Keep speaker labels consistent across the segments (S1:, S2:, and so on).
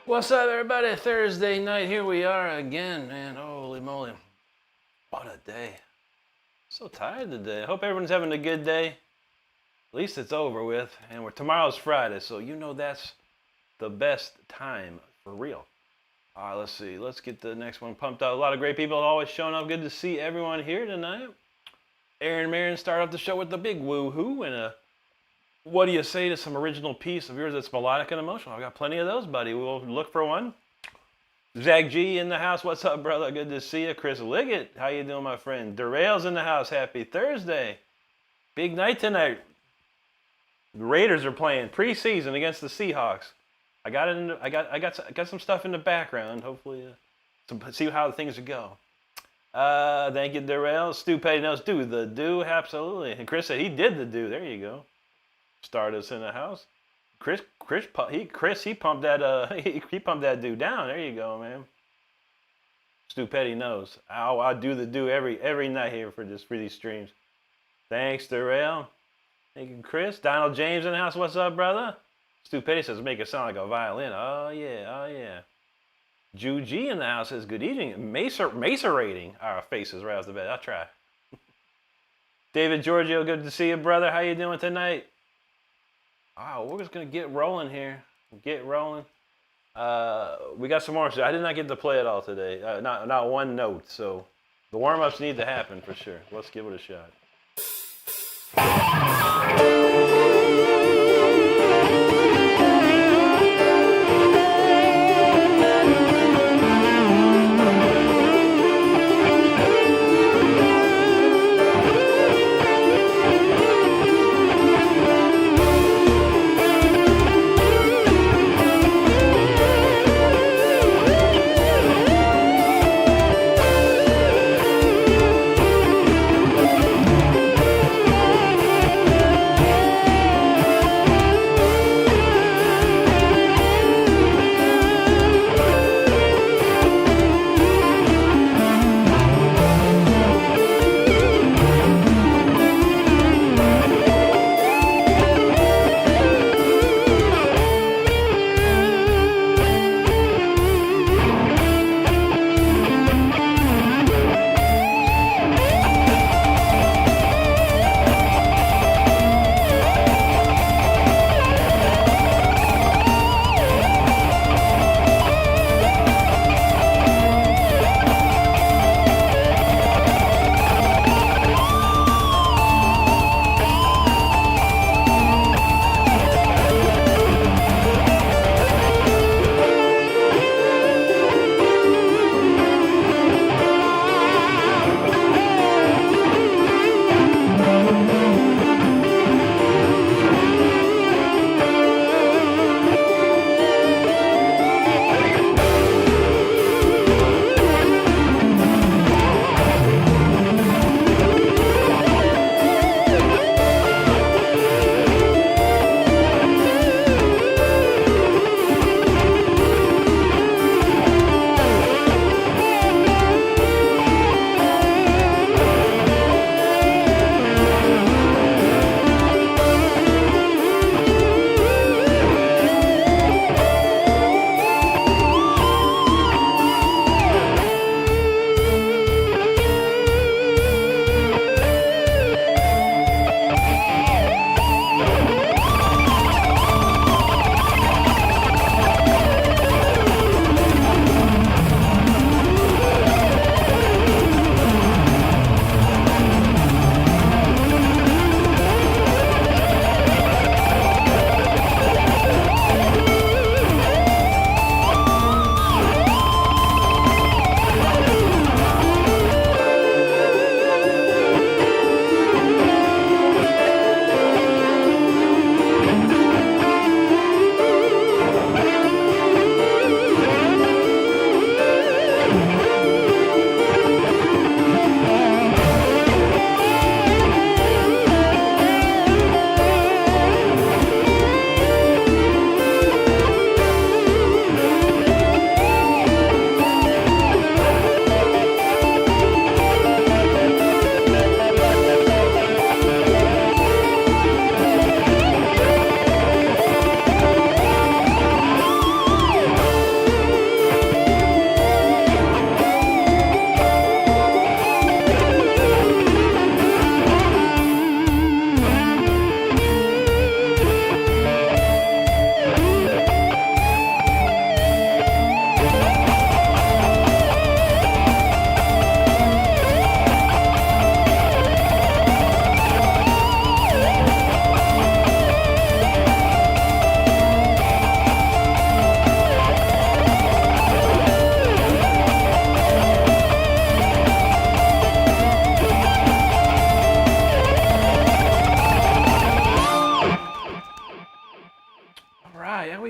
S1: What's up, everybody? Thursday night, here we are again, man. Holy moly. What a day. So tired today. I hope everyone's having a good day. At least it's over with. And tomorrow's Friday, so you know that's the best time for real. All right, let's see. Let's get the next one pumped out. A lot of great people always showing up. Good to see everyone here tonight. Aaron Marion started off the show with the big woohoo and a what do you say to some original piece of yours that's melodic and emotional? I've got plenty of those, buddy. We'll look for one. Zach G in the house. What's up, brother? Good to see you. Chris Liggett. How you doing, my friend? Derail's in the house. Happy Thursday. Big night tonight. The Raiders are playing preseason against the Seahawks. I got some stuff in the background. Hopefully, see how things go. Thank you, Derail. Stu Petty knows do the do. Absolutely. And Chris said he did the do. There you go. Stardust in the house. Chris he pumped that he pumped that dude down. There you go, man. Stu Petty knows. I do the do every night here for these streams. Thanks, Darrell. Thank you, Chris. Donald James in the house. What's up, brother? Stu Petty says make it sound like a violin. Oh yeah. Ju G in the house says good evening. Macerating our faces right off the bat. I'll try. David Giorgio, good to see you, brother. How you doing tonight? Oh, we're just going to get rolling here. Get rolling. We got some more. I did not get to play it all today. Not one note. So the warm-ups need to happen for sure. Let's give it a shot.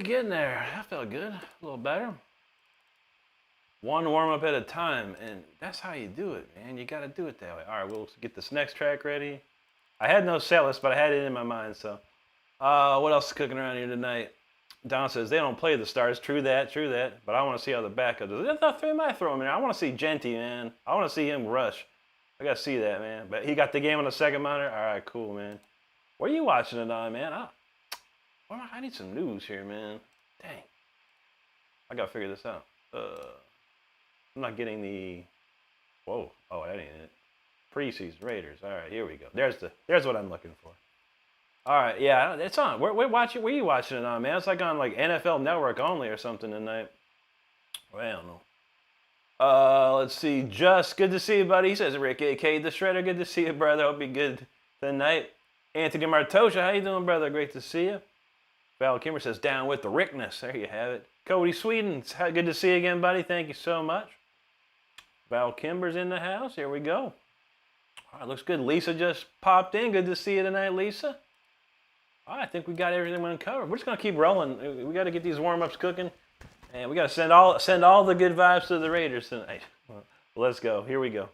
S1: Getting there. That felt good. A little better. One warm up at a time, and that's how you do it, man. You got to do it that way. All right, we'll get this next track ready. I had no set list, but I had it in my mind. So, what else is cooking around here tonight? Don says they don't play the stars. True that. But I want to see how the backup does. They might throw him in there. I want to see Genty, man. I want to see him rush. I got to see that, man. But he got the game on the second monitor. All right, cool, man. Where you watching it on, man? I need some news here, man. Dang. I got to figure this out. I'm not getting the... Whoa. Oh, that ain't it. Preseason Raiders. All right, here we go. There's what I'm looking for. All right, yeah, it's on. We're watching. Where you watching it on, man? It's like on like NFL Network only or something tonight. Well, I don't know. Let's see. Just good to see you, buddy. He says, Rick, A.K. the Shredder. Good to see you, brother. Hope you're good tonight. Anthony Martosha, how you doing, brother? Great to see you. Val Kimmer says, down with the Rickness. There you have it. Cody Sweden, good to see you again, buddy. Thank you so much. Val Kimber's in the house. Here we go. All right, looks good. Lisa just popped in. Good to see you tonight, Lisa. All right, I think we got everything we covered. We're just going to keep rolling. We got to get these warm-ups cooking. And we got to send all the good vibes to the Raiders tonight. Let's go. Here we go.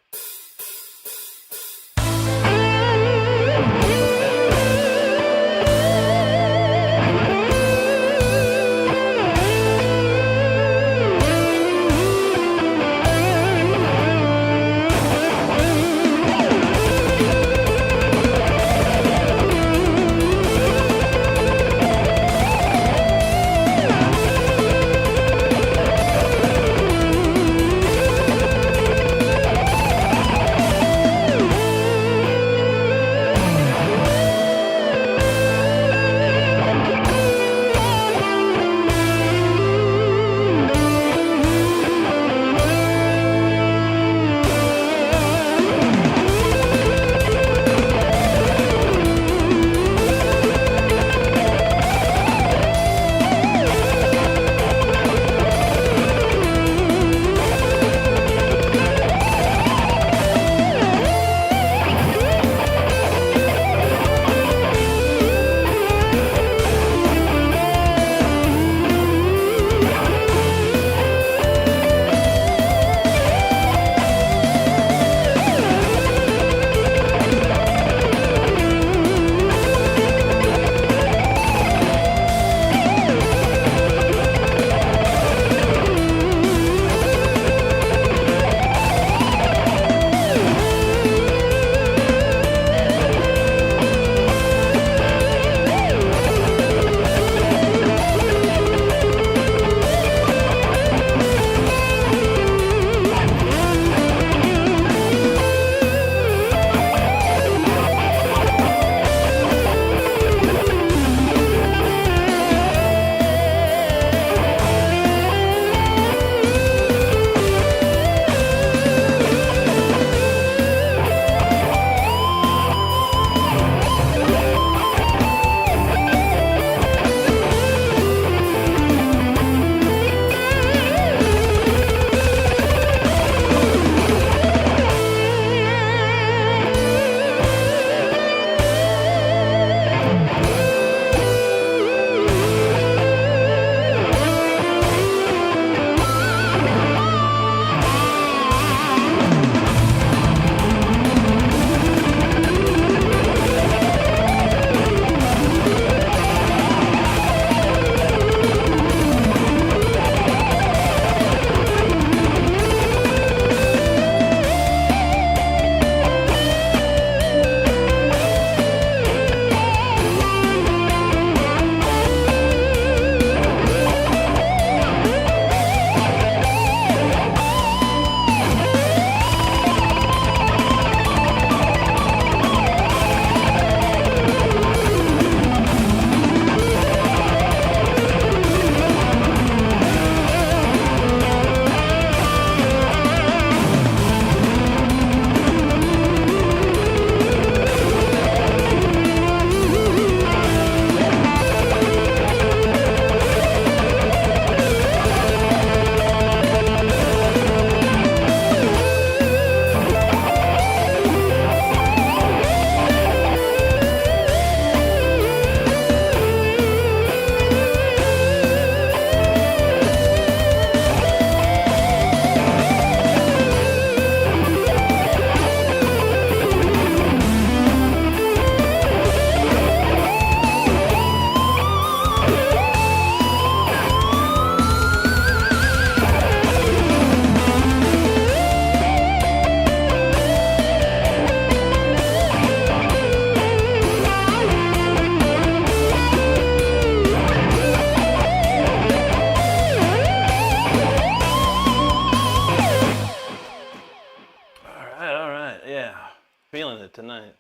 S1: Feeling it tonight.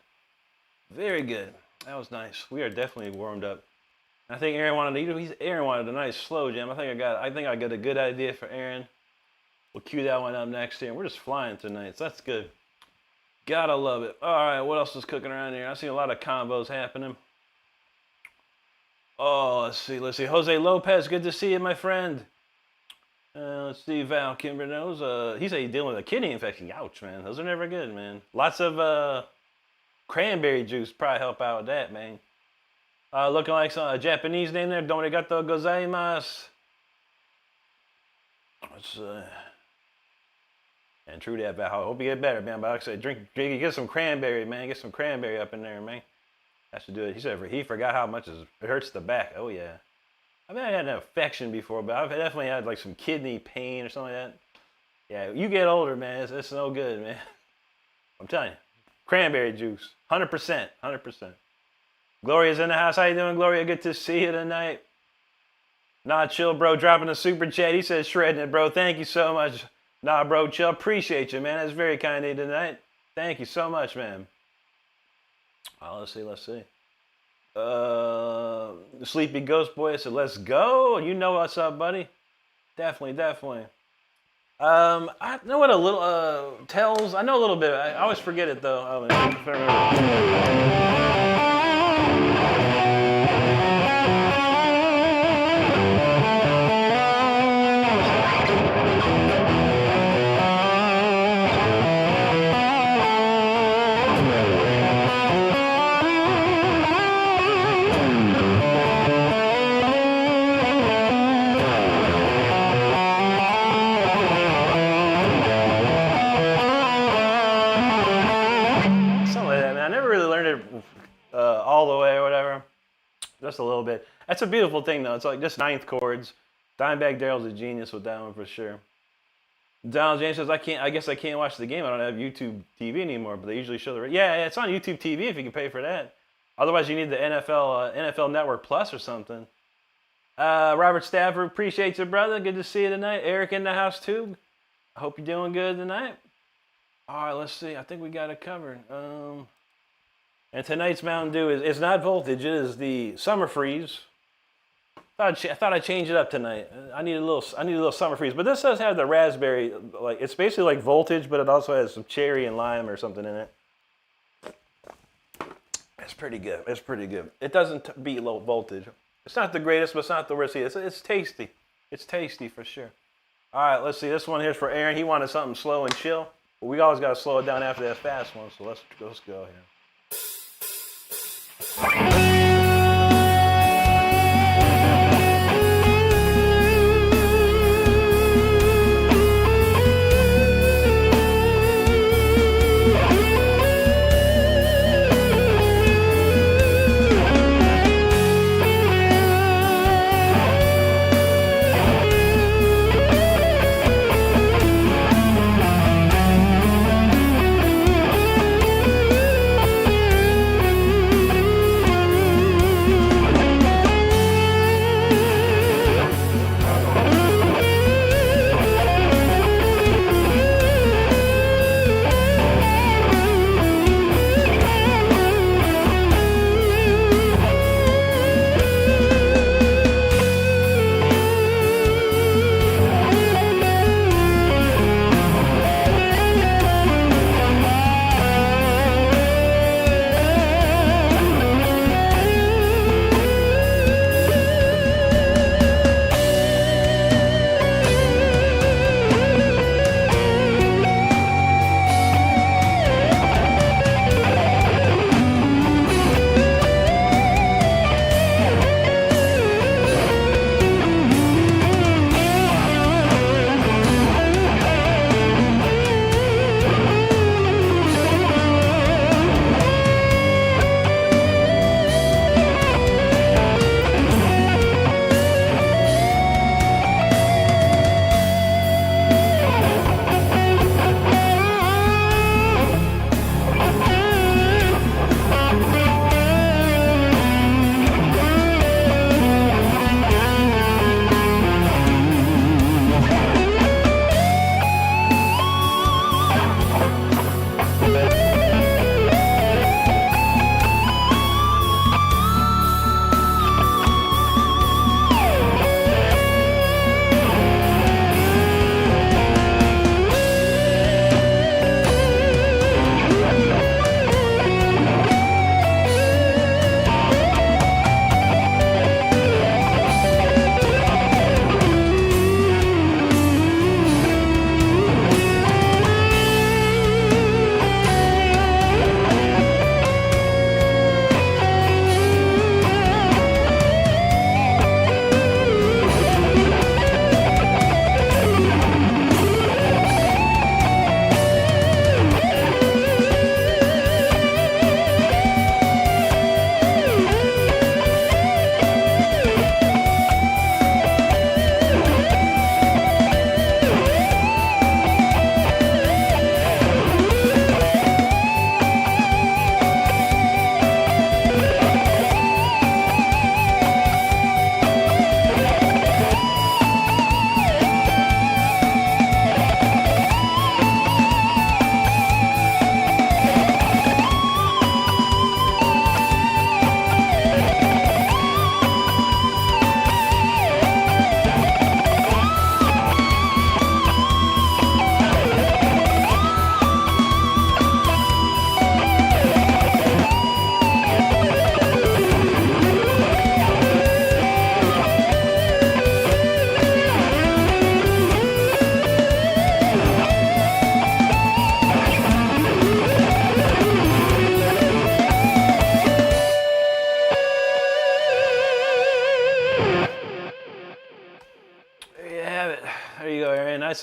S1: Very good. That was nice. We are definitely warmed up. I think Aaron wanted a nice slow jam. I think I got a good idea for Aaron. We'll cue that one up next year. We're just flying tonight, so that's good. Gotta love it. All right, what else is cooking around here? I see a lot of combos happening. Oh, let's see. Jose Lopez, good to see you, my friend. Let's see, Val Kimber knows. He said he's dealing with a kidney infection. Ouch, man. Those are never good, man. Lots of cranberry juice probably help out with that, man. Looking like a Japanese name there. Dorigato gozaimasu. And true that, Val. I hope you get better, man. But like I said, drink, get some cranberry, man. Get some cranberry up in there, man. That should do it. He said he forgot how much it hurts the back. Oh, yeah. I mean, I had an infection before, but I've definitely had like some kidney pain or something like that. Yeah, you get older, man. It's no good, man. I'm telling you. Cranberry juice. 100%. 100%. Gloria's in the house. How you doing, Gloria? Good to see you tonight. Nah, chill, bro. Dropping a super chat. He says shredding it, bro. Thank you so much. Nah, bro, chill. Appreciate you, man. That's very kind of you tonight. Thank you so much, man. Let's see. Sleepy Ghost Boy said, let's go. You know what's up, buddy. Definitely. I know what a little tells. I know a little bit. I always forget it, though. If I remember. All the way or whatever, just a little bit. That's a beautiful thing though. It's like just ninth chords. Dimebag Darrell's a genius with that one for sure. Donald James says, I guess I can't watch the game. I don't have YouTube TV anymore, but they usually show the. Yeah, it's on YouTube TV if you can pay for that. Otherwise, you need the NFL Network Plus or something. Robert Stafford, appreciate you, brother. Good to see you tonight. Eric in the house too. I hope you're doing good tonight. All right, let's see. I think we got it covered. And tonight's Mountain Dew it's not voltage. It is the Summer Freeze. I thought I'd change it up tonight. I need a little Summer Freeze. But this does have the raspberry. Like it's basically like voltage, but it also has some cherry and lime or something in it. It's pretty good. It doesn't beat low voltage. It's not the greatest, but it's not the worst. It's tasty. It's tasty for sure. All right, let's see. This one here's for Aaron. He wanted something slow and chill. But we always got to slow it down after that fast one. So let's go here.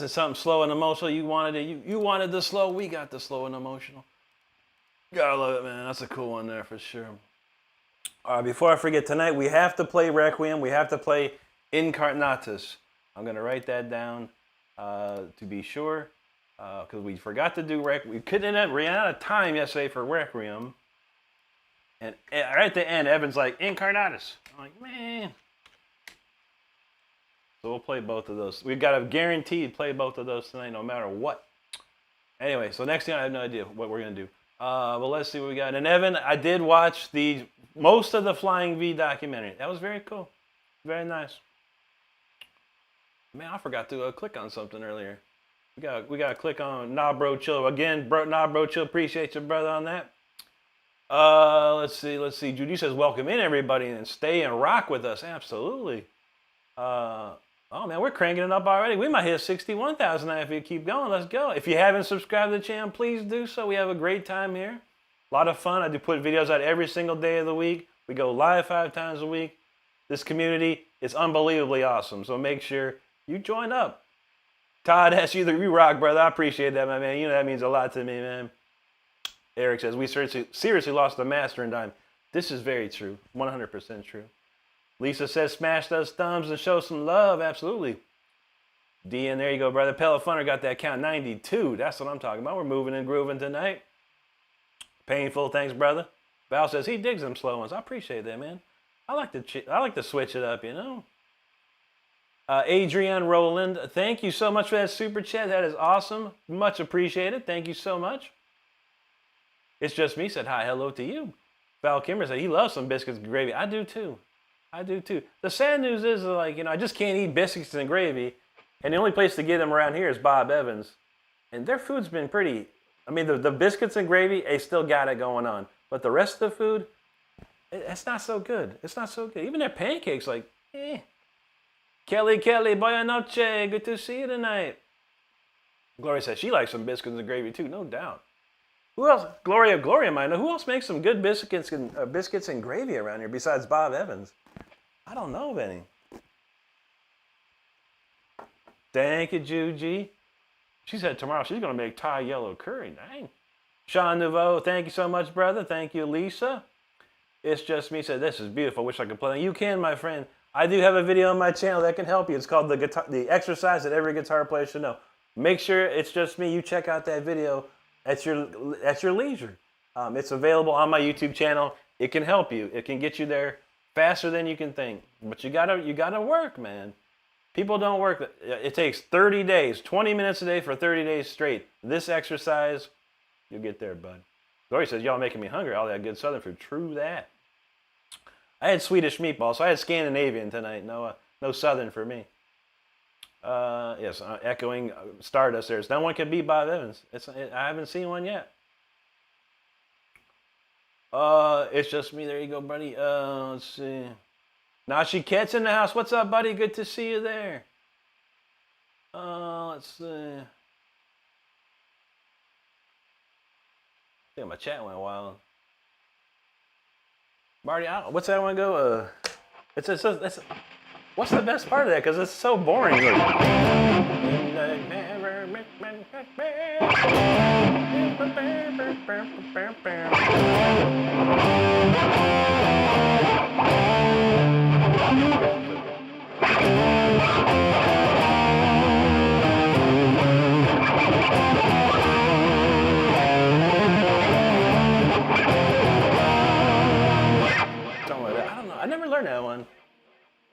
S1: requesting something slow and emotional. You wanted it. You wanted the slow. We got the slow and emotional. Gotta love it, man. That's a cool one there for sure. All right, before I forget, tonight we have to play Requiem. We have to play Incarnatus. I'm gonna write that down to be sure, because we forgot to do Requiem. We ran out of time yesterday for Requiem, and right at the end, Evan's like Incarnatus. I'm like, man. So we'll play both of those. We've got to guaranteed play both of those tonight, no matter what. Anyway, so next thing I have no idea what we're gonna do. But let's see what we got. And Evan, I did watch most of the Flying V documentary. That was very cool, very nice. Man, I forgot to click on something earlier. We got to click on Nah Bro Chill again. Nah Bro Chill, appreciate you, brother, on that. Let's see. Judy says, welcome in everybody and stay and rock with us. Absolutely. Oh man, we're cranking it up already. We might hit 61,000 if we keep going. Let's go. If you haven't subscribed to the channel, please do so. We have a great time here. A lot of fun. I do put videos out every single day of the week. We go live 5 times a week. This community is unbelievably awesome. So make sure you join up. Todd S, you rock, brother. I appreciate that, my man. You know that means a lot to me, man. Eric says, we seriously lost the master in time. This is very true. 100% true. Lisa says, smash those thumbs and show some love. Absolutely. DN, there you go, brother. Pellet Funner got that count 92. That's what I'm talking about. We're moving and grooving tonight. Painful, thanks, brother. Val says he digs them slow ones. I appreciate that, man. I like to switch it up, you know. Adrian Roland, thank you so much for that super chat. That is awesome. Much appreciated. Thank you so much. It's just me said hi, hello to you. Val Kimber said he loves some biscuits and gravy. I do too. I do too. The sad news is, like, you know, I just can't eat biscuits and gravy, and the only place to get them around here is Bob Evans, and their food's been pretty. I mean, the biscuits and gravy, they still got it going on, but the rest of the food, it's not so good. It's not so good. Even their pancakes, like, eh. Kelly, buenas noches. Good to see you tonight. Gloria says she likes some biscuits and gravy too, no doubt. Who else? Gloria might know. Who else makes some good biscuits and gravy around here besides Bob Evans? I don't know of any. Thank you, Juji. She said tomorrow she's going to make Thai yellow curry. Dang. Sean Nouveau, thank you so much, brother. Thank you, Lisa. It's just me. Said, this is beautiful. Wish I could play. You can, my friend. I do have a video on my channel that can help you. It's called the exercise that every guitar player should know. Make sure it's just me. You check out that video at your leisure. It's available on my YouTube channel. It can help you. It can get you there faster than you can think. But you gotta work, man. People don't work. It takes 30 days, 20 minutes a day for 30 days straight. This exercise, you'll get there, bud. Gloria says, y'all making me hungry. All that good Southern food. True that. I had Swedish meatballs, so I had Scandinavian tonight. No Southern for me. Yes, echoing Stardust. There's no one can beat Bob Evans. I haven't seen one yet. It's just me. There you go, buddy. Let's see. Nashi Ket's in the house. What's up, buddy? Good to see you there. Let's see. I think my chat went wild. Marty, what's that one go? What's the best part of that? Because it's so boring. I never learned that one.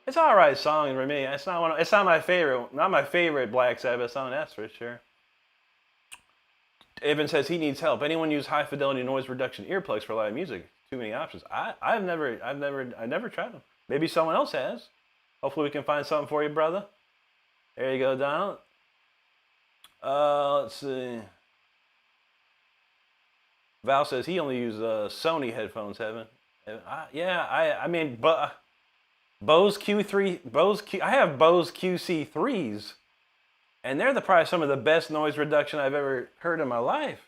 S1: It's all right song for me. It's not my favorite. Not my favorite Black Sabbath song. That's for sure. Evan says he needs help. Anyone use high fidelity noise reduction earplugs for live music? Too many options. I've never tried them. Maybe someone else has. Hopefully we can find something for you, brother. There you go, Donald. Let's see. Val says he only uses Sony headphones. Evan. I mean, but Bose Q3, I have Bose QC3s, and they're probably some of the best noise reduction I've ever heard in my life.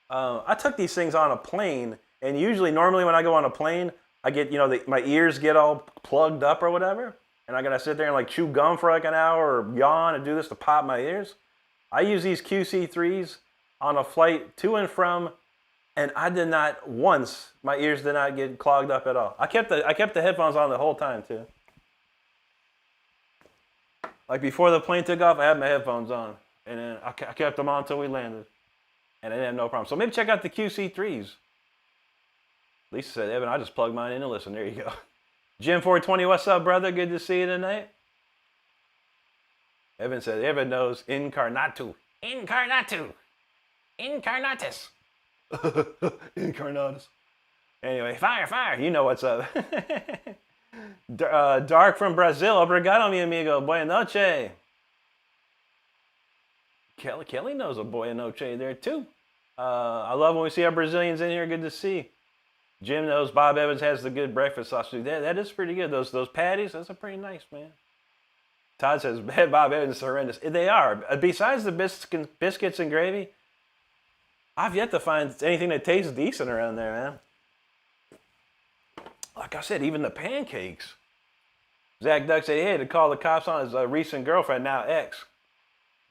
S1: I took these things on a plane, and normally when I go on a plane, I get, my ears get all plugged up or whatever, and I gotta sit there and like chew gum for like an hour or yawn and do this to pop my ears. I use these QC3s on a flight to and from, and I did not once, my ears did not get clogged up at all. I kept the headphones on the whole time too. Like before the plane took off, I had my headphones on, and then I kept them on until we landed, and I didn't have no problem. So maybe check out the QC3s. Lisa said, Evan, I just plugged mine in and listen. There you go. Jim 420, what's up, brother? Good to see you tonight. Evan said, Evan knows Incarnatus. Incarnatus. Incarnatus. Incarnatus. Anyway, fire. You know what's up. Dark from Brazil. Obrigado, mi amigo. Boa noche. Kelly knows a boa noche there too. I love when we see our Brazilians in here. Good to see. Jim knows Bob Evans has the good breakfast sausage. That is pretty good. Those patties, those are pretty nice, man. Todd says, Bob Evans is horrendous. They are. Besides the biscuits and gravy, I've yet to find anything that tastes decent around there, man. Like I said, even the pancakes. Zach Duck said, hey, to call the cops on his recent girlfriend, now ex.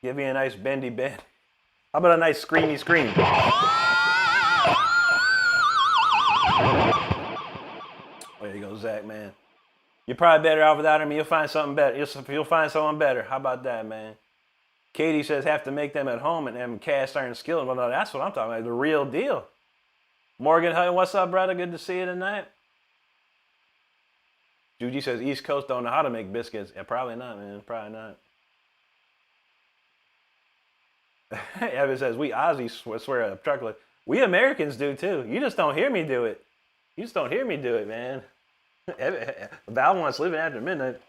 S1: Give me a nice bendy bend. How about a nice screamy scream? There you go, Zach, man. You're probably better off without him. You'll find something better. You'll find someone better. How about that, man? Katie says, have to make them at home and have them cast iron skillet. Well, no, that's what I'm talking about. The real deal. Morgan, what's up, brother? Good to see you tonight. Juji says, East Coast don't know how to make biscuits. Yeah, probably not, man. Probably not. Evan says, we Aussies swear a chocolate. We Americans do, too. You just don't hear me do it. You just don't hear me do it, man. Val wants living after midnight.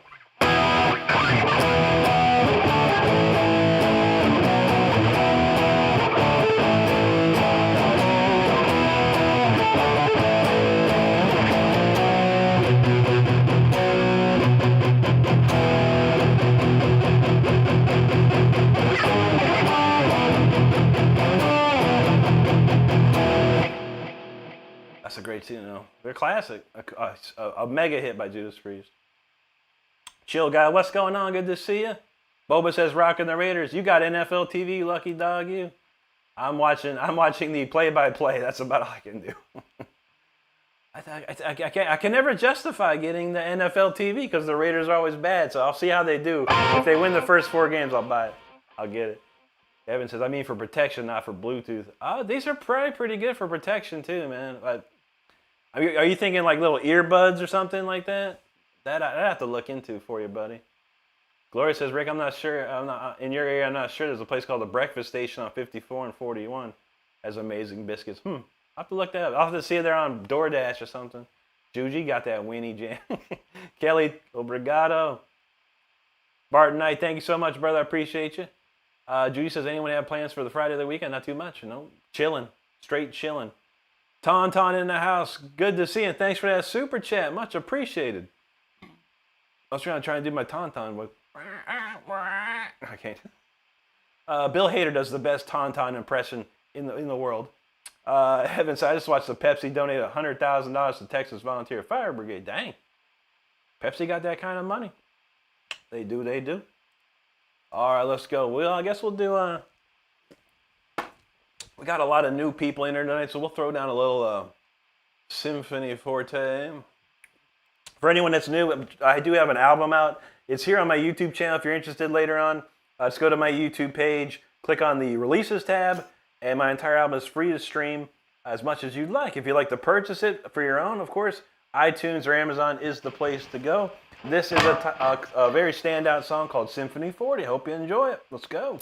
S1: That's a great tune, though. They're classic. A mega hit by Judas Priest. Chill guy, what's going on? Good to see you. Boba says, rocking the Raiders. You got NFL TV, lucky dog, you. I'm watching the play-by-play. That's about all I can do. I can never justify getting the NFL TV because the Raiders are always bad. So I'll see how they do. If they win the first 4 games, I'll buy it. I'll get it. Evan says, I mean for protection, not for Bluetooth. These are probably pretty good for protection too, man. Are you thinking like little earbuds or something like that? That I'd have to look into for you, buddy. Gloria says, Rick, I'm not sure. In your area, I'm not sure. There's a place called the Breakfast Station on 54 and 41. Has amazing biscuits. I'll have to look that up. I'll have to see it there on DoorDash or something. Juji got that weenie jam. Kelly, obrigado. Barton Knight, thank you so much, brother. I appreciate you. Judy says, anyone have plans for the Friday of the weekend? Not too much, Chilling. Straight chilling. Tauntaun in the house. Good to see you. Thanks for that super chat. Much appreciated. I was trying to do my Tauntaun, but I can't. Bill Hader does the best Tauntaun impression in the world. Evan said, I just watched the Pepsi donate $100,000 to Texas Volunteer Fire Brigade. Dang. Pepsi got that kind of money. They do. All right, let's go. Well, I guess we'll do... We got a lot of new people in here tonight, so we'll throw down a little Symphony Forte. For anyone that's new, I do have an album out. It's here on my YouTube channel if you're interested later on. Just go to my YouTube page, click on the Releases tab, and my entire album is free to stream as much as you'd like. If you'd like to purchase it for your own, of course, iTunes or Amazon is the place to go. This is a very standout song called Symphony 40. Hope you enjoy it. Let's go.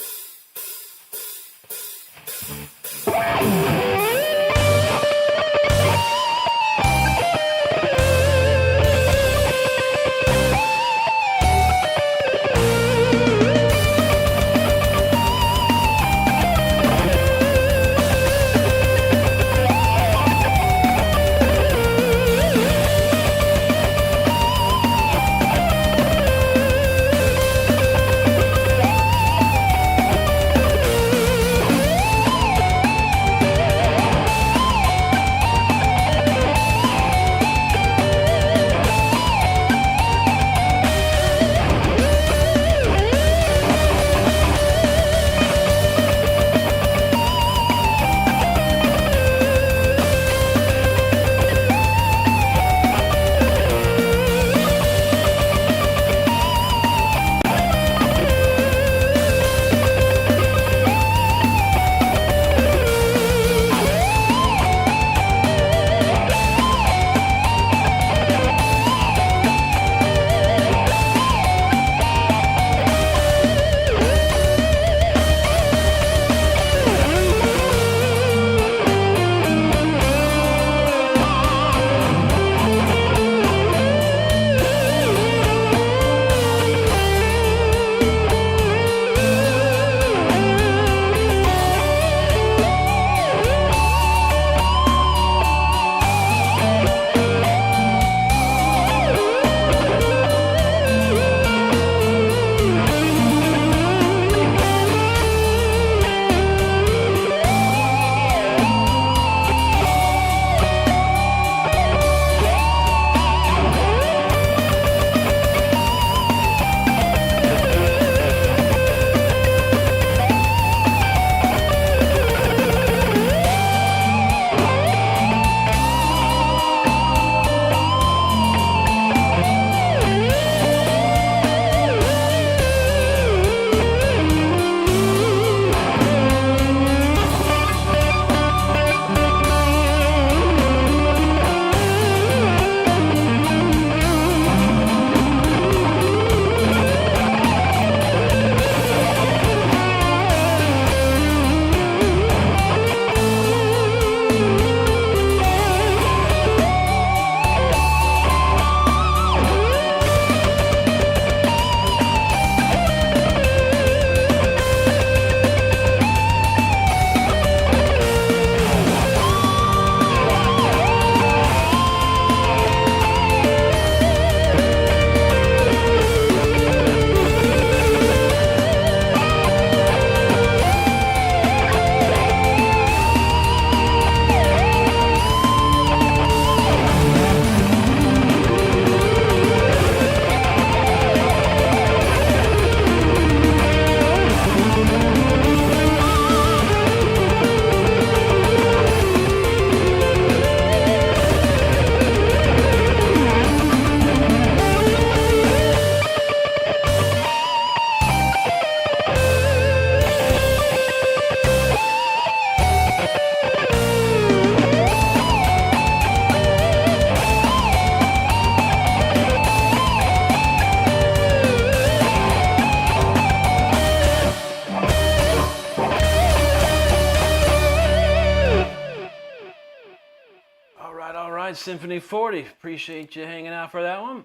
S1: right, Symphony 40. Appreciate you hanging out for that one.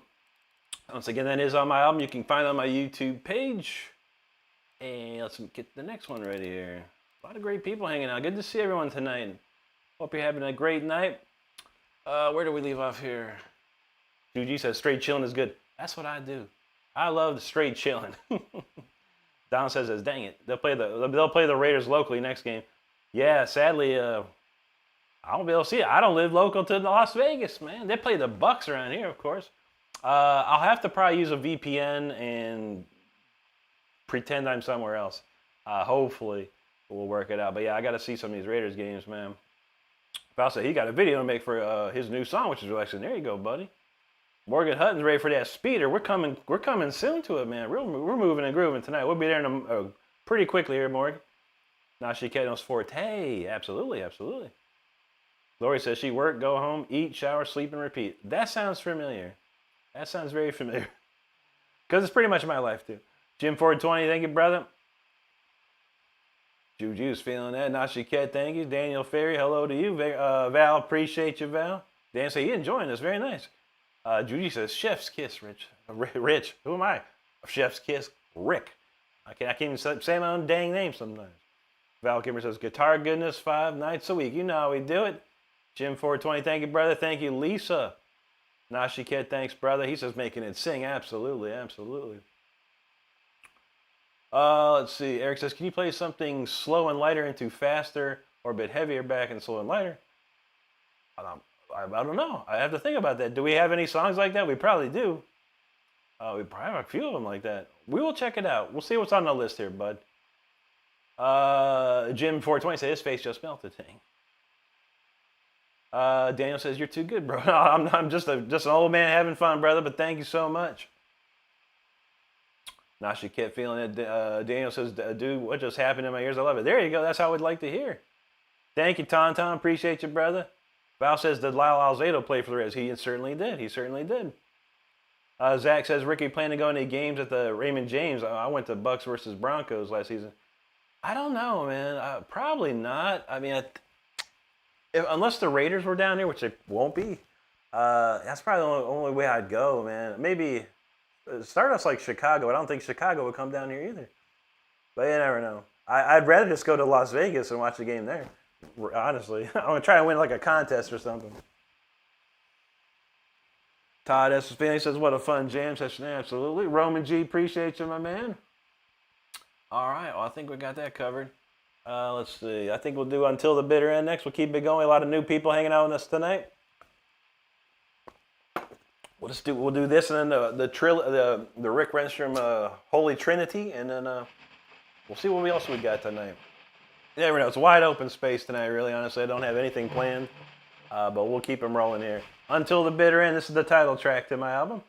S1: Once again, that is on my album. You can find it on my YouTube page. And let's get the next one ready here. A lot of great people hanging out. Good to see everyone tonight. Hope you're having a great night. Where do we leave off here? Juji says straight chilling is good. That's what I do. I love the straight chilling. Don says, dang it, they'll play the Raiders locally next game. Yeah, sadly, I won't be able to see it. I don't live local to Las Vegas, man. They play the Bucks around here, of course. I'll have to probably use a VPN and pretend I'm somewhere else. Hopefully, we'll work it out. But yeah, I got to see some of these Raiders games, man. Val said he got a video to make for his new song, which is actually, there you go, buddy. Morgan Hutton's ready for that speeder. We're coming soon to it, man. We're moving and grooving tonight. We'll be there in pretty quickly here, Morgan. Nashike knows Forte. Absolutely, absolutely. Lori says she work, go home, eat, shower, sleep, and repeat. That sounds familiar. That sounds very familiar. Because it's pretty much my life, too. Jim Ford 20, thank you, brother. Juju's feeling that. Nashike, thank you. Daniel Ferry, hello to you. Val, appreciate you, Val. Dan said, you enjoying this. Very nice. Judy says, chef's kiss, Rich. Rich, who am I? Chef's kiss, Rick. I can't even say my own dang name sometimes. Val Kimmer says, guitar goodness 5 nights a week. You know how we do it. Jim 420, thank you, brother. Thank you, Lisa. Nashiket, thanks, brother. He says, making it sing. Absolutely, absolutely. Let's see. Eric says, can you play something slow and lighter into faster or a bit heavier back and slow and lighter? I don't know. I have to think about that. Do we have any songs like that? We probably do. We probably have a few of them like that. We will check it out. We'll see what's on the list here, bud. Jim 420 says his face just melted. Daniel says you're too good, bro. No, I'm just an old man having fun, brother. But thank you so much. Nashi kept feeling it. Daniel says, dude, what just happened in my ears? I love it. There you go. That's how we'd like to hear. Thank you, Tonton. Appreciate you, brother. Val says, did Lyle Alzado play for the Reds? He certainly did. He certainly did. Zach says, Ricky, plan to go into games at the Raymond James. I went to Bucks versus Broncos last season. I don't know, man. Probably not. I mean, unless the Raiders were down there, which it won't be, that's probably the only way I'd go, man. Maybe start us like Chicago. I don't think Chicago would come down here either. But you never know. I'd rather just go to Las Vegas and watch the game there. Honestly, I'm going to try and win like a contest or something. Todd S. Fanny says, what a fun jam session. Absolutely. Roman G, appreciate you, my man. All right. Well, I think we got that covered. Let's see. I think we'll do Until the Bitter End next. We'll keep it going. A lot of new people hanging out with us tonight. We'll do this and then the Rick Renstrom Holy Trinity, and then we'll see what else we got tonight. You never know. It's wide open space tonight, really, honestly. I don't have anything planned, but we'll keep them rolling here. Until the Bitter End. This is the title track to my album.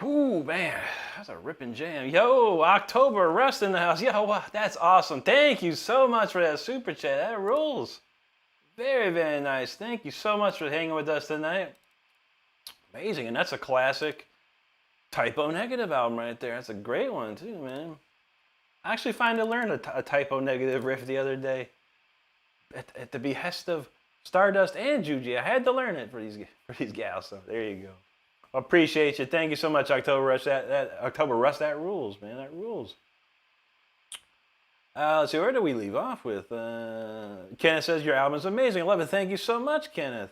S1: Ooh, man, that's a ripping jam. Yo, October Rust in the house. Yo, wow, that's awesome. Thank you so much for that super chat. That rules. Very, very nice. Thank you so much for hanging with us tonight. Amazing, and that's a classic Typo Negative album right there. That's a great one too, man. I actually finally learned a Typo Negative riff the other day at the behest of Stardust and Juji. I had to learn it for these gals. So there you go. Appreciate you. Thank you so much, October Rush. That October Rush, that rules, man. That rules. Let's see, where do we leave off with? Kenneth says your album's amazing. I love it. Thank you so much, Kenneth.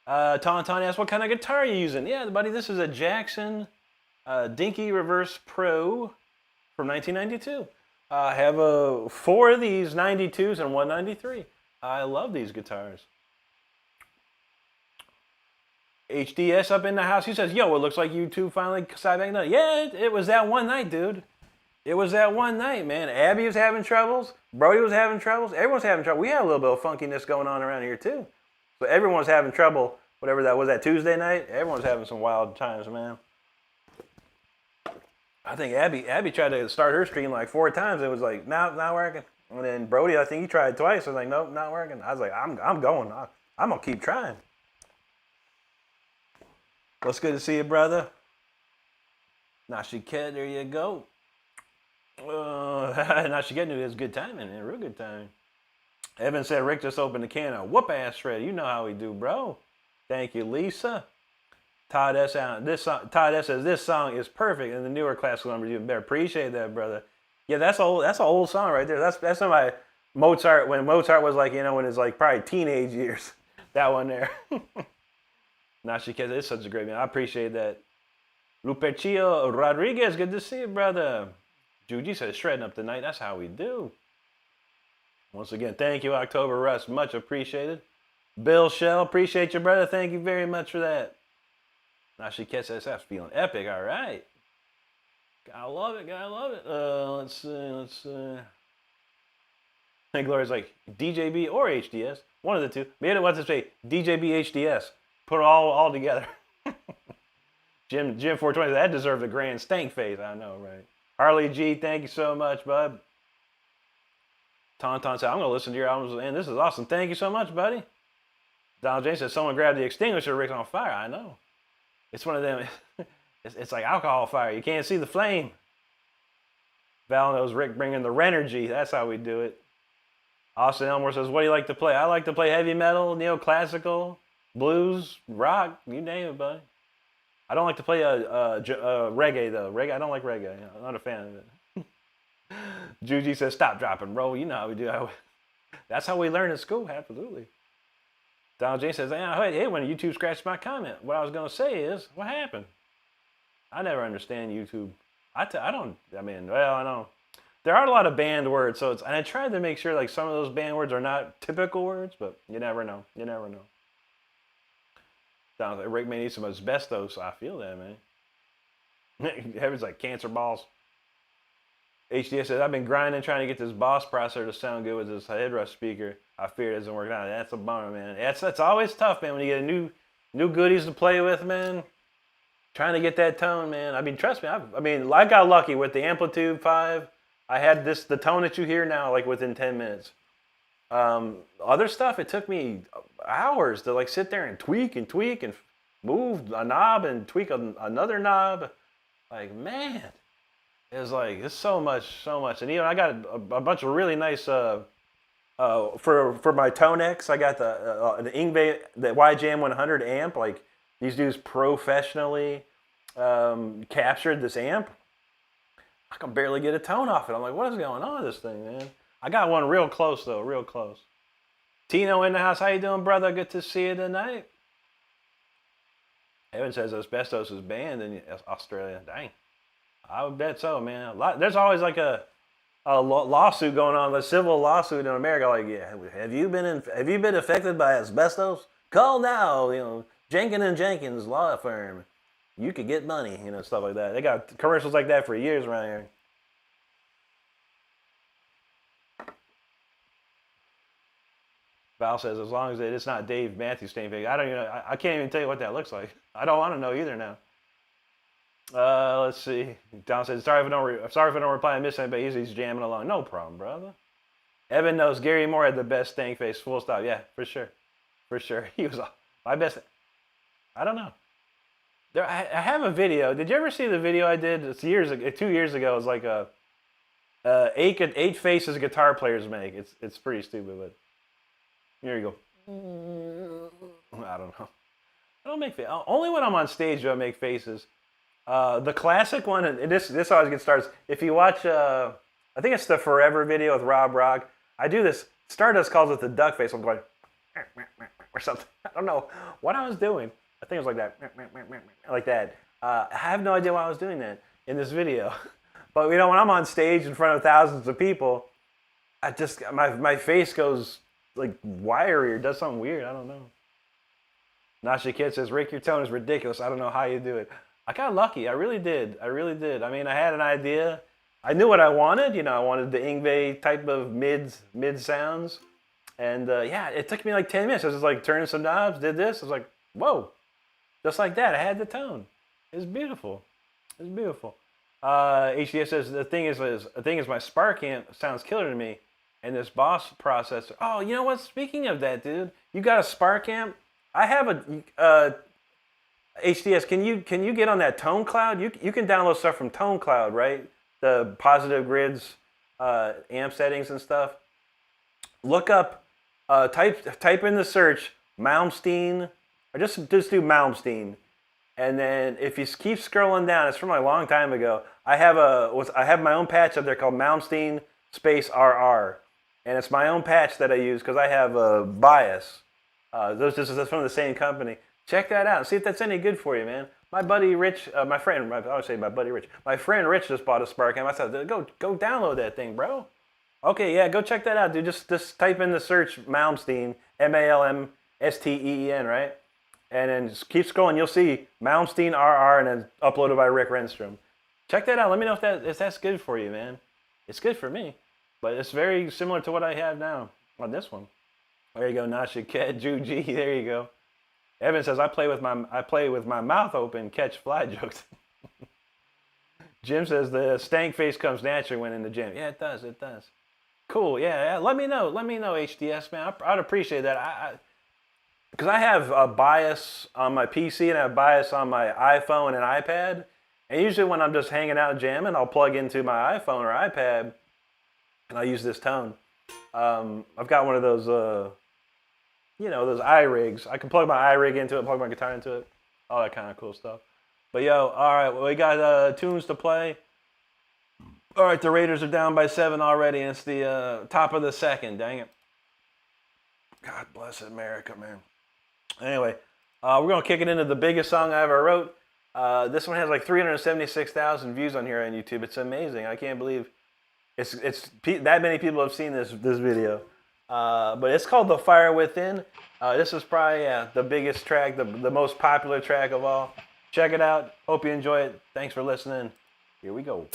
S1: Tauntaun asks, what kind of guitar are you using? Yeah, buddy, this is a Jackson Dinky Reverse Pro from 1992. I have 4 of these 92s and 193. I love these guitars. HDS up in the house. He says, yo, it looks like you two finally side back night. Yeah, it was that one night, dude. It was that one night, man. Abby was having troubles. Brody was having troubles. Everyone's having trouble. We had a little bit of funkiness going on around here, too. So everyone's having trouble. Whatever that was, that Tuesday night, everyone's having some wild times, man. I think Abby tried to start her stream like 4 times. It was like, not working. And then Brody, I think he tried twice. I was like, nope, not working. I was like, I'm going. I'm going to keep trying. Well, it's good to see you, brother. Nashiket, there you go. Nashiket knew it was good timing, man. Real good timing. Evan said Rick just opened the can of whoop-ass shred. You know how we do, bro. Thank you, Lisa. Todd S. says this song is perfect in the newer classical numbers. You better appreciate that, brother. Yeah, that's an old song right there. That's some of my Mozart, when Mozart was like, when it's like probably teenage years. That one there. Nashiketa is such a great man. I appreciate that. Lupercio Rodriguez, good to see you, brother. Juji says shredding up tonight. That's how we do. Once again, thank you, October Rust. Much appreciated. Bill Shell, appreciate you, brother. Thank you very much for that. Nashiketa SF, feeling epic. All right. Gotta love it. Let's see. I think Gloria's like DJB or HDS. One of the two. Maybe it was to say DJB HDS. Put it all together. Jim 420, that deserves a grand stank face. I know, right? Harley G, thank you so much, bud. Tauntaun said, I'm going to listen to your albums, and this is awesome. Thank you so much, buddy. Donald James said, someone grabbed the extinguisher, Rick's on fire. I know. It's one of them. It's like alcohol fire. You can't see the flame. Val knows Rick bringing the Renergy. That's how we do it. Austin Elmore says, what do you like to play? I like to play heavy metal, neoclassical, blues, rock, you name it, buddy. I don't like to play reggae, though. I don't like reggae. I'm not a fan of it. Juji says, stop, drop, and roll. You know how we do. That's how we learn in school, absolutely. Donald James says, hey, when YouTube scratched my comment, what I was going to say is, what happened? I never understand YouTube. I don't. There are a lot of banned words, and I tried to make sure like some of those banned words are not typical words, but you never know. You never know. Sounds like Rick may need some asbestos. I feel that, man. Heaven's like cancer balls. HDS says, I've been grinding trying to get this Boss processor to sound good with this headrush speaker. I fear it doesn't work out. That's a bummer, man. That's always tough, man, when you get a new goodies to play with, man. Trying to get that tone, man. I mean, trust me. I got lucky with the Amplitude 5. I had the tone that you hear now, like within 10 minutes. Other stuff, it took me hours to like sit there and tweak and move a knob and tweak another knob. Like, man, it's so much. And I got a bunch of really nice for my Tonex. I got the Ingve, the YJM 100 amp. Like these dudes professionally captured this amp. I can barely get a tone off it. I'm like, what is going on with this thing, man? I got one real close, though, real close. Tino in the house. How you doing, brother? Good to see you tonight. Evan says asbestos is banned in Australia. Dang. I would bet so, man. There's always like a lawsuit going on, a civil lawsuit in America. Like, yeah, have you been affected by asbestos? Call now, Jenkins & Jenkins law firm. You could get money, stuff like that. They got commercials like that for years around here. Val says, as long as it's not Dave Matthews Steinfeld, I can't even tell you what that looks like. I don't want to know either now. Let's see. Don said, sorry if I don't reply. I miss anybody. He's jamming along. No problem, brother. Evan knows Gary Moore had the best stank face. Full stop. Yeah, for sure. For sure. He was my best. I don't know. I have a video. Did you ever see the video I did? It's 2 years ago. It was like eight faces guitar players make. It's pretty stupid, but here you go. I don't know. I don't make faces. Only when I'm on stage do I make faces. The classic one, and this always gets started. If you watch, I think it's the Forever video with Rob Rock. I do this. Stardust calls it the duck face. I'm going or something. I don't know what I was doing. I think it was like that, like that. I have no idea why I was doing that in this video. But you know, when I'm on stage in front of thousands of people, I just my face goes like wiry or does something weird. I don't know. Nasha Kid says, Rick, your tone is ridiculous. I don't know how you do it. I got lucky. I really did. I mean, I had an idea. I knew what I wanted. You know, I wanted the Yngwie type of mid sounds. And yeah, it took me like 10 minutes. I was just like turning some knobs, did this. I was like, whoa. Just like that. I had the tone. It was beautiful. It was beautiful. HDS says, the thing is my Spark amp sounds killer to me. And this Boss processor. Oh, you know what? Speaking of that, dude, you got a Spark amp? I have a HDS. Can you get on that Tone Cloud? You can download stuff from Tone Cloud, right? The Positive Grids amp settings and stuff. Look up, type in the search Malmsteen, or just do Malmsteen, and then if you keep scrolling down, it's from a long time ago. I have my own patch up there called Malmsteen space RR, and it's my own patch that I use because I have a bias. This is from the same company. Check that out and see if that's any good for you, man. My buddy Rich, my friend Rich just bought a Spark amp. I said, go download that thing, bro. Okay, yeah, go check that out, dude. Just type in the search Malmsteen, Malmsteen, right? And then just keep scrolling. You'll see Malmsteen RR and then uploaded by Rick Renstrom. Check that out. Let me know if that's good for you, man. It's good for me, but it's very similar to what I have now on this one. There you go, Nasha Cat Juji. There you go. Evan says I play with my mouth open, catch fly jokes. Jim says the stank face comes naturally when in the gym. Yeah, it does. It does. Cool. Yeah. Let me know, HDS, man. I'd appreciate that. Because I have a bias on my PC and I have bias on my iPhone and iPad. And usually when I'm just hanging out jamming, I'll plug into my iPhone or iPad and I'll use this tone. I've got one of those, those iRigs. I can plug my iRig into it, plug my guitar into it, all that kind of cool stuff. But yo, all right, well, we got tunes to play. All right, the Raiders are down by 7 already, and it's the top of the second. Dang it. God bless America, man. Anyway, we're going to kick it into the biggest song I ever wrote. This one has like 376,000 views on here on YouTube. It's amazing. I can't believe it's that many people have seen this video. But it's called The Fire Within. This is probably the biggest track, the most popular track of all. Check it out. Hope you enjoy it. Thanks for listening. Here we go.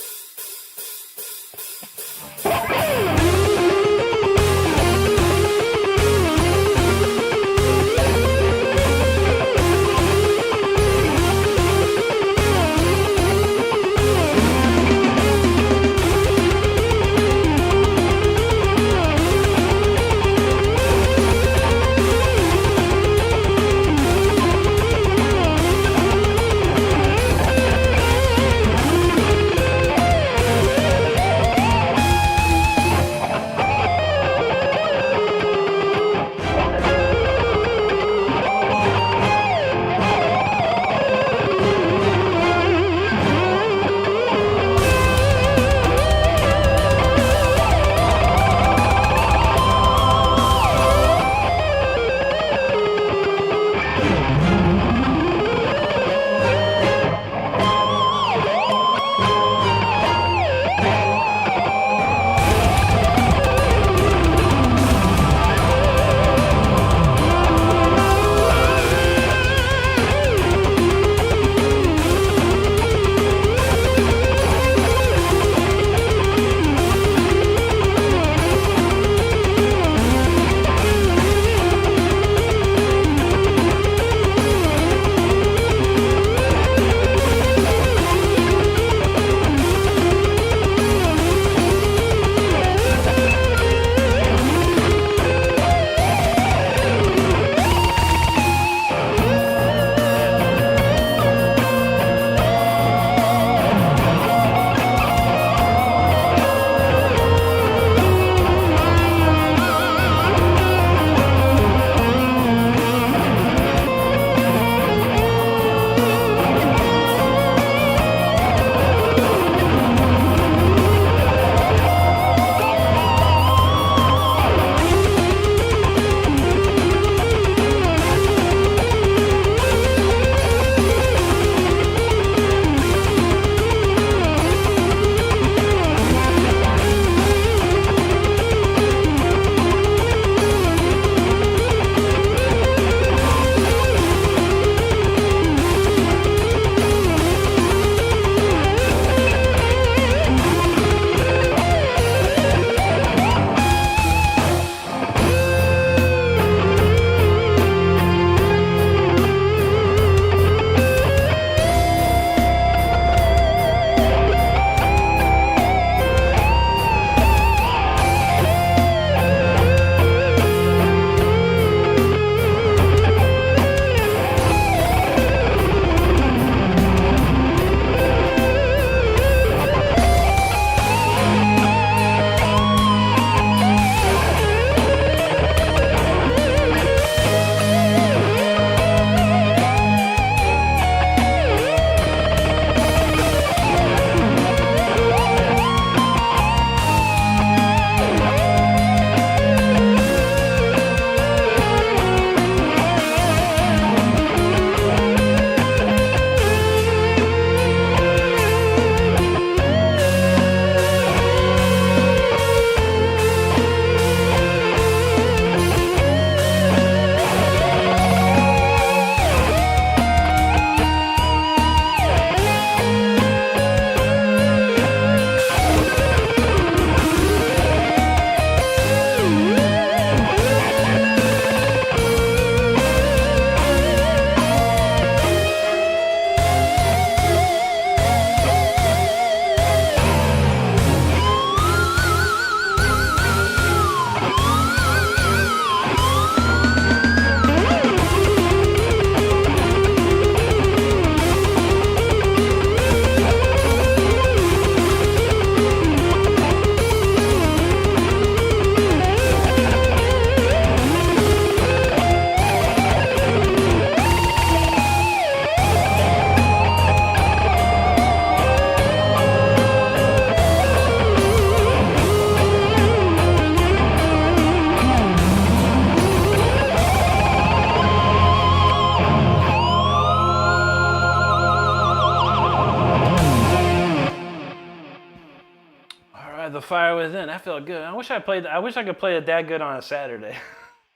S1: the fire within. That felt good. I wish I could play it that good on a Saturday.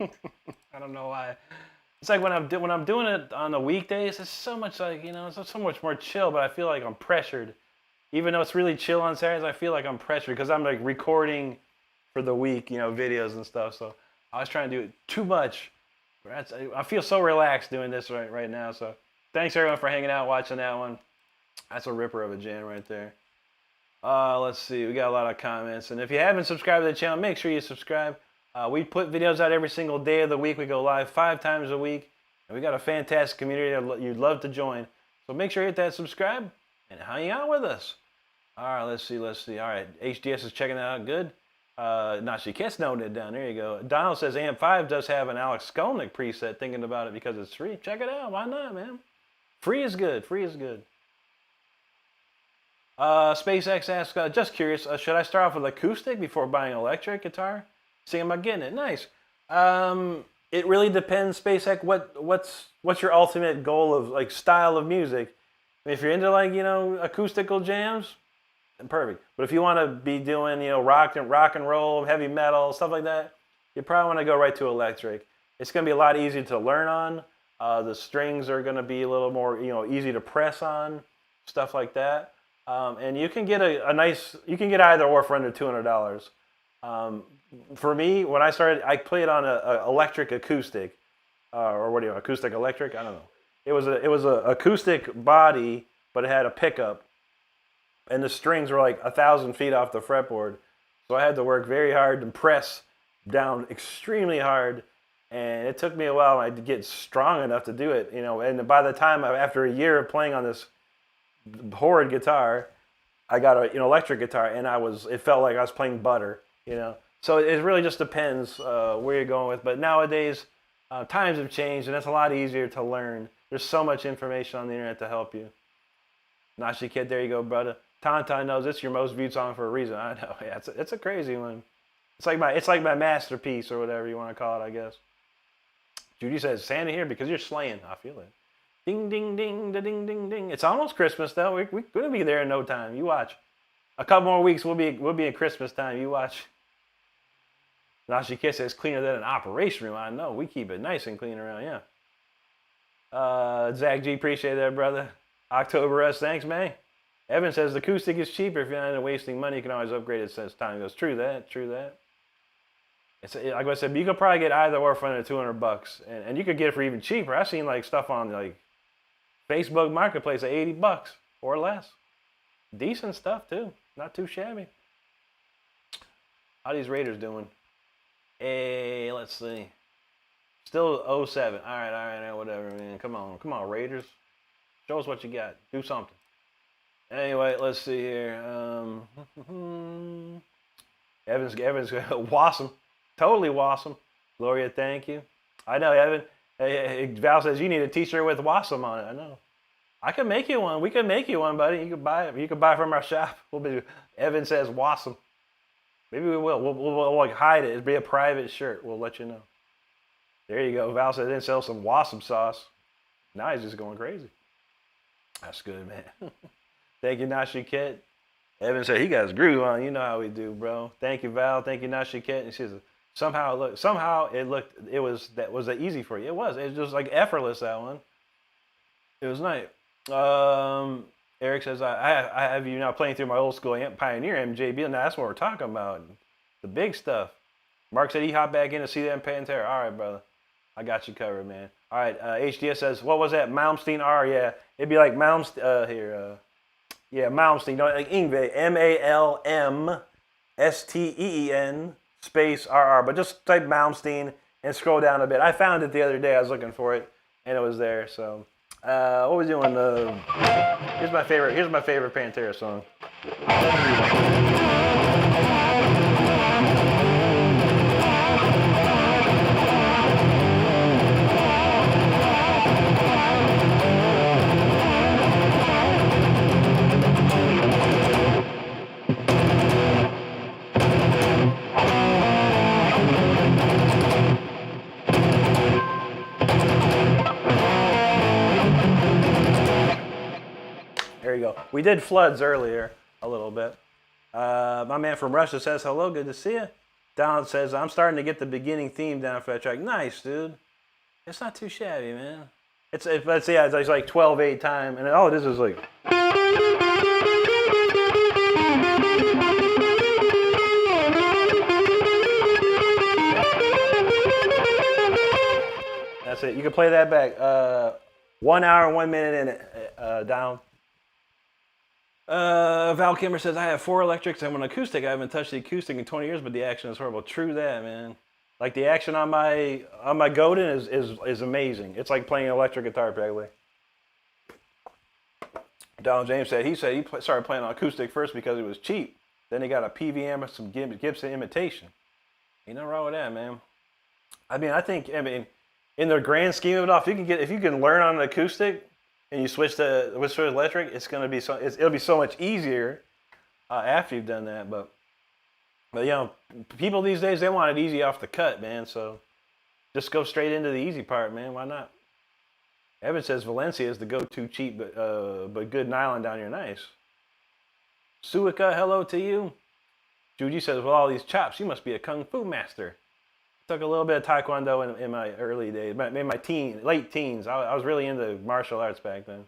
S1: I don't know why. It's like when I'm doing it on the weekdays, it's so much like, it's so much more chill, but I feel like I'm pressured. Even though it's really chill on Saturdays, I feel like I'm pressured because I'm like recording for the week, videos and stuff. So I was trying to do it too much. I feel so relaxed doing this right now. So thanks everyone for hanging out, watching that one. That's a ripper of a jam right there. Let's see, we got a lot of comments. And if you haven't subscribed to the channel, make sure you subscribe. We put videos out every single day of the week. We go live 5 times a week. And we got a fantastic community that you'd love to join. So make sure you hit that subscribe and hang out with us. All right, let's see. All right, HDS is checking it out. Good. She Kit's noting it down. There you go. Donald says AMP5 does have an Alex Skolnick preset. Thinking about it because it's free. Check it out. Why not, man? Free is good. Free is good. SpaceX asks, just curious, should I start off with acoustic before buying an electric guitar? Seeing about getting it. Nice. It really depends, SpaceX. What's your ultimate goal of like style of music? I mean, if you're into like acoustical jams, then perfect. But if you want to be doing rock and roll, heavy metal, stuff like that, you probably want to go right to electric. It's going to be a lot easier to learn on. The strings are going to be a little more easy to press on, stuff like that. And you can get you can get either or for under $200. For me, when I started, I played on a electric acoustic, or acoustic electric? I don't know. It was a acoustic body, but it had a pickup, and the strings were like 1,000 feet off the fretboard. So I had to work very hard and press down extremely hard, and it took me a while to get strong enough to do it. And by the time after a year of playing on this horrid guitar, I got an electric guitar, and it felt like I was playing butter, So it really just depends where you're going with. But nowadays, times have changed, and it's a lot easier to learn. There's so much information on the internet to help you. Nashi Kid, there you go, brother. Tauntaun knows it's your most viewed song for a reason. I know, yeah, it's a crazy one. It's like my masterpiece or whatever you want to call it, I guess. Judy says, Santa here because you're slaying. I feel it. Ding, ding, ding, da, ding, ding, ding. It's almost Christmas, though. We're going to be there in no time. You watch. A couple more weeks, we'll be in Christmas time. You watch. Nashi Kid says, cleaner than an operation room. I know. We keep it nice and clean around, yeah. Zach G, appreciate that, brother. October S, thanks, man. Evan says, the acoustic is cheaper. If you're not into wasting money, you can always upgrade it as time goes. True that. It's like I said, you could probably get either or for under $200. And you could get it for even cheaper. I've seen like stuff on like Facebook Marketplace at $80 or less. Decent stuff too. Not too shabby. How these Raiders doing? Hey, let's see. Still 07. All right, whatever, man. Come on, Raiders. Show us what you got. Do something. Anyway, let's see here. Evan's awesome. Totally awesome. Gloria, thank you. I know, Evan. Hey, Val says you need a T-shirt with Wassom on it. I know. I can make you one. We can make you one, buddy. You can buy it. You can buy it from our shop. Evan says Wassom. Maybe we will. We'll like hide it. It'll be a private shirt. We'll let you know. There you go. Val said they didn't sell some Wassom sauce. Now he's just going crazy. That's good, man. Thank you, Nashi Kit. Evan said he got his groove on. You know how we do, bro. Thank you, Val. Thank you, Nashi Kit. And she says that was easy for you. It was just like effortless, that one. It was nice. Eric says I have you now playing through my old school Pioneer MJB. Now that's what we're talking about. The big stuff. Mark said he hopped back in to see that in Pantera. All right, brother. I got you covered, man. All right, HDS says, what was that? Malmsteen R, yeah. It'd be like Malmsteen, Malmsteen, like Ingve, Malmsteen space RR, but just type Malmsteen and scroll down a bit. I found it the other day. I was looking for it, and it was there. So, what was we doing? Here's my favorite Pantera song. There you go. We did Floods earlier a little bit. My man from Russia says hello. Good to see you. Donald says I'm starting to get the beginning theme down for that track. Nice, dude. It's not too shabby, man. It's like 12/8 time, and all it is like. That's it. You can play that back. 1 hour and 1 minute in it, down. Val Kimmer says, I have 4 electrics and 1 acoustic. I haven't touched the acoustic in 20 years, but the action is horrible. True that, man. Like the action on my Godin is amazing. It's like playing an electric guitar practically. Donald James said he started playing on acoustic first because it was cheap. Then he got a PVM or some Gibson imitation. Ain't nothing wrong with that, man. I mean, in the grand scheme of it all, if you can learn on an acoustic and you switch to electric, it'll be so much easier after you've done that. But you know, people these days, they want it easy off the cut, man. So just go straight into the easy part, man. Why not? Evan says Valencia is the go-to cheap but good nylon down here. Nice. Suika, hello to you. Juji says, with all these chops, you must be a kung fu master. Took a little bit of taekwondo in my early days, maybe my late teens. I was really into martial arts back then.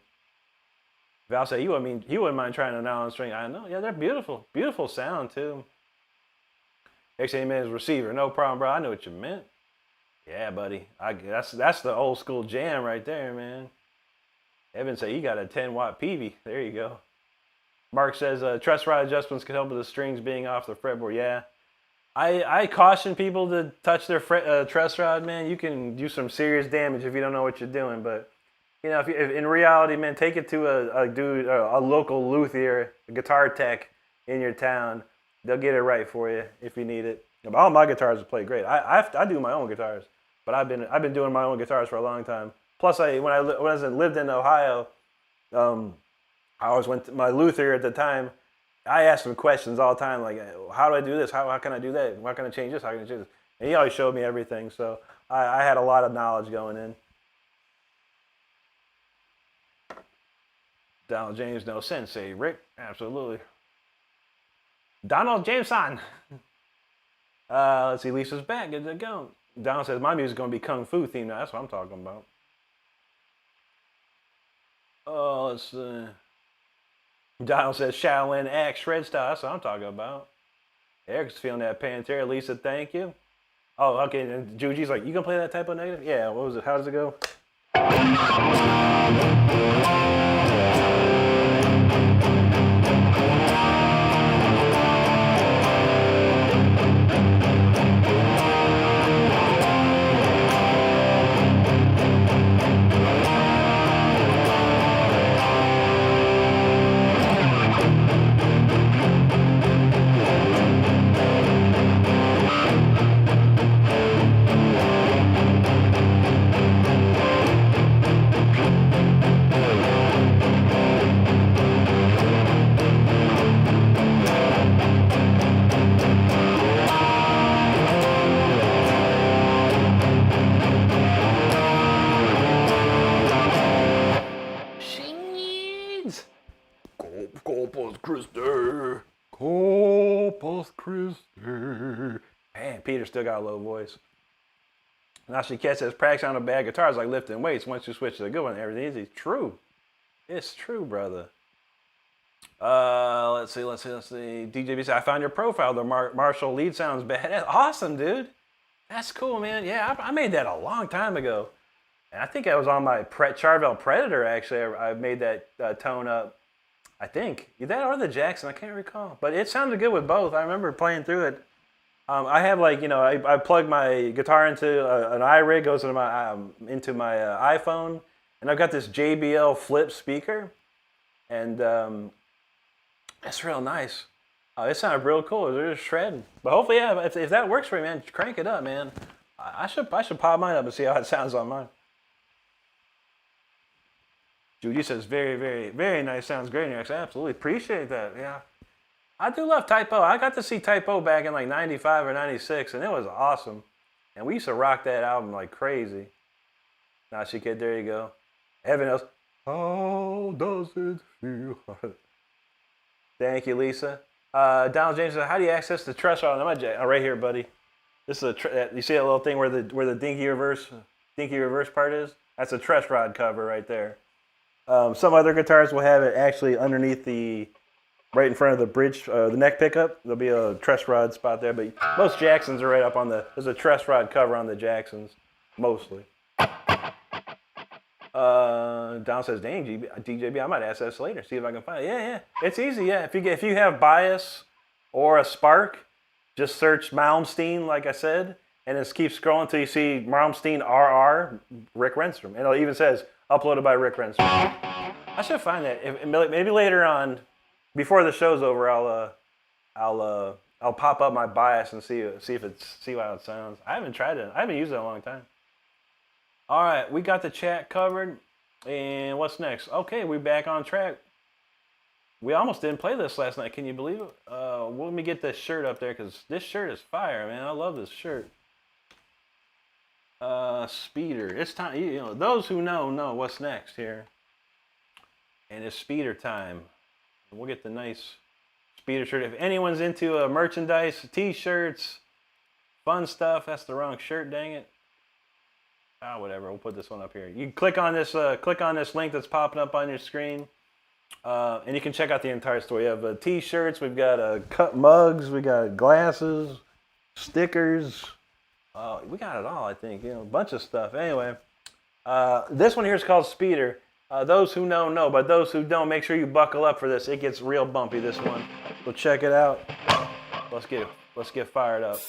S1: Val said, you wouldn't mind trying a nylon string. I know, yeah, they're beautiful. Beautiful sound, too. XA is receiver, no problem, bro. I know what you meant. Yeah, buddy. That's the old school jam right there, man. Evan said, you got a 10-watt PV. There you go. Mark says, truss rod adjustments can help with the strings being off the fretboard. Yeah. I caution people to touch their truss rod, man. You can do some serious damage if you don't know what you're doing. But you know, if in reality, man, take it to a local luthier, a guitar tech in your town. They'll get it right for you if you need it. But all my guitars play great. I do my own guitars, but I've been doing my own guitars for a long time. Plus, when I lived in Ohio, I always went to my luthier at the time. I asked him questions all the time, like, how do I do this? How can I do that? How can I change this? How can I change this? And he always showed me everything, so I had a lot of knowledge going in. Donald James, no sensei. Rick, absolutely. Donald Jameson. Let's see, Lisa's back. Good to go. Donald says, my music's going to be Kung Fu themed now. That's what I'm talking about. Oh, let's see. Donald says Shaolin Axe shred style. That's what I'm talking about. Eric's feeling that Pantera. Lisa, thank you. Oh, okay. And Juji's like, you can play that type of negative? Yeah. What was it? How does it go? Man, Peter still got a low voice. Now she says practice on a bad guitar is like lifting weights. Once you switch to a good one, everything is true. It's true, brother. Let's see. DJB said, I found your profile. The Marshall lead sounds bad. That's awesome, dude. That's cool, man. Yeah, I made that a long time ago. And I think I was on my Charvel Predator, actually. I made that tone up. I think. That or the Jackson, I can't recall. But it sounded good with both. I remember playing through it. I have I plug my guitar into an iRig, goes into my iPhone, and I've got this JBL flip speaker, and that's real nice. It sounded real cool. They're just shredding. But hopefully, yeah, if that works for you, man, crank it up, man. I should pop mine up and see how it sounds on mine. Judy says, very, very, very nice. Sounds great. I absolutely appreciate that. Yeah. I do love Type O. I got to see Type O back in like 95 or 96, and it was awesome. And we used to rock that album like crazy. Now she kid, there you go. Evan else. How does it feel? Thank you, Lisa. Donald James says, how do you access the truss rod on my jack? Oh, right here, buddy. This is you see that little thing where the dinky reverse part is? That's a truss rod cover right there. Some other guitars will have it actually underneath right in front of the bridge, the neck pickup. There'll be a truss rod spot there, but most Jacksons are right up on there's a truss rod cover on the Jacksons, mostly. Don says, dang, DJB, I might ask this later, see if I can find it. Yeah, it's easy, yeah. If you have bias or a spark, just search Malmsteen, like I said, and just keep scrolling until you see Malmsteen RR, Rick Renstrom. And it even says, uploaded by Rick Renstrom. I should find that. Maybe later on, before the show's over, I'll pop up my bias and see how it sounds. I haven't tried it. I haven't used it in a long time. All right, we got the chat covered, and what's next? Okay, we're back on track. We almost didn't play this last night. Can you believe it? Let me get this shirt up there because this shirt is fire, man. I love this shirt. Speeder. It's time. You know, those who know what's next here. And it's speeder time. We'll get the nice speeder shirt. If anyone's into merchandise, t-shirts, fun stuff, that's the wrong shirt, dang it. Whatever. We'll put this one up here. You can click on this link that's popping up on your screen, and you can check out the entire store. You have t-shirts, we've got cut mugs, we got glasses, stickers. We got it all, I think. You know, a bunch of stuff. Anyway, this one here is called Speeder. Those who know, but those who don't, make sure you buckle up for this. It gets real bumpy, this one. So check it out. Let's get fired up.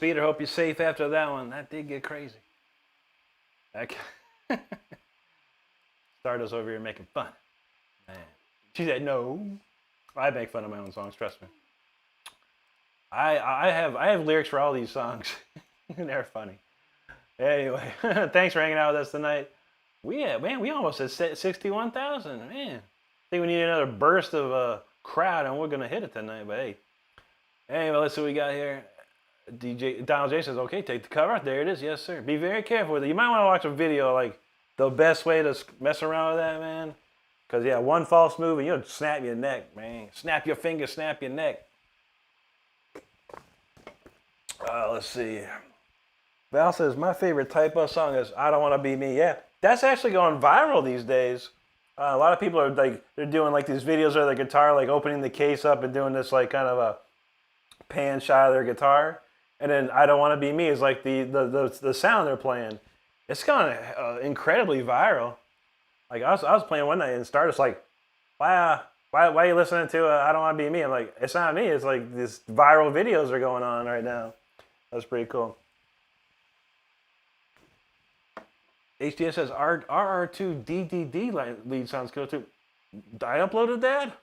S1: Speeder. Hope you're safe after that one. That did get crazy. Stardust over here making fun. Man. She said no. I make fun of my own songs, trust me. I have lyrics for all these songs. They're funny. Anyway, thanks for hanging out with us tonight. We almost hit 61,000. Man, I think we need another burst of crowd, and we're gonna hit it tonight. But hey, anyway, let's see what we got here. DJ Donald J says, "Okay, take the cover out. There it is. Yes, sir. Be very careful with it. You might want to watch a video like the best way to mess around with that, man. Because yeah, one false move and you'll snap your neck, man. Snap your finger, snap your neck." Let's see. Val says, "My favorite typo song is I Don't Want to Be Me." Yeah, that's actually going viral these days. A lot of people are like, they're doing like these videos of the guitar, like opening the case up and doing this like kind of a pan shot of their guitar. And then I Don't Want to Be Me is like the sound they're playing. It's gone incredibly viral. Like I was playing one night and Stardust like, why are you listening to I Don't Want to Be Me? I'm like, it's not me. It's like these viral videos are going on right now. That's pretty cool. HDS says RR2DDD lead sounds cool too. I uploaded that?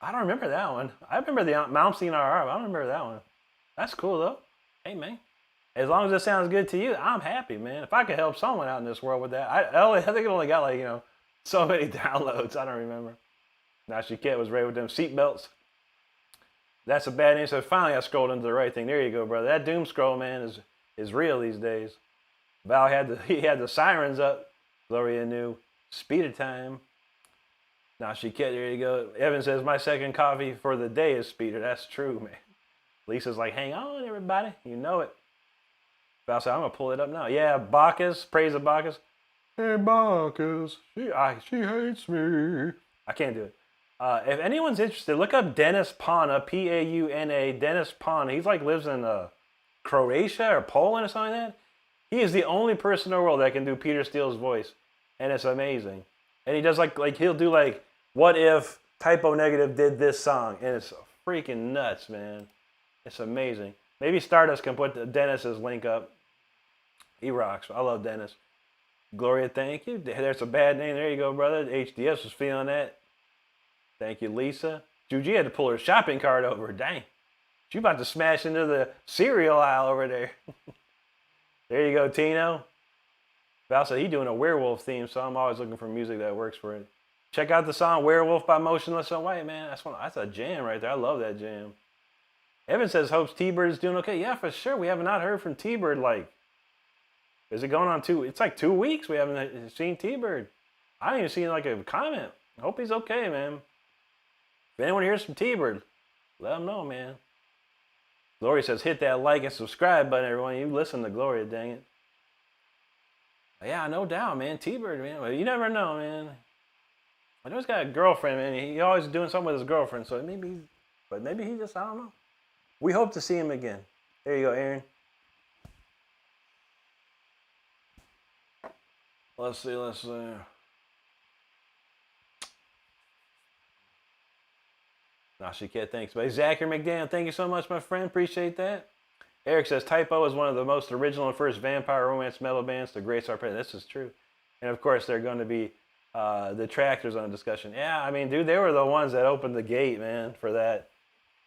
S1: I don't remember that one. I remember the Malmsteen RR. I don't remember that one. That's cool though. Hey man, as long as it sounds good to you, I'm happy, man. If I could help someone out in this world with that, I think it only got like so many downloads. I don't remember. Now she kid was ready with them seatbelts. That's a bad name. So finally I scrolled into the right thing. There you go, brother. That doom scroll, man, is real these days. Val had the sirens up. Gloria knew. Speeder time. Now she kid. There you go. Evan says my second coffee for the day is Speeder. That's true, man. Lisa's like, hang on, everybody. You know it. Val said, I'm gonna pull it up now. Yeah, Bacchus. Praise of Bacchus. Hey Bacchus, she hates me. I can't do it. If anyone's interested, look up Dennis Pana, P-A-U-N-A, Dennis Pana. He's like lives in Croatia or Poland or something like that. He is the only person in the world that can do Peter Steele's voice, and it's amazing. And he does like he'll do like, what if Typo Negative did this song, and it's freaking nuts, man. It's amazing. Maybe Stardust can put Dennis's link up. He rocks. I love Dennis. Gloria, thank you. There's a bad name. There you go, brother. HDS was feeling that. Thank you, Lisa. Juji had to pull her shopping cart over. Dang. She about to smash into the cereal aisle over there. There you go, Tino. Val said he's doing a werewolf theme, so I'm always looking for music that works for it. Check out the song Werewolf by Motionless in White, man. That's a jam right there. I love that jam. Evan says, hopes T-Bird is doing okay. Yeah, for sure. We have not heard from T-Bird, like, is it going on it's like 2 weeks we haven't seen T-Bird. I haven't even seen like a comment. I hope he's okay, man. If anyone hears from T-Bird, let him know, man. Gloria says, hit that like and subscribe button, everyone. You listen to Gloria, dang it. Yeah, no doubt, man. T-Bird, man. Well, you never know, man. I know he's got a girlfriend, man. He's always doing something with his girlfriend, so maybe he just, I don't know. We hope to see him again. There you go, Aaron. Let's see. Nah, she can't. Thanks, buddy. Zachary McDaniel, thank you so much, my friend. Appreciate that. Eric says, Typo is one of the most original and first vampire romance metal bands to grace our presence. This is true. And of course, they're going to be the Tractors on a discussion. Yeah, I mean, dude, they were the ones that opened the gate, man, for that.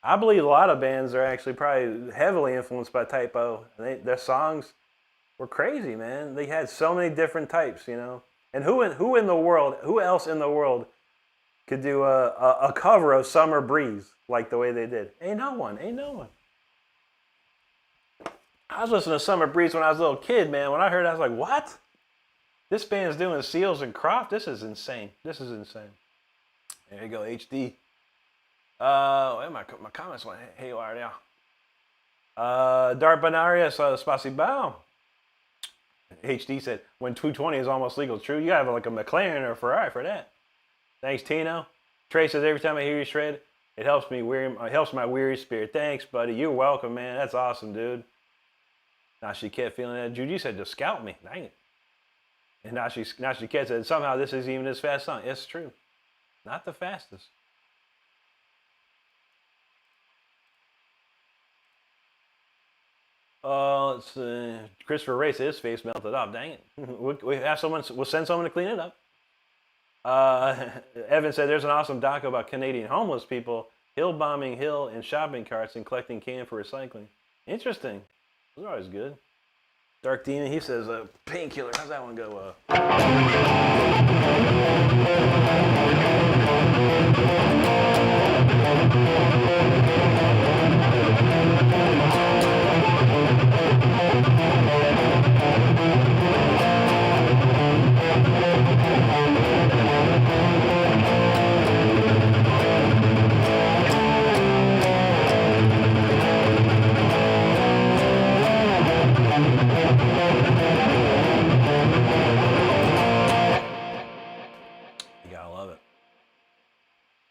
S1: I believe a lot of bands are actually probably heavily influenced by Typo. Their songs were crazy, man. They had so many different types, And who else in the world could do a cover of Summer Breeze like the way they did? Ain't no one. I was listening to Summer Breeze when I was a little kid, man. When I heard it, I was like, what? This band's doing Seals and Croft? This is insane. There you go, HD. My comments went haywire now. Dart Banaria, Spasibo. HD said, when 220 is almost legal. True, you gotta have like a McLaren or a Ferrari for that. Thanks, Tino. Trey says, every time I hear you shred, it helps my weary spirit. Thanks, buddy. You're welcome, man. That's awesome, dude. Now she kept feeling that. Juju said, just scout me. Dang it. And now she kept said, somehow this is even his fast song. It's true. Not the fastest. Let's see. Christopher Ray said his face melted off. Dang it. We have someone. We'll send someone to clean it up. Evan said there's an awesome doc about Canadian homeless people hill bombing hill in shopping carts and collecting can for recycling. Interesting. Those are always good. Dark Demon, he says painkiller. How's that one go?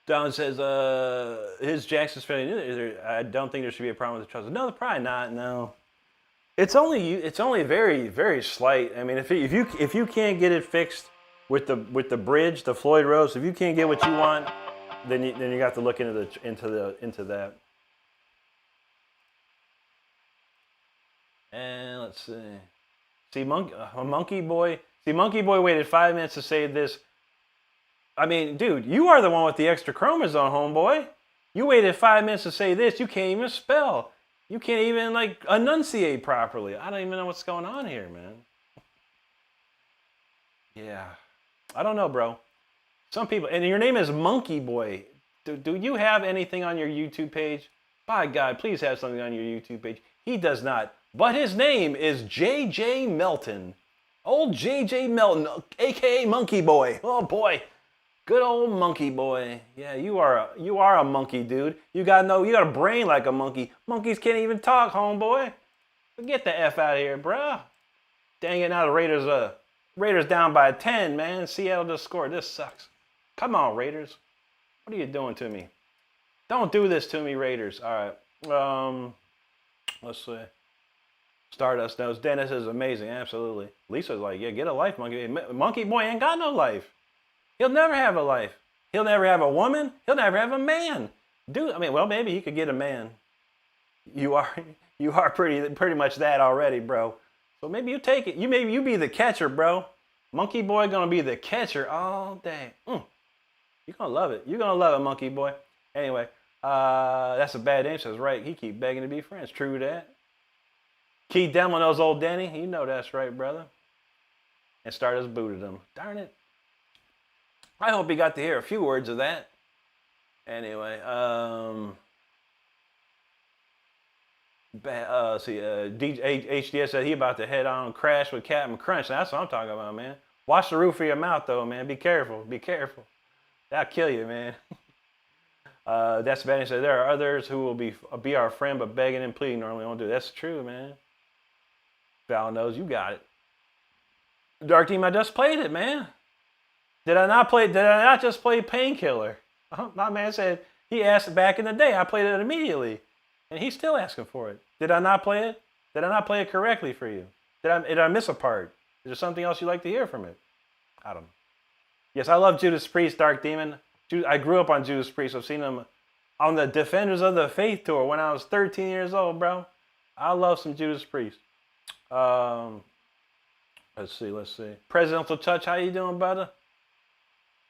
S1: Don says, his Jackson's fairly new. I don't think there should be a problem with the trust. No, probably not. No, it's only very, very slight. I mean, if you can't get it fixed with the bridge, the Floyd Rose, if you can't get what you want, then you got to look into that. And let's see, Monkey Boy. See, Monkey Boy waited 5 minutes to say this. I mean, dude, you are the one with the extra chromosome, homeboy. You waited 5 minutes to say this. You can't even spell. You can't even, like, enunciate properly. I don't even know what's going on here, man. Yeah. I don't know, bro. Some people, and your name is Monkey Boy. Do you have anything on your YouTube page? By God, please have something on your YouTube page. He does not. But his name is J.J. Melton. Old J.J. Melton, a.k.a. Monkey Boy. Oh, boy. Good old Monkey Boy. Yeah, you are a monkey, dude. You got a brain like a monkey. Monkeys can't even talk, homeboy. Get the F out of here, bro. Dang it, now the Raiders down by 10, man. Seattle just scored. This sucks. Come on, Raiders. What are you doing to me? Don't do this to me, Raiders. All right. Let's see. Stardust knows Dennis is amazing. Absolutely. Lisa's like, yeah, get a life, monkey. Monkey Boy ain't got no life. He'll never have a life. He'll never have a woman. He'll never have a man. Dude, I mean, well, maybe he could get a man. You are pretty much that already, bro. So maybe you take it. Maybe you be the catcher, bro. Monkey Boy gonna be the catcher all day. You're gonna love it. You're gonna love it, Monkey Boy. Anyway, that's a bad name. Says right. He keep begging to be friends. True that. Keith Demlin knows old Denny. You know that's right, brother. And Stardust booted him. Darn it. I hope he got to hear a few words of that. Anyway, HDS said he about to head on crash with Captain Crunch. That's what I'm talking about, man. Watch the roof of your mouth, though, man. Be careful. Be careful. That'll kill you, man. That's Benny said there are others who will be our friend, but begging and pleading normally won't do. That's true, man. Val knows you got it. Dark Team, I just played it, man. Did I not just play Painkiller? My man said he asked back in the day. I played it immediately, and he's still asking for it. Did I not play it? Did I not play it correctly for you? Did I miss a part? Is there something else you'd like to hear from it? I don't know. Yes, I love Judas Priest, Dark Demon. I grew up on Judas Priest. I've seen him on the Defenders of the Faith tour when I was 13 years old, bro. I love some Judas Priest. Let's see. Presidential Touch, how you doing, brother?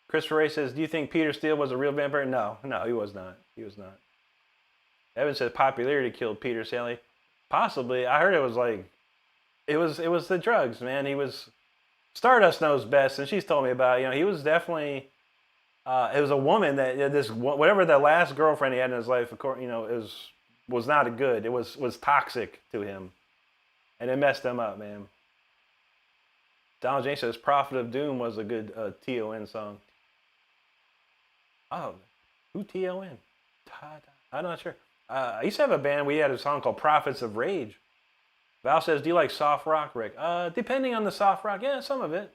S1: Christopher Ray says, do you think Peter Steele was a real vampire? No, he was not. He was not. Evan says popularity killed Peter Steele. Possibly. I heard it was like, it was the drugs, man. Stardust knows best, and she's told me about it. He was definitely, it was a woman that, whatever the last girlfriend he had in his life, was not good. It was toxic to him. And it messed him up, man. Donald James says, Prophet of Doom was a good TON song. Oh, who TON? I'm not sure. I used to have a band. We had a song called Prophets of Rage. Val says, do you like soft rock, Rick? Depending on the soft rock, yeah, some of it.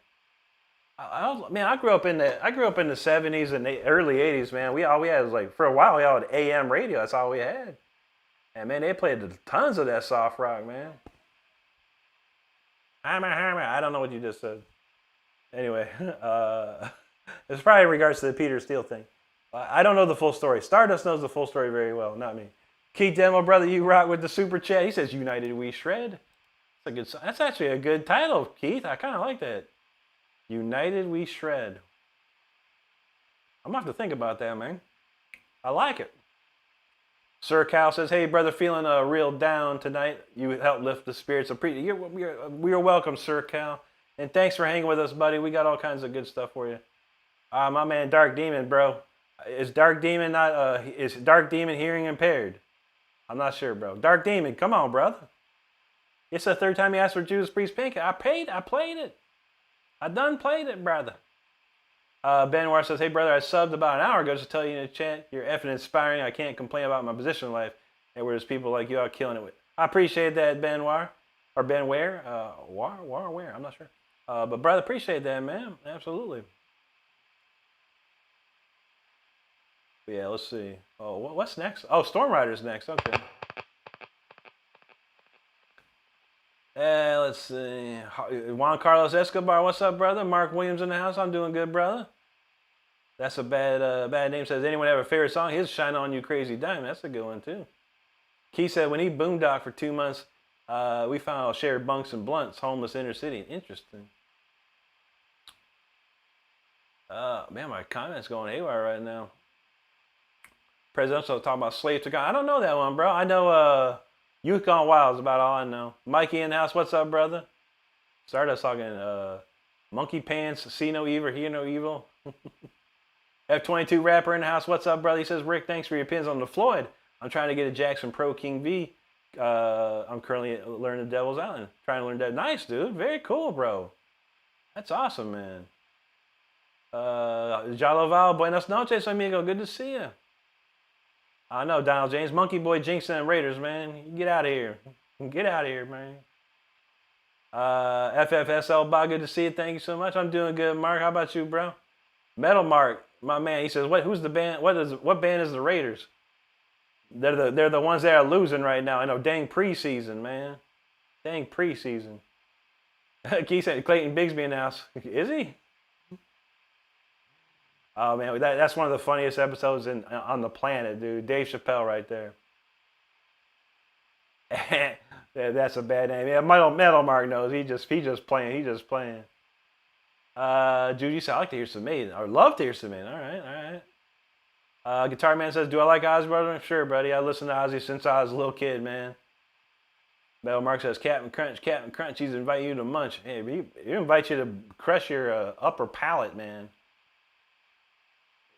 S1: I grew up in the 70s and the early 80s, man. All we had was like, for a while, we all had AM radio. That's all we had. And man, they played tons of that soft rock, man. I don't know what you just said. Anyway, it's probably in regards to the Peter Steele thing. I don't know the full story. Stardust knows the full story very well, not me. Keith Demo, brother, you rock with the super chat. He says, United We Shred. That's actually a good title, Keith. I kind of like that. United We Shred. I'm going to have to think about that, man. I like it. Sir Cal says, hey, brother, feeling real down tonight. You help lift the spirits. You're welcome, Sir Cal. And thanks for hanging with us, buddy. We got all kinds of good stuff for you. My man, Dark Demon, bro. Is Dark Demon hearing impaired? I'm not sure, bro. Dark Demon, come on, brother. It's the third time you asked for Judas Priest Pancake. I played it. I done played it, brother. Benoit says, hey, brother, I subbed about an hour ago to tell you in the chat. You're effing inspiring. I can't complain about my position in life. And there's people like you out killing it with. I appreciate that, Benoit. Or Ben Ware. Where? I'm not sure. But, brother, appreciate that, man. Absolutely. Yeah, let's see. Oh, what's next? Oh, Storm Rider's next. Okay. Let's see. Juan Carlos Escobar, what's up, brother? Mark Williams in the house. I'm doing good, brother. That's a bad name. Says, anyone have a favorite song? His Shine On You Crazy Diamond. That's a good one, too. Keith said, when he boondocked for 2 months, we found shared bunks and blunts, homeless inner city. Interesting. Man, my comments going haywire right now. Presidential talking about Slave to God. I don't know that one, bro. I know Youth Gone Wild is about all I know. Mikey in the house, what's up, brother? Started us talking Monkey Pants, See No Evil, Hear No Evil. F22 rapper in the house, what's up, brother? He says, Rick, thanks for your pins on the Floyd. I'm trying to get a Jackson Pro King V. I'm currently learning the Devil's Island. Trying to learn that. Nice, dude. Very cool, bro. That's awesome, man. Jalo Val, buenas noches, amigo. Good to see you. I know, Donald James. Monkey Boy, Jinx, and Raiders, man. Get out of here. Get out of here, man. FFSL, Bob, good to see you. Thank you so much. I'm doing good, Mark. How about you, bro? Metal Mark, my man. He says, who's the band? What band is the Raiders? They're the ones that are losing right now. I know, dang preseason, man. Dang preseason. Keith said Clayton Bigsby in the house. Is he? Oh, man, that's one of the funniest episodes on the planet, dude. Dave Chappelle right there. Yeah, that's a bad name. Yeah, Metal Mark knows. He just playing. Judy said, I like to hear some Maiden. Or love to hear some Maiden. All right. Guitar Man says, do I like Ozzy, brother? Sure, buddy. I listened to Ozzy since I was a little kid, man. Metal Mark says, Captain Crunch, he's inviting you to munch. Hey, he invites you to crush your upper palate, man.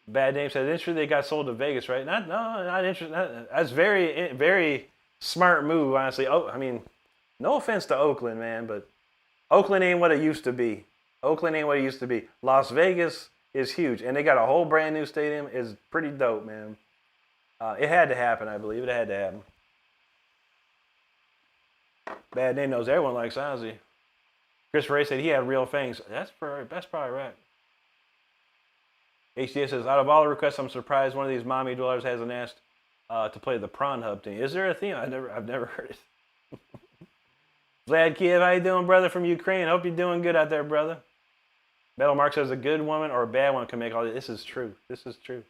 S1: Bad Name says, interesting they got sold to Vegas, right? Not interesting. That's very, very smart move, honestly. Oh, I mean, no offense to Oakland, man, but Oakland ain't what it used to be. Las Vegas is huge, and they got a whole brand new stadium. Is pretty dope, man. It had to happen, I believe. It had to happen. Bad Name knows everyone likes Ozzy. Chris Ray said he had real fangs. That's probably right. HDS says, out of all the requests, I'm surprised one of these mommy dwellers hasn't asked to play the Prawn Hub thing. Is there a theme? I've never heard it. Vlad Kiev, how you doing, brother, from Ukraine? Hope you're doing good out there, brother. Metal Mark says, a good woman or a bad one can make all this. This is true.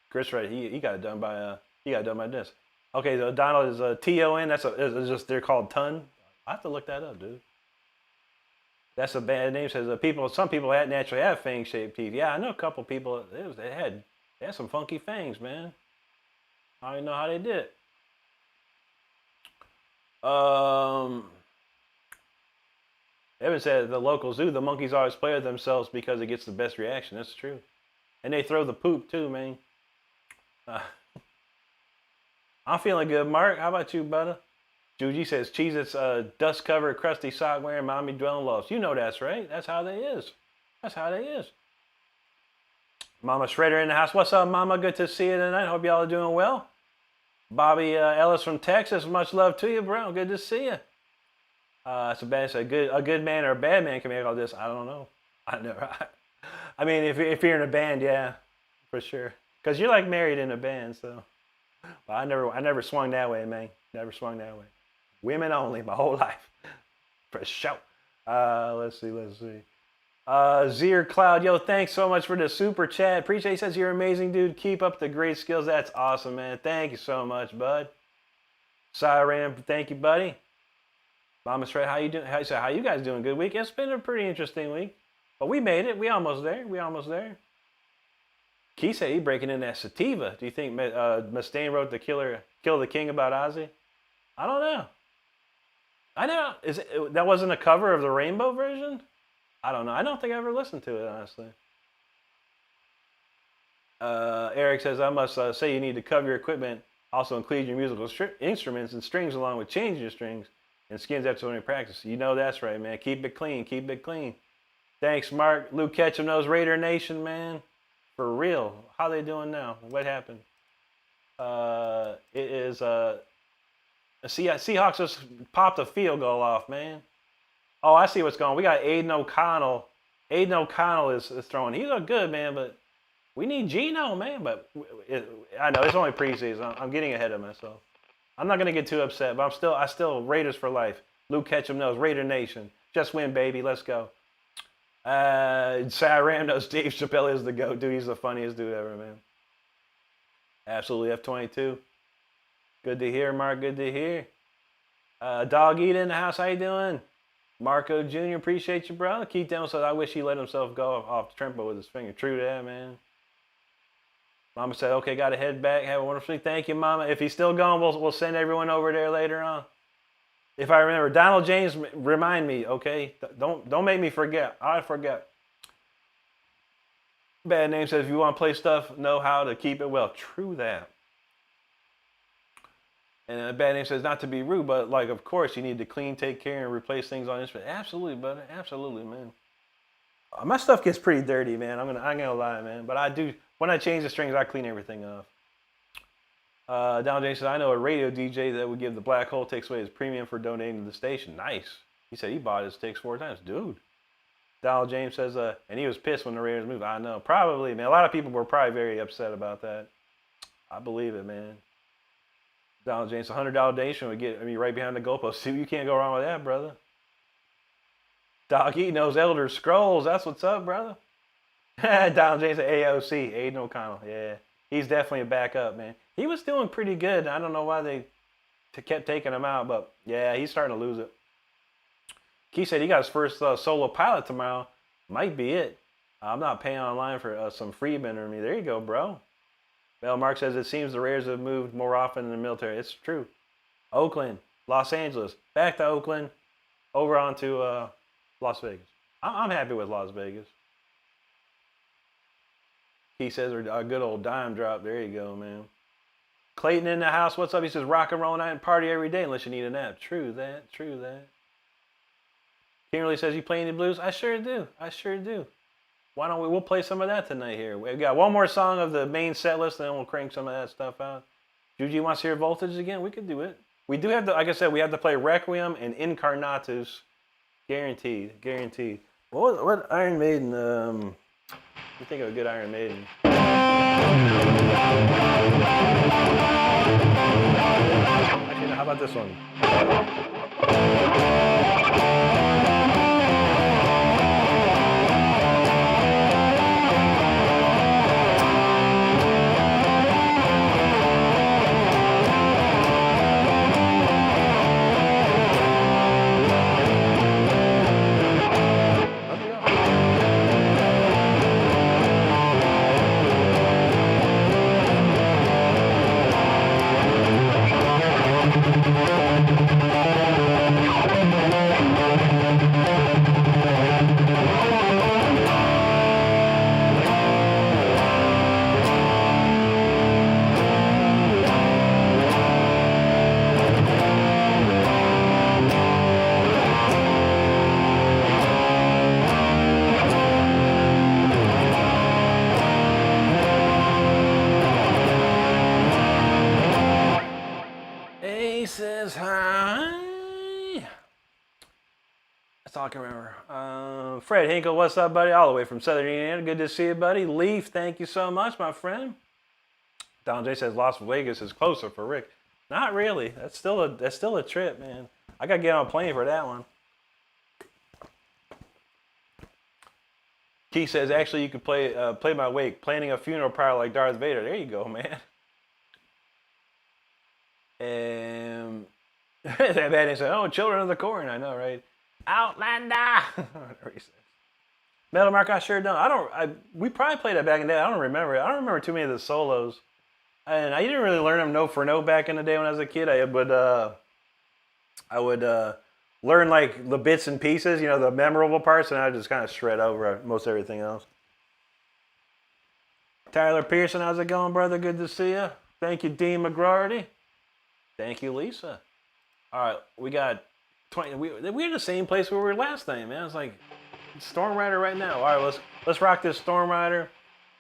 S1: Chris, right? He got it done by this. Okay, so Donald is TON. It's just they're called ton. I have to look that up, dude. That's a bad name. Says some people naturally have fang-shaped teeth. Yeah, I know a couple people. They had some funky fangs, man. I don't even know how they did it. Evan said at the local zoo, the monkeys always play with themselves because it gets the best reaction. That's true. And they throw the poop too, man. I'm feeling good, Mark. How about you, brother? Juji says, Cheez-Its dust-covered, crusty sock-wearing, mommy dwelling loves. You know that's right. That's how they is. Mama Shredder in the house. What's up, Mama? Good to see you tonight. Hope y'all are doing well. Bobby Ellis from Texas. Much love to you, bro. Good to see you. It's a good man or a bad man can make all this. I don't know. I mean, if you're in a band, yeah, for sure. Because you're like married in a band, so. But I never swung that way, man. Never swung that way. Women only, my whole life. For sure. Let's see. Zier Cloud, yo, thanks so much for the super chat. Appreciate it. Says you're amazing, dude. Keep up the great skills. That's awesome, man. Thank you so much, bud. Siram, thank you, buddy. Mama Shred, how you doing? How you guys doing? Good week? It's been a pretty interesting week, but we made it. We almost there. We almost there. Key said he breaking in that sativa. Do you think Mustaine wrote the Kill the King about Ozzy? I don't know. I know. That wasn't a cover of the Rainbow version? I don't know. I don't think I ever listened to it, honestly. Eric says, I must say you need to cover your equipment. Also include your musical instruments and strings along with changing your strings and skins after any practice. You know that's right, man. Keep it clean. Keep it clean. Thanks, Mark. Luke Ketchum knows Raider Nation, man. For real. How they doing now? What happened? It is Seahawks just popped a field goal off, man. Oh, I see what's going on. We got Aiden O'Connell. Aiden O'Connell is throwing. He's a good man, but we need Geno, man. But I know it's only preseason. I'm getting ahead of myself. I'm not gonna get too upset, but I still Raiders for life. Luke Ketchum knows Raider Nation. Just win, baby. Let's go. Saram knows Dave Chappelle is the GOAT, dude. He's the funniest dude ever, man. Absolutely F22. Good to hear, Mark. Good to hear. Dog Eat in the house. How you doing? Marco Jr., appreciate you, bro. Keith Demo says, I wish he let himself go off the tempo with his finger. True that, man. Mama said, okay, got to head back. Have a wonderful week. Thank you, Mama. If he's still gone, we'll send everyone over there later on. If I remember, Donald James, remind me, okay? Don't make me forget. I forget. Bad Name says, if you want to play stuff, know how to keep it well. True that. And Bad Name says, not to be rude, but like, of course, you need to clean, take care, and replace things on instrument. Absolutely, brother. Absolutely, man. My stuff gets pretty dirty, man. I'm gonna lie, man. But I do, when I change the strings, I clean everything off. Donald James says, I know a radio DJ that would give the Black Hole takes away his premium for donating to the station. Nice. He said he bought his takes 4 times. Dude. Donald James says, and he was pissed when the Raiders moved. I know. Probably, man. A lot of people were probably very upset about that. I believe it, man. Donald James, $100 donation would get me right behind the goalpost. See, you can't go wrong with that, brother. Doc E knows Elder Scrolls. That's what's up, brother. Donald James at AOC, Aiden O'Connell. Yeah, he's definitely a backup, man. He was doing pretty good. I don't know why they kept taking him out, but yeah, he's starting to lose it. Keith said he got his first solo pilot tomorrow. Might be it. I'm not paying online for some Freeman or me. There you go, bro. Mel Mark says, it seems the Raiders have moved more often in the military. It's true. Oakland, Los Angeles, back to Oakland, over onto Las Vegas. I'm happy with Las Vegas. He says, a good old dime drop. There you go, man. Clayton in the house. What's up? He says, rock and roll night and party every day unless you need a nap. True that. True that. Kimberly says, you play any blues? I sure do. I sure do. Why don't we'll play some of that tonight here. We've got one more song of the main set list, and then we'll crank some of that stuff out. Juji wants to hear Voltage again? We could do it. We do have to, like I said, we have to play Requiem and Incarnatus. Guaranteed. Guaranteed. What Iron Maiden, you think of a good Iron Maiden? Actually, how about this one? I can remember. Fred Hinkle, what's up, buddy? All the way from Southern Indiana. Good to see you, buddy. Leaf, thank you so much, my friend. Don J says Las Vegas is closer for Rick. Not really. That's still a trip, man. I gotta get on a plane for that one. Keith says, actually, you could play my wake, planning a funeral pyre like Darth Vader. There you go, man. And that bad said, oh, Children of the Corn. I know, right? Outlander. Metal Mark, I sure don't. We probably played that back in the day. I don't remember it. I don't remember too many of the solos. And I didn't really learn them note for note back in the day when I was a kid. I would learn like the bits and pieces, you know, the memorable parts, and I just kind of shred over most everything else. Tyler Pearson, how's it going, brother? Good to see you. Thank you, Dean McGroarty. Thank you, Lisa. All right, we got 20. We're in the same place where we were last time, man. It's like Storm Rider right now. All right, let's rock this Storm Rider,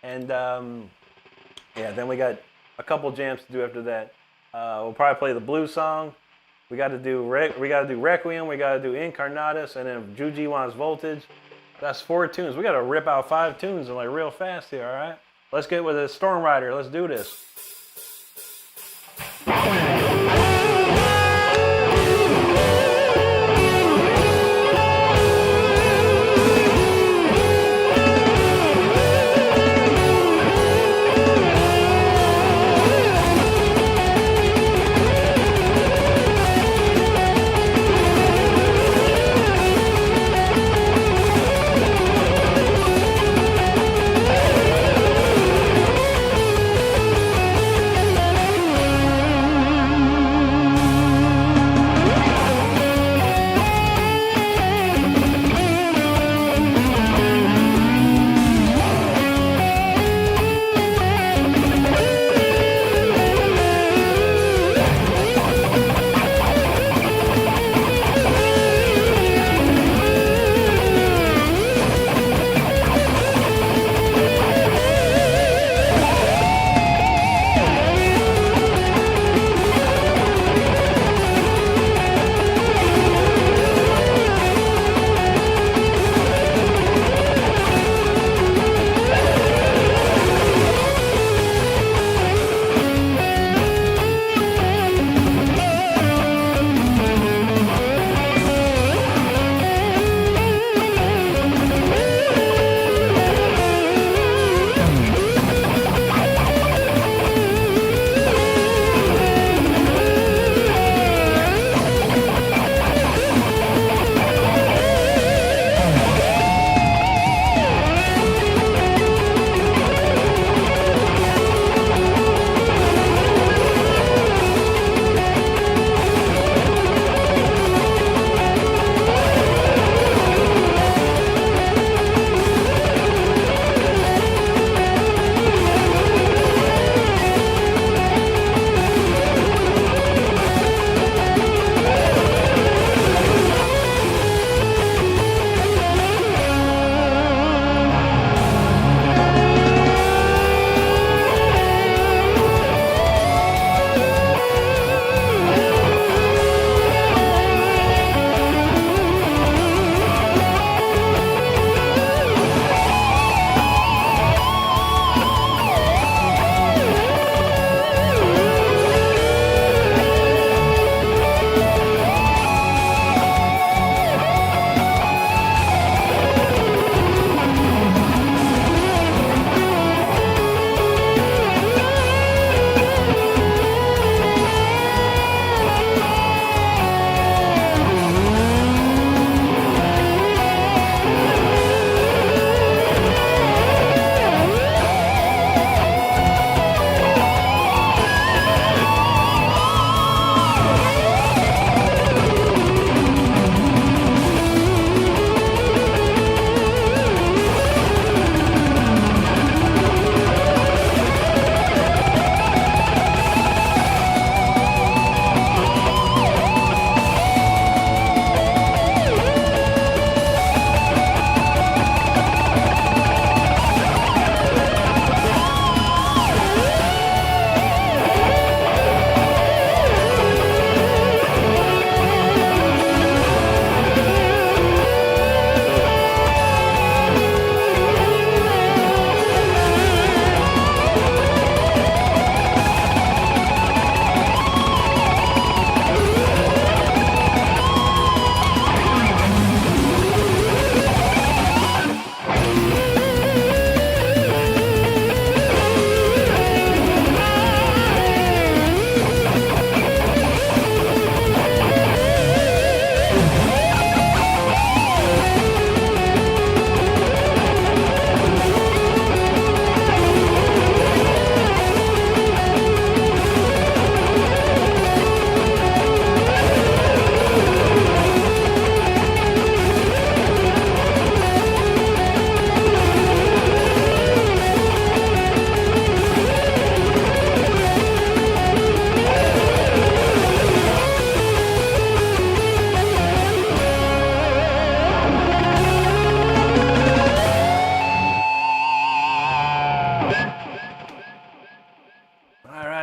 S1: and yeah, then we got a couple jams to do after that. We'll probably play the blues song. We got to do Requiem. We got to do Incarnatus, and then if Juji wants Voltage. That's 4 tunes. We got to rip out 5 tunes and like real fast here. All right, let's get with a Storm Rider. Let's do this.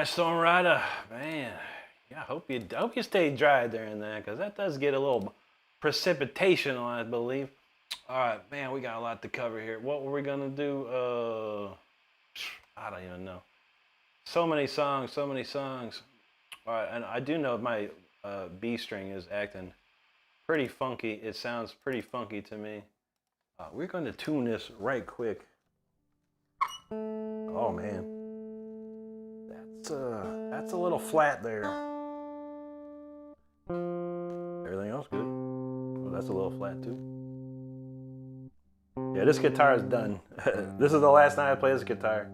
S1: right, Storm Rider, man. Yeah, I hope you stay dry during that, because that does get a little precipitation on, I believe. All right, man, we got a lot to cover here. What were we gonna do? I don't even know. So many songs, so many songs. All right, and I do know my B string is acting pretty funky. It sounds pretty funky to me. We're going to tune this right quick. Oh man, that's a little flat there. Everything else good. Oh, that's a little flat too. Yeah, this guitar is done. This is the last time I play this guitar.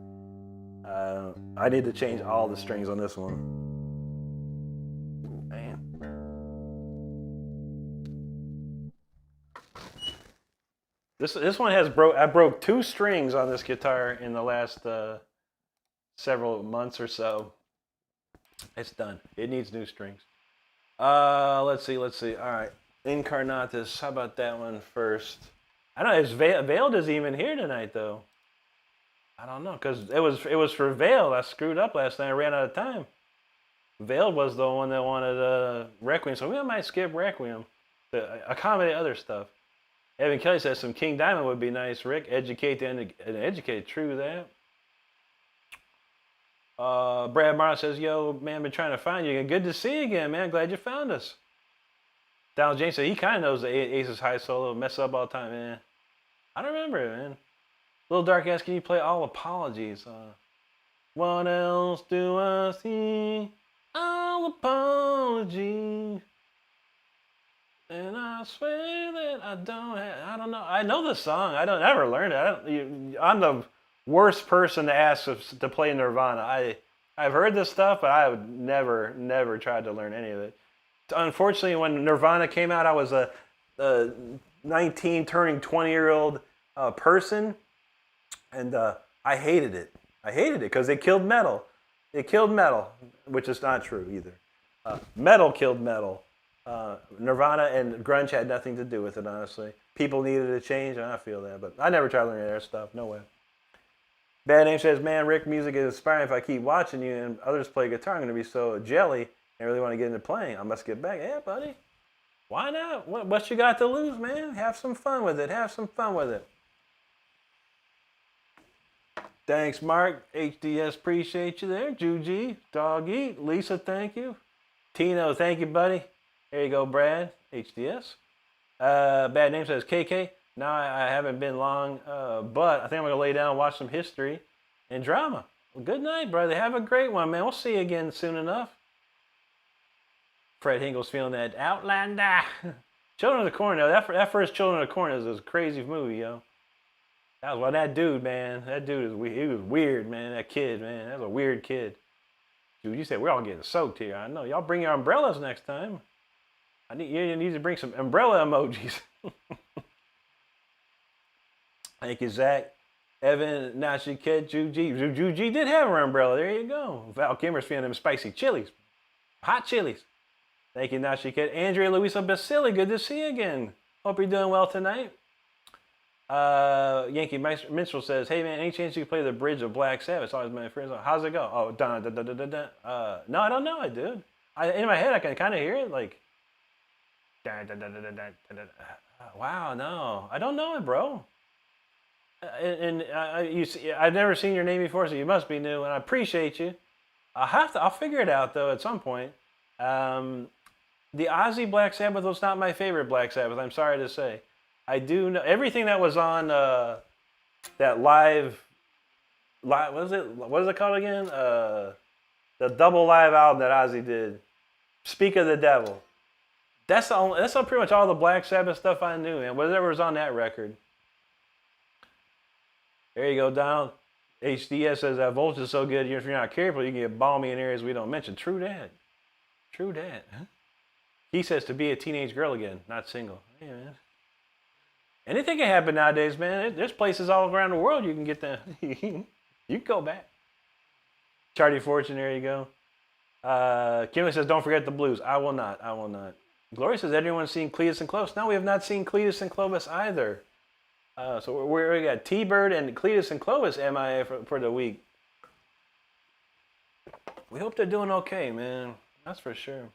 S1: I need to change all the strings on this one. Ooh, man. This one has I broke 2 strings on this guitar in the last several months or so. It's done. It needs new strings. Let's see. All right, Incarnatus. How about that one first? I don't know. Is Veiled isn't even here tonight though. I don't know, because it was for Veiled. I screwed up last night. I ran out of time. Veiled was the one that wanted Requiem, so we might skip Requiem to accommodate other stuff. Evan Kelly says some King Diamond would be nice, Rick. Educate and educate. True that. Brad Martin says, yo, man, been trying to find you again. Good to see you again, man. Glad you found us. Donald James said he kind of knows the Aces High solo. Mess up all the time, man. I don't remember it, man. Little Dark ass, can you play All Apologies? What else do I see? All Apologies. And I swear that I don't know. I know the song. I don't ever learn it. I'm the worst person to ask to play Nirvana. I've heard this stuff, but I would never tried to learn any of it. Unfortunately, when Nirvana came out, I was a 19 turning 20-year-old person, and I hated it. I hated it because it killed metal. It killed metal, which is not true either. Metal killed metal. Nirvana and grunge had nothing to do with it, honestly. People needed a change, and I feel that, but I never tried to learn their stuff. No way. Bad Name says, man, Rick, music is inspiring. If I keep watching you and others play guitar, I'm going to be so jelly and really want to get into playing. I must get back. Yeah, buddy. Why not? What you got to lose, man? Have some fun with it. Have some fun with it. Thanks, Mark. HDS, appreciate you there. Juji, Doggy, Lisa, thank you. Tino, thank you, buddy. There you go, Brad. HDS. Bad Name says, KK. No, I haven't been long, but I think I'm going to lay down and watch some history and drama. Well, good night, brother. Have a great one, man. We'll see you again soon enough. Fred Hingel's feeling that Outlander. Children of the Corn, though. That first Children of the Corn is a crazy movie, yo. That was that dude, man. That dude he was weird, man. That kid, man. That was a weird kid. Dude, you said we're all getting soaked here. I know. Y'all bring your umbrellas next time. You need to bring some umbrella emojis. Thank you, Zach. Evan, Nashi Kid, Juji. Juji did have her umbrella. There you go. Val Kimmer's feeling them spicy chilies. Hot chilies. Thank you, Nashi Kid. Andrea Luisa Basili, good to see you again. Hope you're doing well tonight. Yankee Minstrel says, hey, man, any chance you can play the bridge of Black Sabbath? It's always my friends. How's it go? Oh, dun, dun, dun, dun, dun, dun. No, I don't know it, dude. In my head, I can kind of hear it, like... Dun, dun, dun, dun, dun, dun, dun. Wow, no. I don't know it, bro. I've never seen your name before, so you must be new, and I appreciate you. I'll figure it out though at some point. The Ozzy Black Sabbath was not my favorite Black Sabbath. I'm sorry to say. I do know everything that was on that live. What is it called again? The double live album that Ozzy did. Speak of the Devil. That's pretty much all the Black Sabbath stuff I knew, and whatever was on that record. There you go, Donald. HDS says that voltage is so good, if you're not careful, you can get balmy in areas we don't mention. True that. True that. Huh? He says to be a teenage girl again, not single. Hey, man. Anything can happen nowadays, man. There's places all around the world you can get the... you can go back. Charlie Fortune, there you go. Kimberly says, don't forget the blues. I will not. I will not. Gloria says, everyone's seen Cletus and Clovis. No, we have not seen Cletus and Clovis either. So we got T-Bird and Cletus and Clovis MIA for the week. We hope they're doing okay, man. That's for sure.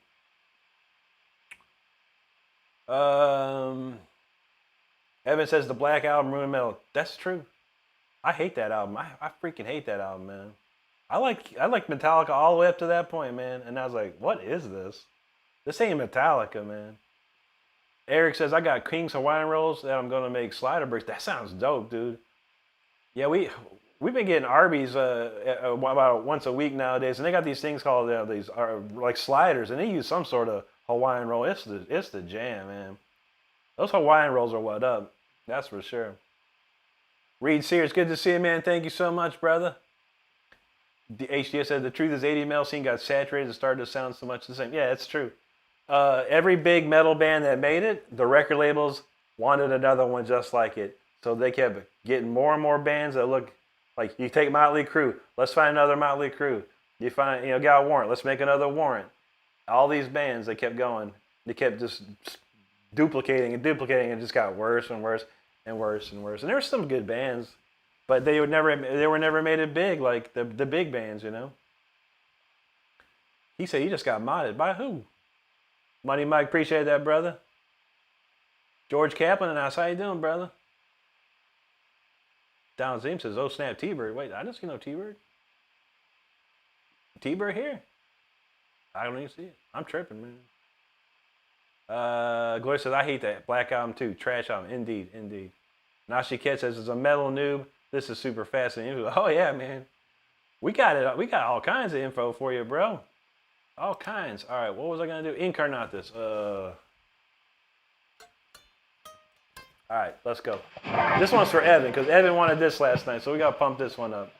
S1: Evan says the Black Album ruined metal. That's true. I hate that album. I freaking hate that album, man. I like Metallica all the way up to that point, man. And I was like, what is this? This ain't Metallica, man. Eric says, I got King's Hawaiian Rolls that I'm going to make slider bricks. That sounds dope, dude. Yeah, we've been getting Arby's about once a week nowadays. And they got these things called these like sliders. And they use some sort of Hawaiian roll. It's the jam, man. Those Hawaiian rolls are what up. That's for sure. Reed Sears, good to see you, man. Thank you so much, brother. The HDS said the truth is 80 metal scene got saturated and started to sound so much the same. Yeah, it's true. Every big metal band that made it, the record labels wanted another one just like it. So they kept getting more and more bands that look like, you take Motley Crue, let's find another Motley Crue. You find, got Warrant, let's make another Warrant. All these bands, they kept going. They kept just duplicating and it just got worse and worse and worse and worse. And there were some good bands, but they were never made it big like the big bands, He said he just got modded. By who? Money Mike, appreciate that, brother. George Kaplan and us, how you doing, brother? Down Zim says, oh snap, T-Bird. Wait, I don't see no T-Bird. T-Bird here? I don't even see it. I'm tripping, man. Gloria says, I hate that Black Album too. Trash album. Indeed. Nashi Ket says, as a metal noob, this is super fascinating. Oh yeah, man. We got it. We got all kinds of info for you, bro. All kinds. All right, what was I gonna do? Incarnatus. All right, let's go. This one's for Evan, because Evan wanted this last night, so we gotta pump this one up.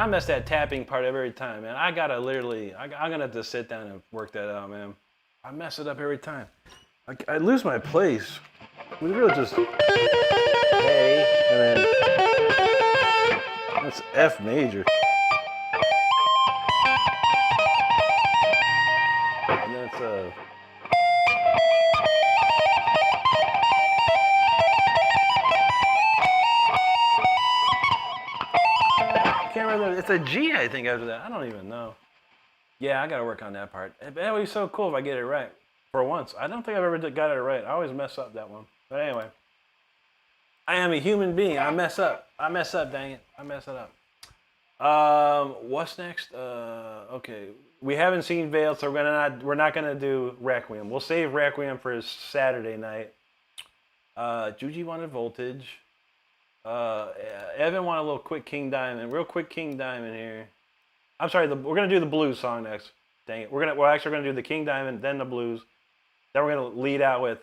S1: I miss that tapping part every time, man. I gotta literally, I'm gonna have to sit down and work that out, man. I mess it up every time. I lose my place. We really just A, and then that's F major. And that's I can't remember. It's a G, I think, after that. I don't even know. Yeah, I gotta work on that part. That would be so cool if I get it right. For once. I don't think I've ever got it right. I always mess up that one. But anyway. I am a human being. I mess up. I mess up, dang it. I mess it up. What's next? Okay. We haven't seen Veil, so we're not gonna do Requiem. We'll save Requiem for Saturday night. Juji wanted Voltage. Evan wanted a little quick King Diamond. Real quick King Diamond here. I'm sorry, we're gonna do the blues song next. Dang it. We're actually gonna do the King Diamond, then the blues. Then we're gonna lead out with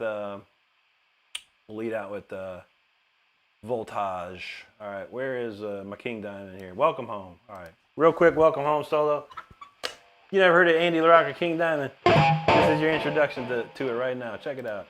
S1: Voltage. All right, where is my King Diamond here? Welcome Home. All right, real quick, Welcome Home solo. You never heard of Andy LaRocca King Diamond? This is your introduction to it right now. Check it out.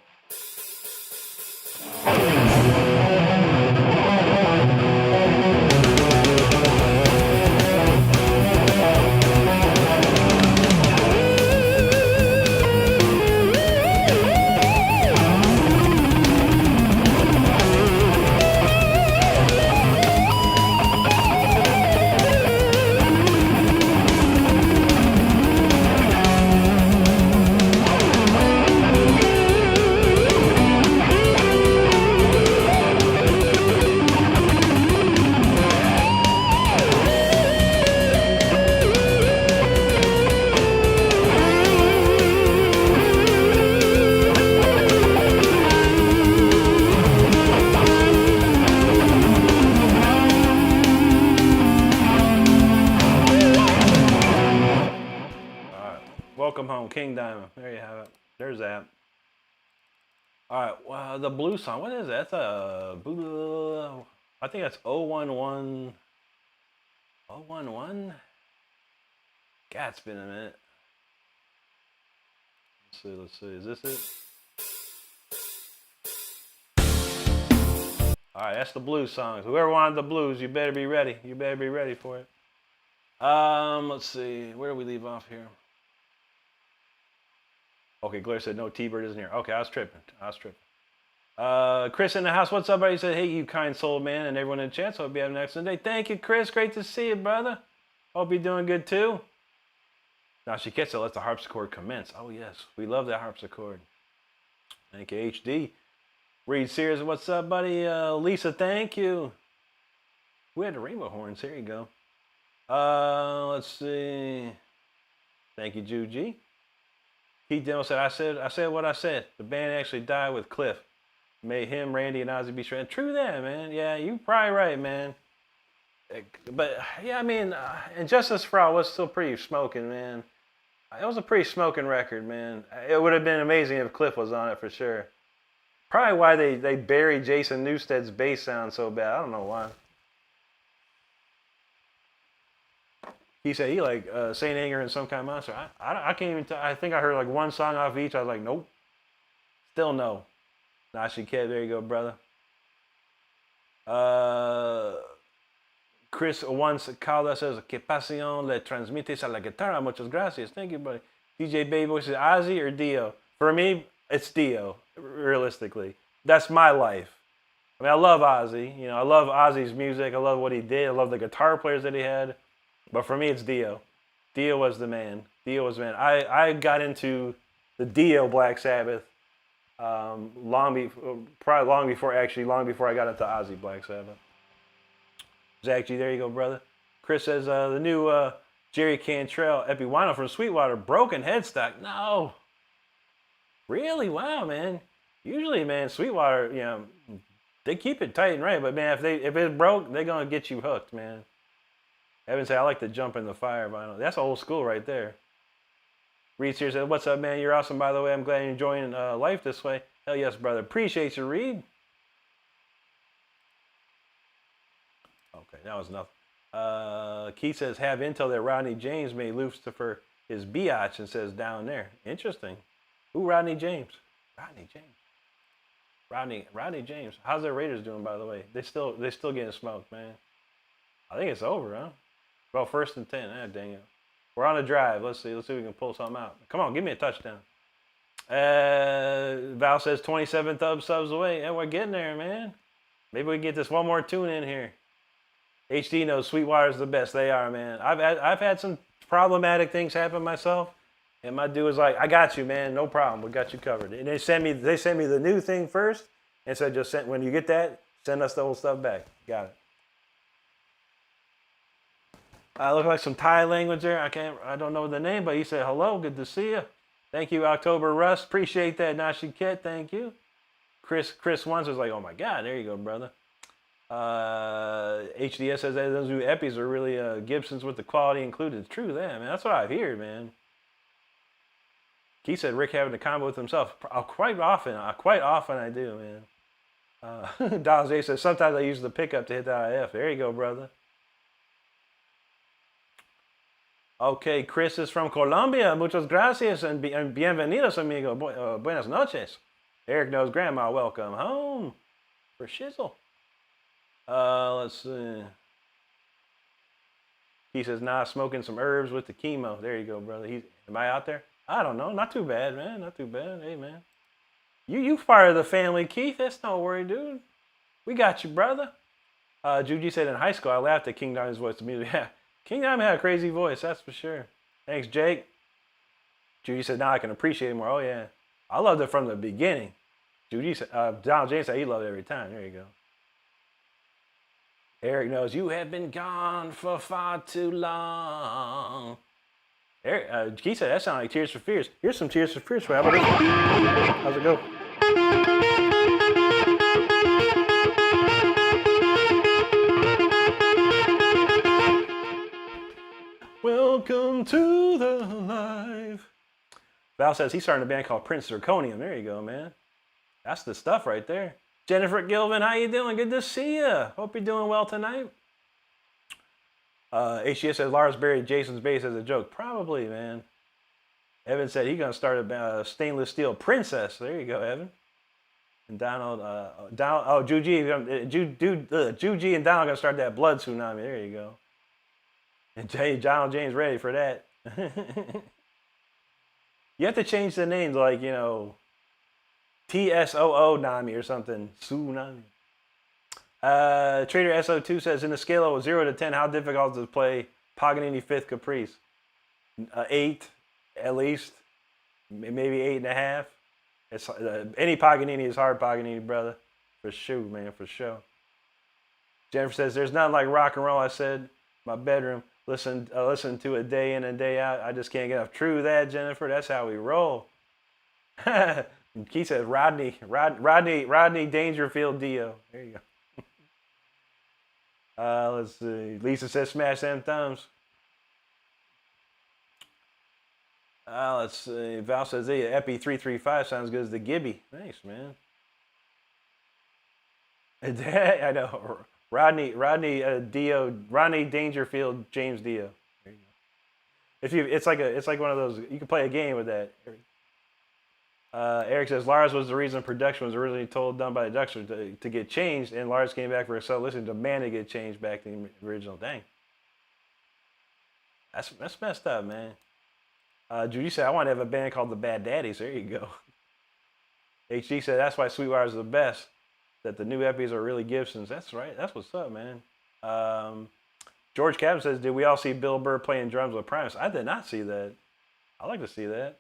S1: Welcome Home, King Diamond. There you have it. There's that. All right, well, the blue song, what is that? That's I think that's 011. 011? God, it's been a minute. Let's see. Is this it? All right, that's the blues songs. Whoever wanted the blues, you better be ready. You better be ready for it. Let's see. Where do we leave off here? Okay, Blair said no, T-Bird isn't here. Okay, I was tripping. Chris in the house, what's up, buddy? He said, hey, you kind soul man, and everyone in the chat. So hope you have an excellent day. Thank you, Chris. Great to see you, brother. Hope you're doing good too. Now she gets it. Let the harpsichord commence. Oh yes, we love that harpsichord. Thank you, HD. Reed Sears, what's up, buddy? Lisa, thank you. We had the rainbow horns. Here you go. Let's see. Thank you, Juji. Pete Demo said, I said what I said. The band actually died with Cliff. Made him, Randy, and Ozzy be straight. True that, man. Yeah, you probably right, man. But, yeah, I mean, Injustice for All was still pretty smoking, man. It was a pretty smoking record, man. It would have been amazing if Cliff was on it for sure. Probably why they buried Jason Newsted's bass sound so bad. I don't know why. He said he like Saint Anger and Some Kind of Monster. I can't even tell. I think I heard like one song off each. I was like, nope. Still no. Nashi Kid, there you go, brother. Chris once called us says, que pasión le transmites a la guitarra. Muchas gracias. Thank you, buddy. DJ Baby Boy says, Ozzy or Dio? For me, it's Dio, realistically. That's my life. I mean, I love Ozzy. You know, I love Ozzy's music. I love what he did. I love the guitar players that he had. But for me, it's Dio. Dio was the man. Dio was the man. I got into the Dio Black Sabbath long before I got into Ozzy Black Sabbath. Zach G, there you go, brother. Chris says the new Jerry Cantrell Epiwano from Sweetwater, broken headstock. No. Really? Wow, man. Usually, man, Sweetwater, you know, they keep it tight and right. But man, if it's broke, they're gonna get you hooked, man. Evan said, I like to jump in the fire vinyl. That's old school right there. Reed here said, what's up, man? You're awesome, by the way. I'm glad you're enjoying life this way. Hell yes, brother. Appreciate you, Reed. Okay, that was nothing. Keith says, have intel that Rodney James made Lucifer his biatch and says down there. Interesting. Who Rodney James? Rodney James. Rodney James. How's their Raiders doing, by the way? They still getting smoked, man. I think it's over, huh? Well, 1st and 10. Ah, dang it. We're on a drive. Let's see if we can pull something out. Come on, give me a touchdown. Val says 27 subs away. Yeah, we're getting there, man. Maybe we can get this one more tune in here. HD knows Sweetwater's the best. They are, man. I've had some problematic things happen myself, and my dude was like, "I got you, man. No problem. We got you covered." And they sent me the new thing first, and said, "Just when you get that, send us the old stuff back." Got it. Look like some Thai language there. I don't know the name, but he said hello. Good to see you. Thank you, October Rust. Appreciate that, Nashiket. Thank you. Chris once was like, "Oh my God, there you go, brother." HDS says that those new epis are really Gibsons with the quality included. It's true, that, man. That's what I've heard, man. He said Rick having a combo with himself. Quite often I do, man. Donald J says sometimes I use the pickup to hit the IF. There you go, brother. Okay, Chris is from Colombia. Muchas gracias and bienvenidos, amigo. Buenas noches. Eric knows grandma. Welcome home for shizzle. Let's see. He says, nah, smoking some herbs with the chemo. There you go, brother. Am I out there? I don't know. Not too bad, man. Not too bad. Hey, man. You part of the family, Keith. That's no worry, dude. We got you, brother. Juji said in high school, I laughed at King Diamond's voice immediately. Yeah, King Diamond had a crazy voice, that's for sure. Thanks, Jake. Juji said, now I can appreciate it more. Oh, yeah. I loved it from the beginning. Juji said, Donald James said he loved it every time. There you go. Eric knows you have been gone for far too long. Eric, he said that sounded like Tears for Fears. Here's some Tears for Fears. How about this? How's it go? Welcome to the live. Val says he's starting a band called Prince Zirconium. There you go, man. That's the stuff right there. Jennifer Gilvin, how you doing? Good to see you. Hope you're doing well tonight. HGS says Lars buried Jason's bass as a joke. Probably, man. Evan said he's going to start a stainless steel princess. There you go, Evan. And Donald, Juji and Donald are going to start that blood tsunami. There you go. And Donald James ready for that. You have to change the names like, you know, TSOO Nami or something. Tsunami. Trader SO2 says, in the scale of 0 to 10, how difficult is it to play Paganini 5th Caprice? 8, at least. Maybe 8.5. It's, any Paganini is hard Paganini, brother. For sure, man, for sure. Jennifer says, there's nothing like rock and roll. I said, my bedroom. Listen to it day in and day out. I just can't get enough. True that, Jennifer. That's how we roll. Keith says, Rodney Dangerfield Dio. There you go. Let's see. Lisa says, smash them thumbs. Let's see. Val says, hey, Epi 335 sounds good as the Gibby. Nice, man. I know. Rodney Dangerfield, James Dio. There you go. It's like one of those. You can play a game with that. Eric says Lars was the reason production was originally done by the Duxter to get changed, and Lars came back for a sub listen demand to get changed back to the original. Dang, that's messed up, man. Judy said I want to have a band called the Bad Daddies. There you go. HD said that's why Sweetwater's the best. That the new Epis are really Gibsons. That's right. That's what's up, man. George Cabin says, did we all see Bill Burr playing drums with Primus? I did not see that. I'd like to see that.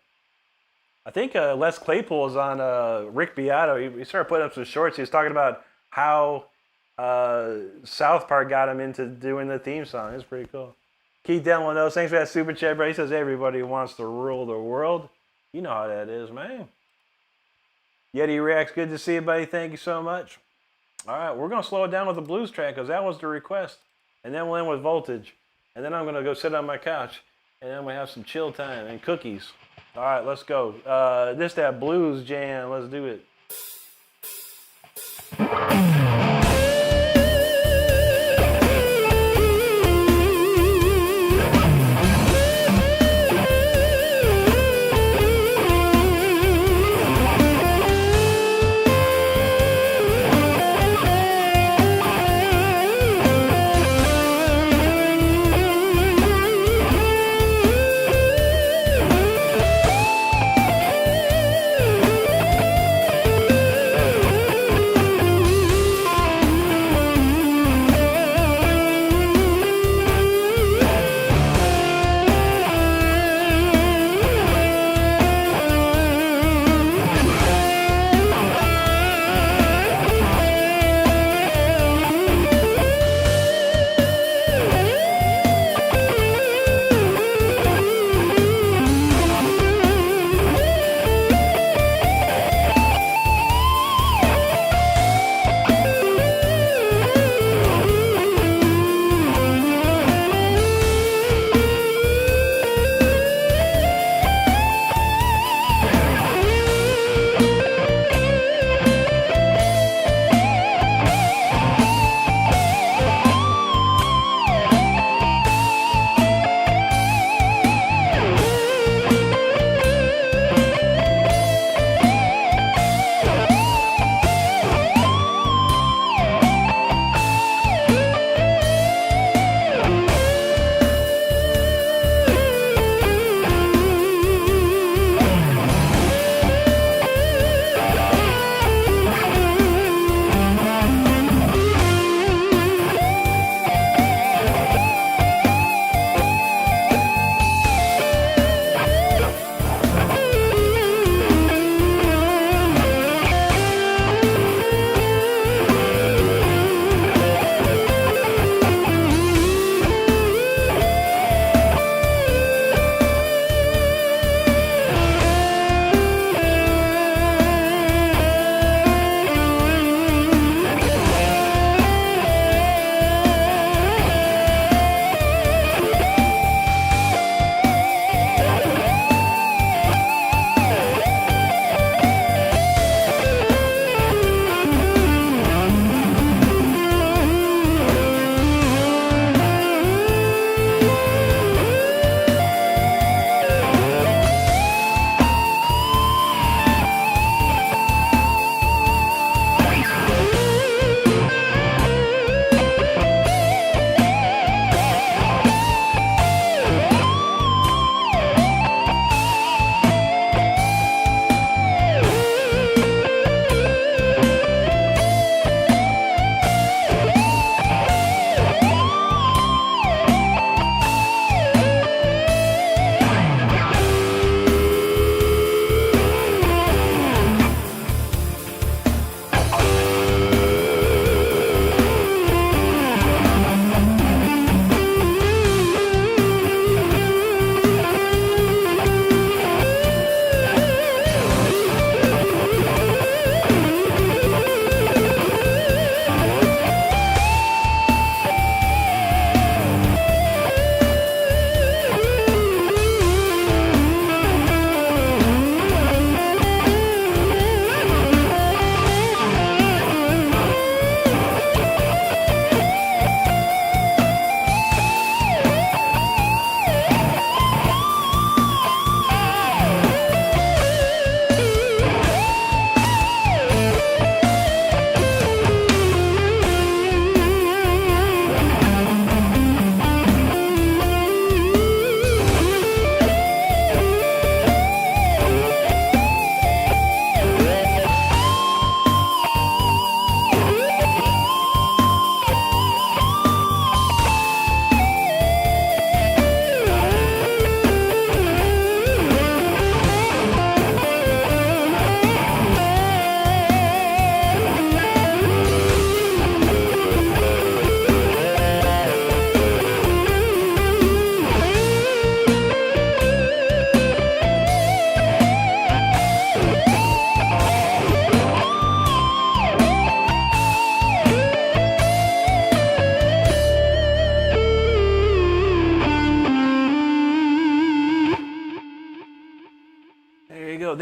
S1: I think Les Claypool is on Rick Beato. He started putting up some shorts. He was talking about how South Park got him into doing the theme song. It's pretty cool. Keith Delano knows. Thanks for that super chat, bro. He says everybody wants to rule the world. You know how that is, man. Yeti Reacts, good to see you, buddy. Thank you so much. All right, we're going to slow it down with a blues track because that was the request. And then we'll end with Voltage. And then I'm going to go sit on my couch. And then we have some chill time and cookies. All right, let's go. That blues jam. Let's do it.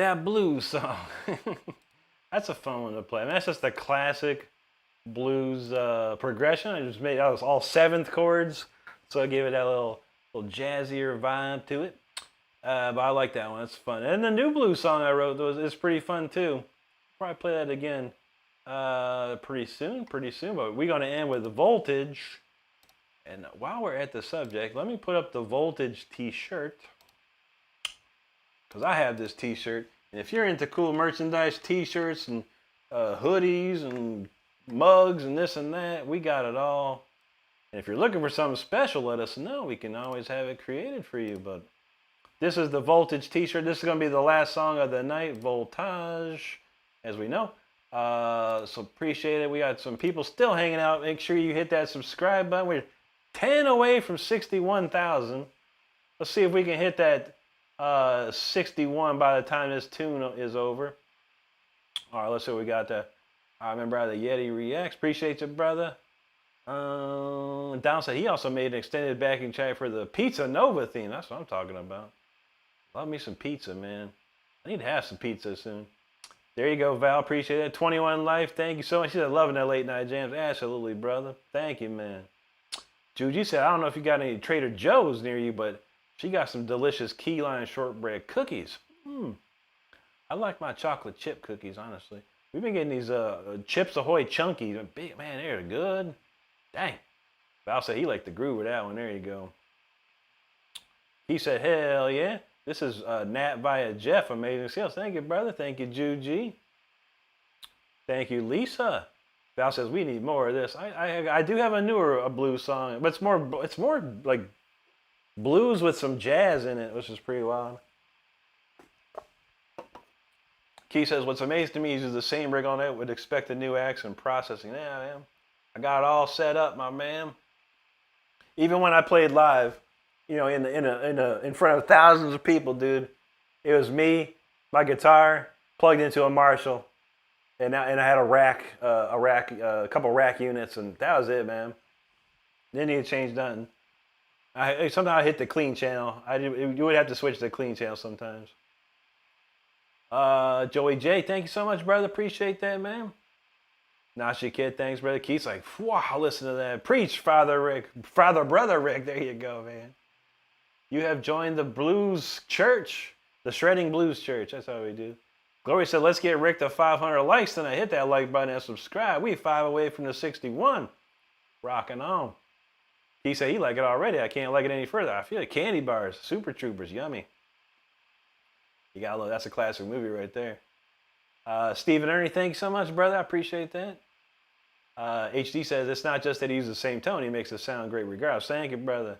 S1: That blues song. That's a fun one to play. I mean, that's just a classic blues progression. I just made that was all seventh chords, so I gave it that little jazzier vibe to it. But I like that one. It's fun. And the new blues song I wrote is pretty fun too. Probably play that again pretty soon. But we're gonna end with the Voltage. And while we're at the subject, let me put up the Voltage T-shirt, because I have this T-shirt. And if you're into cool merchandise, T-shirts and hoodies and mugs and this and that, we got it all. And if you're looking for something special, let us know. We can always have it created for you. But this is the Voltage T-shirt. This is going to be the last song of the night, Voltage, as we know. So appreciate it. We got some people still hanging out. Make sure you hit that subscribe button. We're 10 away from 61,000. Let's see if we can hit that 61 by the time this tune is over. All right, let's see what we got there. I remember the Yeti Reacts. Appreciate you, brother. Down said he also made an extended backing track for the Pizza Nova theme. That's what I'm talking about. Love me some pizza, man. I need to have some pizza soon. There you go, Val. Appreciate it. 21 Life. Thank you so much. She said, loving that late night jams. Absolutely, brother. Thank you, man. Juji said, I don't know if you got any Trader Joe's near you, but she got some delicious key lime shortbread cookies. I like my chocolate chip cookies, honestly. We've been getting these Chips Ahoy Chunkies. Big, man, they're good. Dang. Val said he liked the groove with that one. There you go. He said, hell yeah. This is Nat via Jeff. Amazing sales. Thank you, brother. Thank you, Juji. Thank you, Lisa. Val says we need more of this. I do have a blues song, but it's more like blues with some jazz in it, which is pretty wild. Key says, what's amazing to me is the same rig on it would expect a new axe and processing. Yeah, man. I got it all set up, my man. Even when I played live, you know, in front of thousands of people, dude, it was me, my guitar, plugged into a Marshall, and I had a couple rack units, and that was it, man. Didn't need to change nothing. Sometimes I hit the clean channel. You would have to switch to the clean channel sometimes. Joey J, thank you so much, brother. Appreciate that, man. Nashi Kid, thanks, brother. Keith's like, wow, listen to that. Preach, Brother Rick. There you go, man. You have joined the blues church, the shredding blues church. That's how we do. Glory said, let's get Rick to 500 likes tonight. Hit that like button and subscribe. We 5 away from the 61. Rocking on. He said he liked it already. I can't like it any further. I feel like candy bars, Super Troopers, yummy. You gotta love, that's a classic movie right there. Stephen Ernie, thank you so much, brother. I appreciate that. HD says it's not just that he uses the same tone, he makes it sound great regardless. Thank you, brother.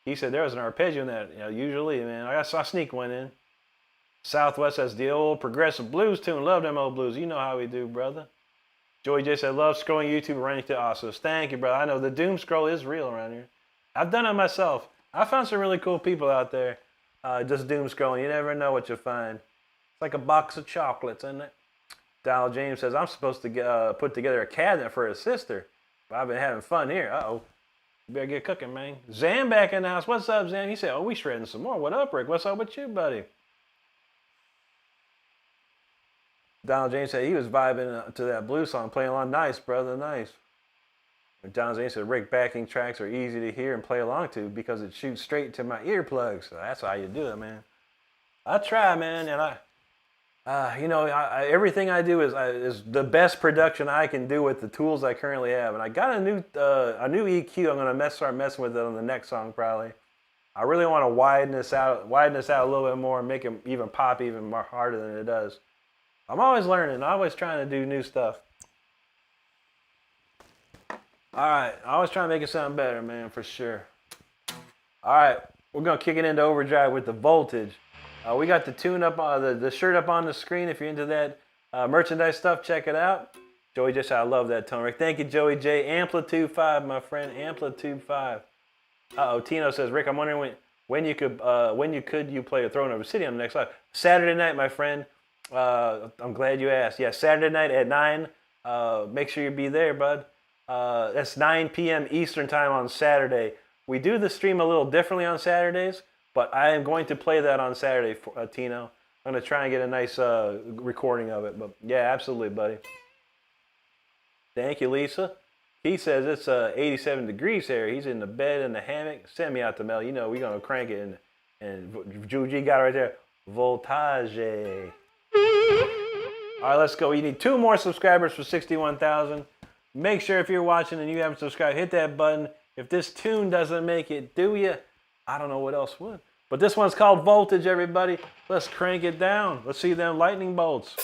S1: He said there was an arpeggio in that. You know, usually, man, I sneak one in. Southwest says the old progressive blues tune. Love them old blues. You know how we do, brother. Joey J said, love scrolling YouTube and running to Ossos. Thank you, brother. I know the doom scroll is real around here. I've done it myself. I found some really cool people out there just doom scrolling. You never know what you'll find. It's like a box of chocolates, isn't it? Donald James says, I'm supposed to put together a cabinet for his sister, but I've been having fun here. Uh-oh. You better get cooking, man. Zam back in the house. What's up, Zam? He said, oh, we shredding some more. What up, Rick? What's up with you, buddy? Donald James said he was vibing to that blues song, playing along. Nice, brother, nice. Donald James said, Rick, backing tracks are easy to hear and play along to because it shoots straight to my earplugs. So that's how you do it, man. I try, man, and everything I do is the best production I can do with the tools I currently have. And I got a new EQ. I'm gonna start messing with it on the next song probably. I really want to widen this out a little bit more and make it even pop even more harder than it does. I'm always learning. I'm always trying to do new stuff. All right, I always trying to make it sound better, man, for sure. All right, we're gonna kick it into overdrive with the Voltage. We got the tune up, the shirt up on the screen. If you're into that merchandise stuff, check it out. Joey J said, I love that tone, Rick. Thank you, Joey J. Amplitude 5, my friend. Amplitude 5. Tino says, Rick, I'm wondering when you could play a Throne of Obsidian on the next live. Saturday night, my friend. I'm glad you asked. Yeah, Saturday night at 9. Make sure you be there, bud. That's 9 p.m. Eastern time on Saturday. We do the stream a little differently on Saturdays, but I am going to play that on Saturday, Tino. I'm gonna try and get a nice recording of it. But yeah, absolutely, buddy. Thank you, Lisa. He says it's 87 degrees here. He's in the bed in the hammock. Send me out to Mel. You know we're gonna crank it. And Juji got it right there. Voltage. All right, let's go. You need 2 more subscribers for 61,000. Make sure if you're watching and you haven't subscribed, hit that button. If this tune doesn't make it, do you? I don't know what else would. But this one's called Voltage, everybody. Let's crank it down. Let's see them lightning bolts.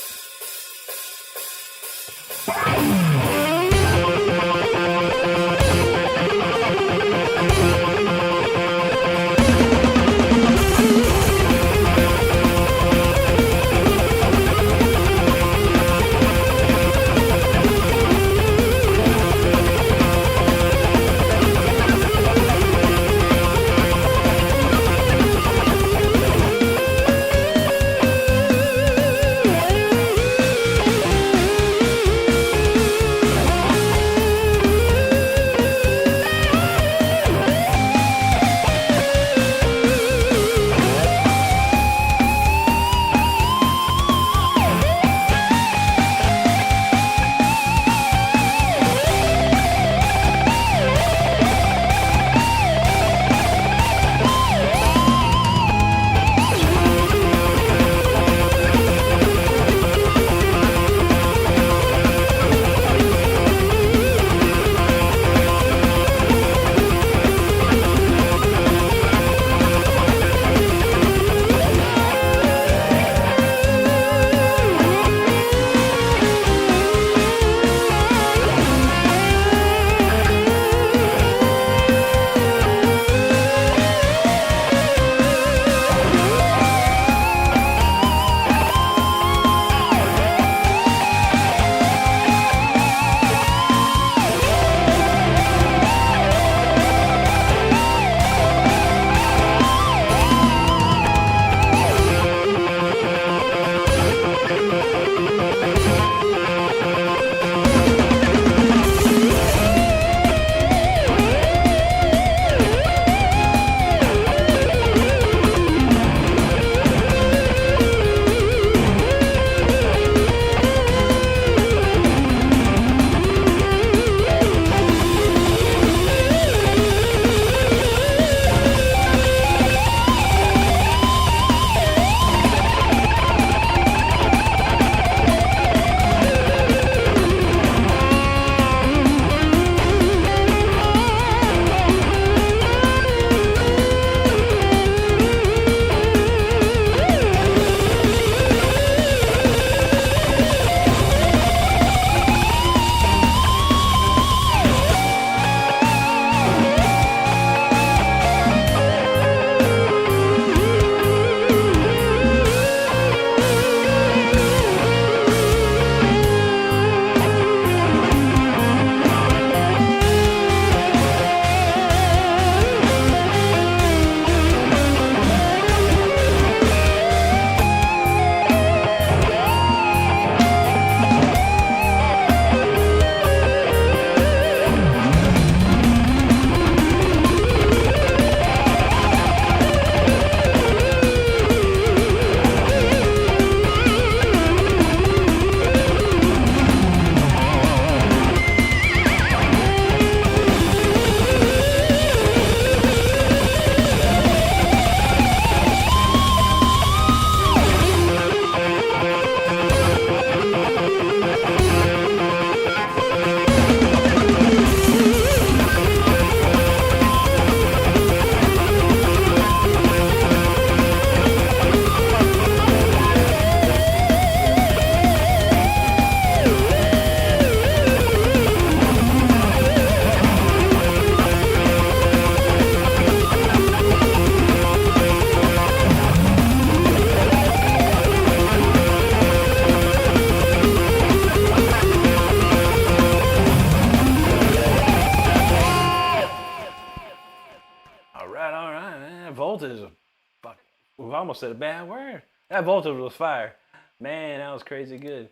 S1: We almost said a bad word. That voltage was fire. Man, that was crazy good.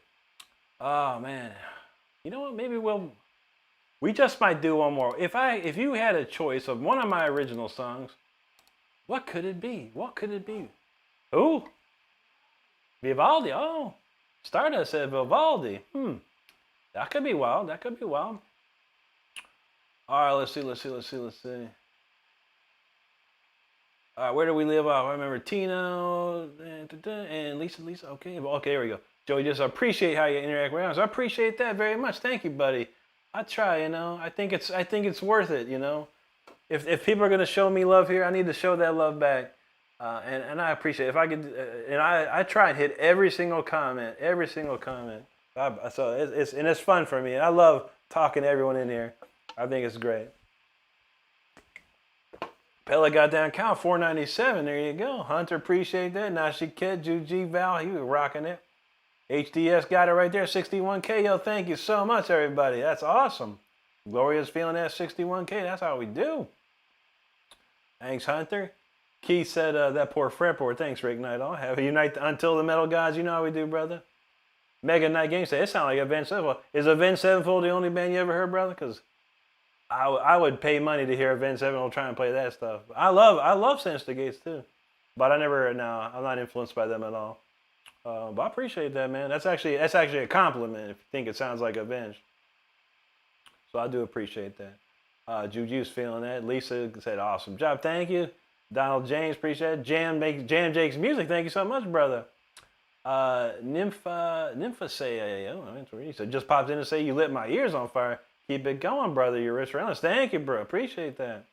S1: Oh man. You know what? Maybe we just might do one more. If you had a choice of one of my original songs, what could it be? What could it be? Who? Vivaldi. Oh, Stardust said Vivaldi. That could be wild. That could be wild. All right, let's see. All right, where do we live off? I remember Tino and Lisa. Okay, here we go. Joey, just appreciate how you interact with us. I appreciate that very much. Thank you, buddy. I try, I think it's worth it, If people are gonna show me love here, I need to show that love back, and I appreciate it. If I could, and I try and hit every single comment. So it's fun for me. I love talking to everyone in here. I think it's great. Pella got down count 497. There you go. Hunter, appreciate that. Nashi Kid, Juji Val, he was rocking it. HDS got it right there, 61K. Yo, thank you so much, everybody. That's awesome. Gloria's feeling that 61K. That's how we do. Thanks, Hunter. Keith said that poor fretboard. Thanks, Rick Knight. I'll have a unite until the metal gods. You know how we do, brother. Mega Knight Game said it sounds like Avenged Sevenfold. Is Avenged Sevenfold the only band you ever heard, brother? Because I would pay money to hear Avenged Sevenfold try and play that stuff. I love Sinister Gates too, but I'm not influenced by them at all. But I appreciate that, man. That's actually a compliment if you think it sounds like Avenged. So I do appreciate that. Juju's feeling that. Lisa said, awesome job. Thank you. Donald James, appreciate it. Jam Jake's music. Thank you so much, brother. Nympha say, he said, just popped in to say you lit my ears on fire. Keep it going, brother. You're rich relentless. Thank you, bro. Appreciate that.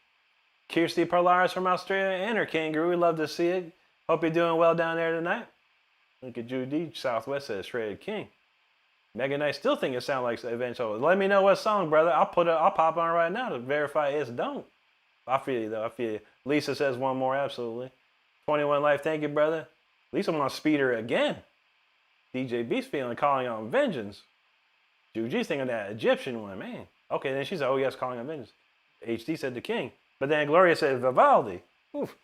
S1: Kirsty Parlaris from Australia and her kangaroo. We love to see it. Hope you're doing well down there tonight. Look at Judy. Southwest says Shredded King. Mega Knight still think it sounds like Avenged Sevenfold. Let me know what song, brother. I'll pop on right now to verify it's don't. I feel you though. I feel you. Lisa says one more. Absolutely. 21 Life. Thank you, brother. Lisa want to speed her again. DJ Beast feeling calling on vengeance. Juji's thinking that Egyptian one, man. Okay, then she said, oh yes, calling on vengeance. HD said the king. But then Gloria said Vivaldi. Oof.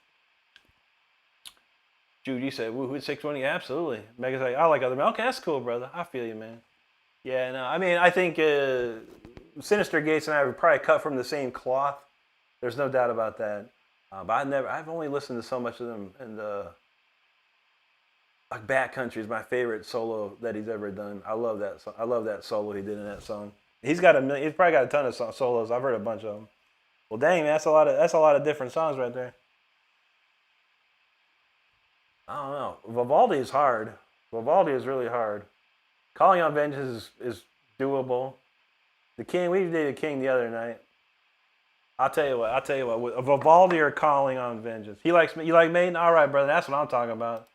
S1: Judy said, woohoo, 620, absolutely. Mega's like, I like other men. Okay, that's cool, brother. I feel you, man. Yeah, no, I mean, I think Sinister Gates and I were probably cut from the same cloth. There's no doubt about that. But I've only listened to so much of them, and like Bat Country is my favorite solo that he's ever done. I love that. I love that solo he did in that song. He's probably got a ton of solos. I've heard a bunch of them. Well, dang, man, that's a lot of different songs right there. I don't know. Vivaldi is hard. Vivaldi is really hard. Calling on Vengeance is doable. The King, we did the King the other night. I'll tell you what. Vivaldi or Calling on Vengeance. You like Maiden? All right, brother. That's what I'm talking about.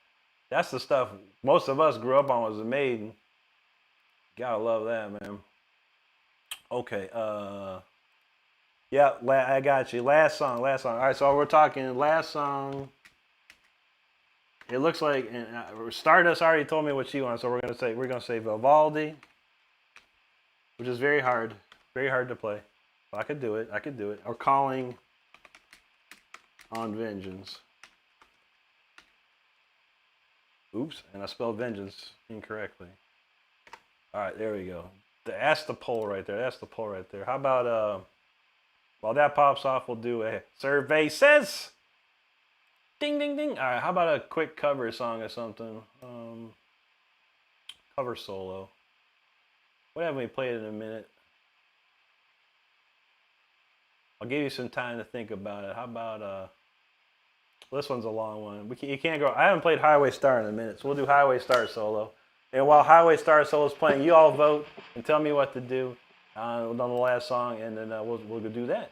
S1: That's the stuff most of us grew up on was the Maiden. Gotta love that, man. Okay. Yeah, I got you. Last song. All right, so we're talking last song. It looks like Stardust already told me what she wants, so we're gonna say Vivaldi, which is very hard to play. But I could do it. Or Calling on Vengeance. Oops, and I spelled vengeance incorrectly. All right, there we go. That's the poll right there. How about while that pops off, we'll do a survey says. Ding, ding, ding. All right, how about a quick cover song or something? Cover solo. What haven't we played in a minute? I'll give you some time to think about it. How about, this one's a long one. You can't go, I haven't played Highway Star in a minute, so we'll do Highway Star solo. And while Highway Star solo is playing, you all vote and tell me what to do on the last song, and then we'll go do that.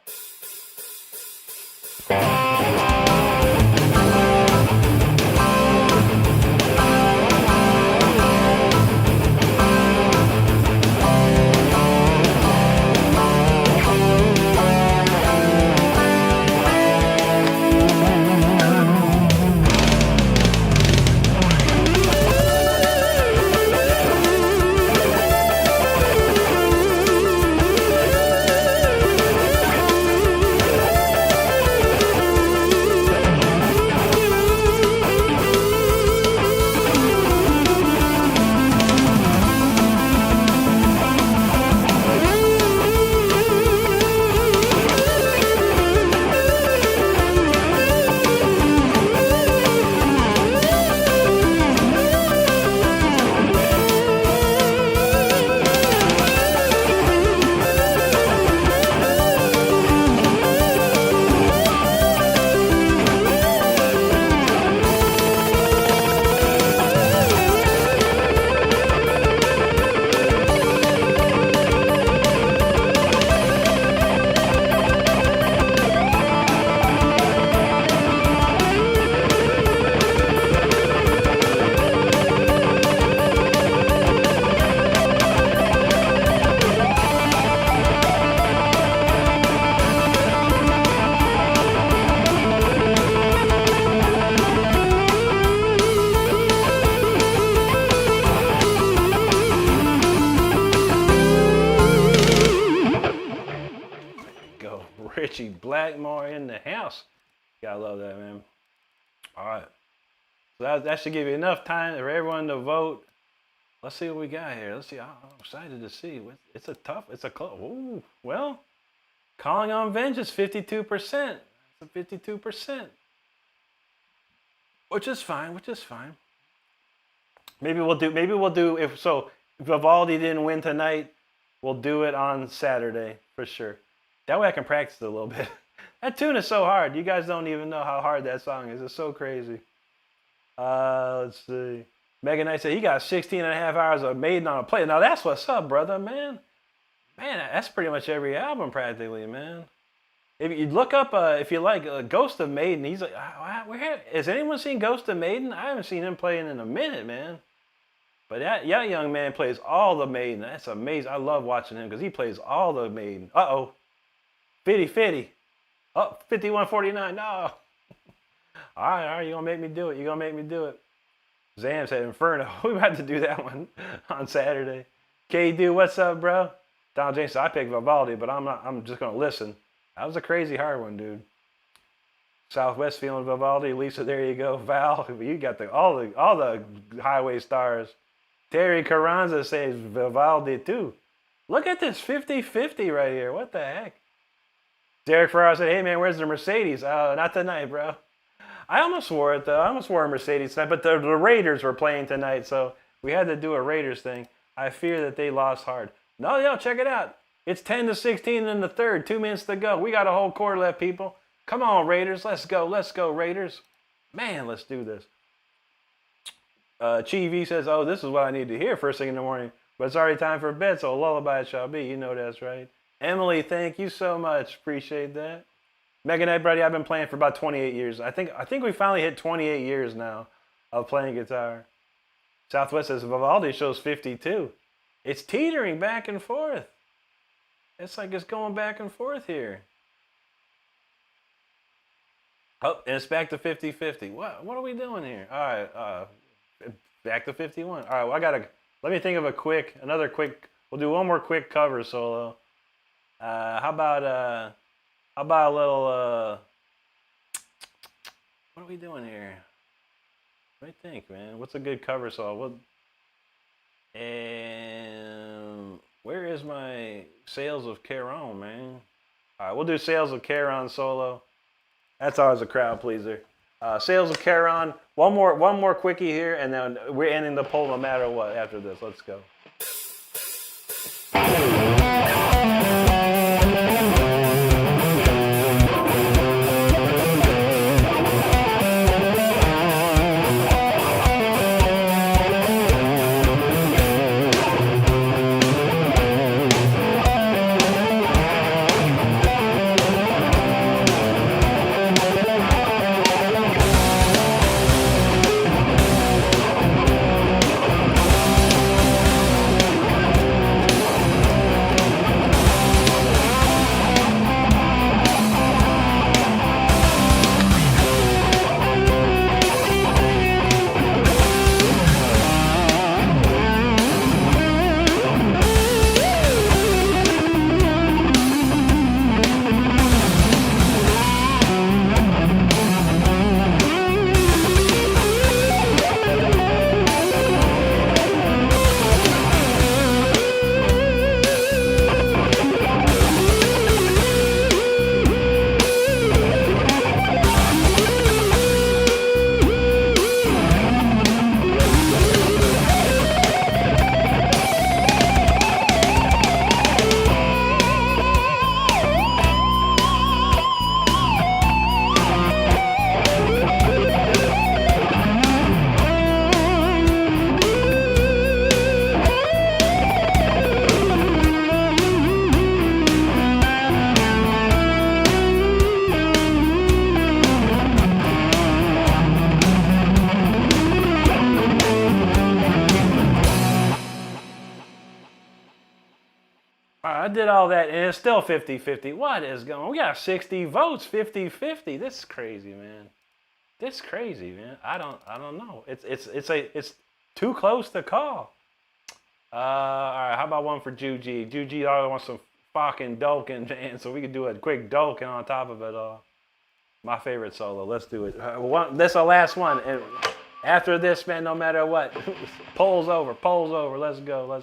S1: Richie Blackmore in the house. Gotta love that, man. All right. So that should give you enough time for everyone to vote. Let's see what we got here. Let's see. I'm excited to see. It's a close. Ooh, well, Calling on Vengeance, 52%. That's a 52%. Which is fine. Maybe we'll do if Vivaldi didn't win tonight, we'll do it on Saturday for sure. That way I can practice it a little bit. That tune is so hard. You guys don't even know how hard that song is. It's so crazy. Let's see. Mega Knight said he got 16 and a half hours of Maiden on a play. Now that's what's up, brother, man. Man, that's pretty much every album practically, man. If you look up, if you like, Ghost of Maiden, he's like, has anyone seen Ghost of Maiden? I haven't seen him playing in a minute, man. But that young man plays all the Maiden. That's amazing. I love watching him because he plays all the Maiden. Uh-oh. 50-50. Oh, 51-49. No. All right, you're going to make me do it. Zam said Inferno. We about to do that one on Saturday. K-Dude, what's up, bro? Donald James said, I picked Vivaldi, but I'm just going to listen. That was a crazy hard one, dude. Southwest feeling Vivaldi. Lisa, there you go. Val, you got all the highway stars. Terry Carranza says Vivaldi, too. Look at this 50-50 right here. What the heck? Derek Ferraro said, hey, man, where's the Mercedes? Not tonight, bro. I almost wore it, though. I almost wore a Mercedes tonight, but the Raiders were playing tonight, so we had to do a Raiders thing. I fear that they lost hard. No, yo, check it out. It's 10-16 in the third. 2 minutes to go. We got a whole quarter left, people. Come on, Raiders. Let's go, Raiders. Man, let's do this. Chi V says, oh, this is what I need to hear first thing in the morning. But it's already time for bed, so a lullaby it shall be. You know that's right. Emily, thank you so much. Appreciate that. Mega Knight, buddy, I've been playing for about 28 years. I think we finally hit 28 years now of playing guitar. Southwest says Vivaldi shows 52. It's teetering back and forth. It's like it's going back and forth here. Oh, and it's back to 50-50. What are we doing here? All right, back to 51. All right, well, let me think of another quick, we'll do one more quick cover solo. How about a little, what are we doing here? What do you think, man? What's a good cover solo? And where is my Sales of Charon, man? All right, we'll do Sales of Charon solo. That's always a crowd pleaser. Sales of Charon. One more quickie here, and then we're ending the poll no matter what after this. Let's go. I did all that, and it's still 50-50. What is going on? We got 60 votes, 50-50. This is crazy, man. This is crazy, man. I don't know. It's too close to call. All right, how about one for Juji? Juji always wants some fucking Dolkin, man. So we could do a quick Dolkin on top of it all. My favorite solo. Let's do it. This is our last one. And after this, man, no matter what, polls over. Let's go.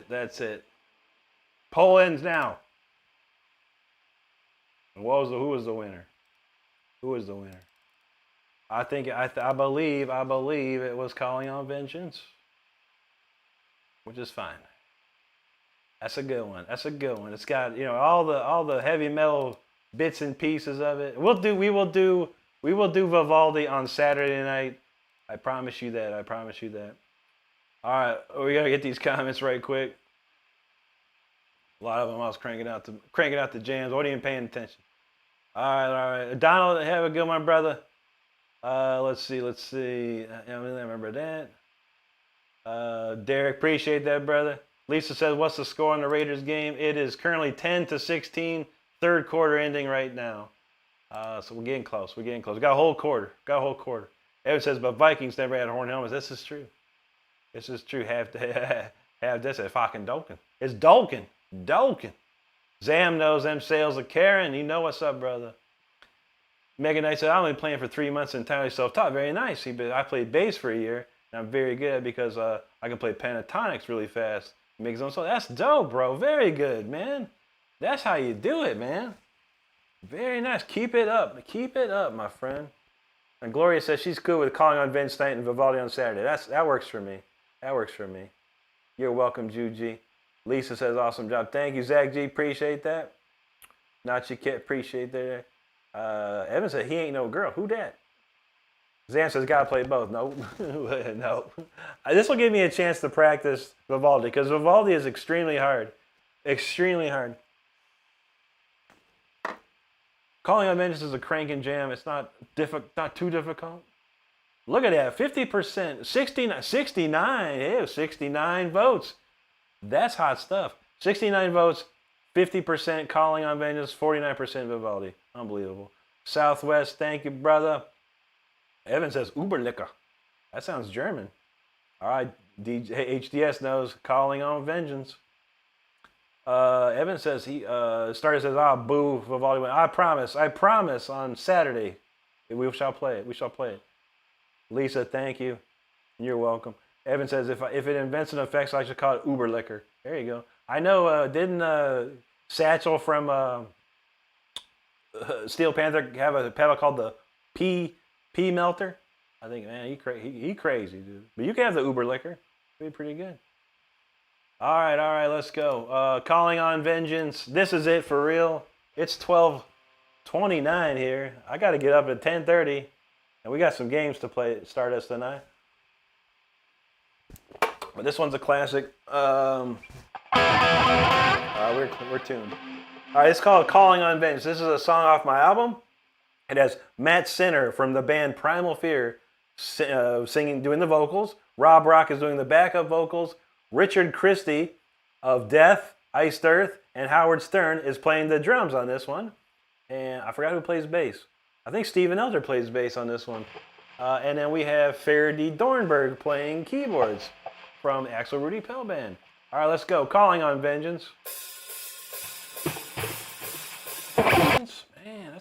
S1: That's it. Poll ends now. Who was the winner? Who was the winner? I believe it was Calling on Vengeance, which is fine. That's a good one. It's got, all the heavy metal bits and pieces of it. We will do Vivaldi on Saturday night. I promise you that. All right, we gotta get these comments right quick. A lot of them I was cranking out the jams. What are you even paying attention? All right. Donald, have a good one, brother. Let's see. I remember that. Derek, appreciate that, brother. Lisa says, what's the score on the Raiders game? It is currently 10-16, third quarter ending right now. So we're getting close. We got a whole quarter. Evan says, but Vikings never had horn helmets. This is true. Have this at fucking Dolkin. It's Dolkin. Zam knows them sales of Karen. You know what's up, brother. Mega Knight said, I'm only playing for 3 months entirely self-taught. Very nice. I played bass for a year, and I'm very good because I can play pentatonics really fast. Makes them so. That's dope, bro. Very good, man. That's how you do it, man. Very nice. Keep it up, my friend. And Gloria says she's cool with Calling on Vince Knight and Vivaldi on Saturday. That works for me. You're welcome, Juji. Lisa says, awesome job. Thank you, Zach G. Appreciate that. Nachi Kit, appreciate that. Evan said, he ain't no girl. Who that? Zan says, gotta play both. No. No. This will give me a chance to practice Vivaldi, because Vivaldi is extremely hard. Calling on Vengeance is a cranking jam. It's not too difficult. Look at that, 50%, 69, yeah, 69 votes. That's hot stuff. 69 votes, 50% Calling on Vengeance, 49% Vivaldi. Unbelievable. Southwest, thank you, brother. Evan says, Uberlicker. That sounds German. All right, HDS knows Calling on Vengeance. Evan says, Starter says, boo, Vivaldi went. I promise on Saturday, we shall play it. Lisa, thank you. You're welcome. Evan says, if it invents an effect, so I should call it Uberlicker. There you go. I know, didn't Satchel from Steel Panther have a pedal called the P Melter? I think, man, he crazy, dude. But you can have the Uberlicker. It'd be pretty good. All right, let's go. Calling on Vengeance. This is it for real. It's 12:29 here. I got to get up at 10:30. And we got some games to play Stardust tonight. But this one's a classic. We're tuned. All right, it's called Calling on Vengeance. This is a song off my album. It has Matt Sinner from the band Primal Fear doing the vocals. Rob Rock is doing the backup vocals. Richard Christie of Death, Iced Earth, and Howard Stern is playing the drums on this one. And I forgot who plays bass. I think Steven Elder plays bass on this one. And then we have Faraday Dornberg playing keyboards from Axel Rudy Pell Band. All right, let's go. Calling on Vengeance.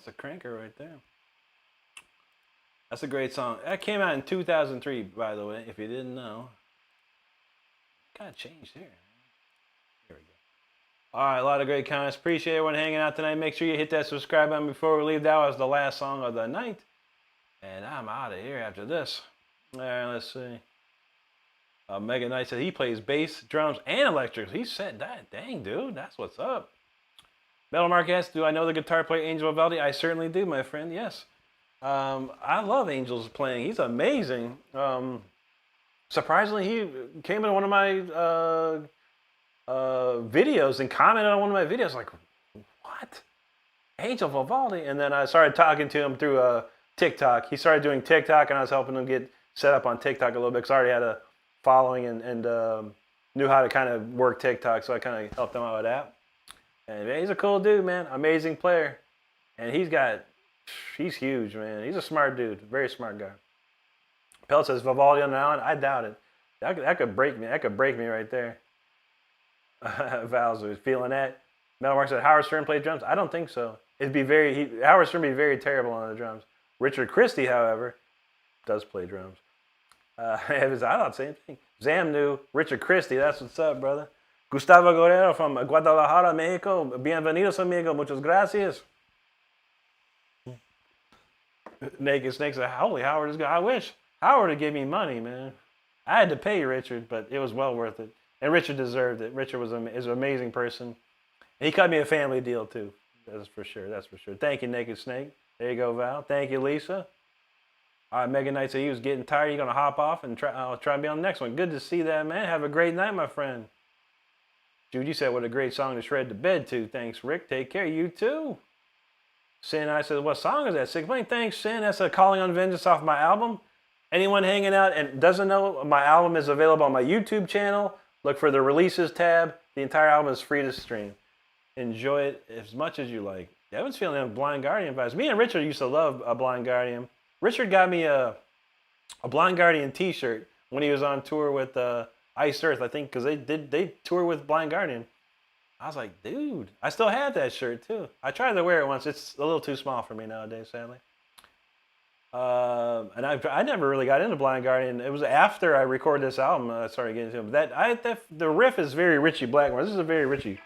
S1: a cranker right there. That's a great song. That came out in 2003, by the way, if you didn't know. Kind of changed here. Here we go. All right, a lot of great comments. Appreciate everyone hanging out tonight. Make sure you hit that subscribe button before we leave. That was the last song of the night. And I'm out of here after this. All right, let's see. Mega Knight said he plays bass, drums, and electrics. He said that. Dang, dude, that's what's up. Metal Mark asks, do I know the guitar player Angel Vivaldi? I certainly do, my friend, yes. I love Angel's playing. He's amazing. Surprisingly, he came into one of my videos and commented on one of my videos like, what? Angel Vivaldi? And then I started talking to him through TikTok. He started doing TikTok, and I was helping him get set up on TikTok a little bit because I already had a following and knew how to kind of work TikTok, so I kind of helped him out with that. And man, he's a cool dude, man. Amazing player. And he's huge, man. He's a smart dude. Very smart guy. Pelt says Vivaldi on the island. I doubt it. That could break me. That could break me right there. Val's was feeling that. Metal Mark said Howard Stern played drums. I don't think so. Howard Stern would be very terrible on the drums. Richard Christie, however, does play drums. I thought the same thing. Zam knew Richard Christie. That's what's up, brother. Gustavo Guerrero from Guadalajara, Mexico. Bienvenidos, amigo. Muchas gracias. Naked Snake said, holy, Howard is good. I wish Howard would give me money, man. I had to pay Richard, but it was well worth it. And Richard deserved it. Richard is an amazing person. And he cut me a family deal, too. That's for sure. That's for sure. Thank you, Naked Snake. There you go, Val. Thank you, Lisa. All right, Mega Knight said he was getting tired. You're going to hop off and try to be on the next one. Good to see that, man. Have a great night, my friend. Judy said, what a great song to shred to bed to. Thanks, Rick. Take care. You, too. Sin, I said, what song is that? Six Blank. Thanks, Sin. That's a Calling on Vengeance off my album. Anyone hanging out and doesn't know, my album is available on my YouTube channel. Look for the releases tab. The entire album is free to stream. Enjoy it as much as you like. Evan's feeling them Blind Guardian vibes. Me and Richard used to love a Blind Guardian. Richard got me a Blind Guardian t-shirt when he was on tour with Iced Earth, I think, because they tour with Blind Guardian. I was like, dude, I still have that shirt too. I tried to wear it once. It's a little too small for me nowadays, sadly. And I never really got into Blind Guardian. It was after I recorded this album I started getting into it. The riff is very Ritchie Blackmore. This is a very Ritchie.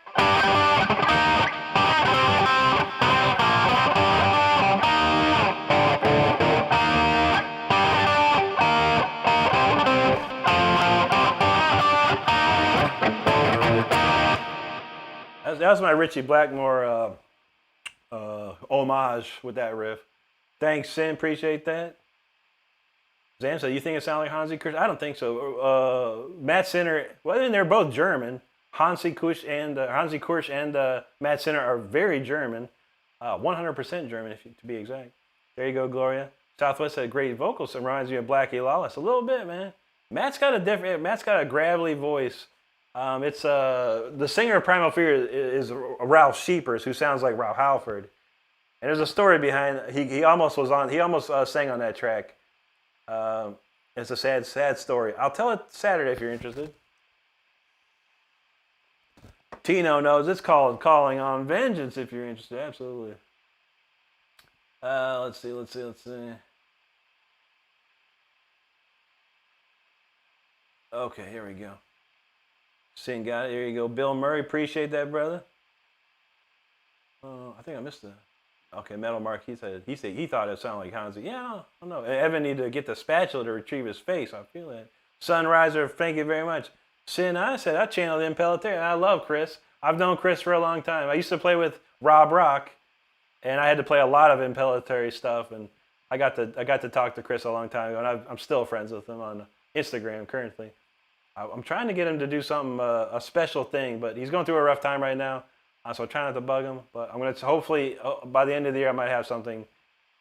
S1: That was my Ritchie Blackmore homage with that riff. Thanks, Sin. Appreciate that. Zam said, you think it sounds like Hansi Kirsch? I don't think so. Matt Sinner, well, I mean, they're both German. Hansi Kirsch and Matt Sinner are very German. 100% German, to be exact. There you go, Gloria. Southwest had great vocals. It reminds me of Blackie Lawless. A little bit, man. Matt's got a gravelly voice. It's the singer of Primal Fear is Ralph Sheepers, who sounds like Ralph Halford. And there's a story behind. He almost sang on that track. It's a sad story. I'll tell it Saturday if you're interested. Tino knows it's called Calling on Vengeance if you're interested. Absolutely. Let's see. Okay, here we go. Sin got it. There you go. Bill Murray, appreciate that, brother. I think I missed the. Okay, Metal Mark. He said he thought it sounded like Hansi. Yeah, I don't know. Evan needed to get the spatula to retrieve his face. I feel that. Sunriser, thank you very much. Sin, I said I channeled Impellitere. I love Chris. I've known Chris for a long time. I used to play with Rob Rock, and I had to play a lot of Impellitere stuff. And I got to talk to Chris a long time ago, and I'm still friends with him on Instagram currently. I'm trying to get him to do something, a special thing, but he's going through a rough time right now, so I'm trying not to bug him. But I'm going to hopefully, by the end of the year, I might have something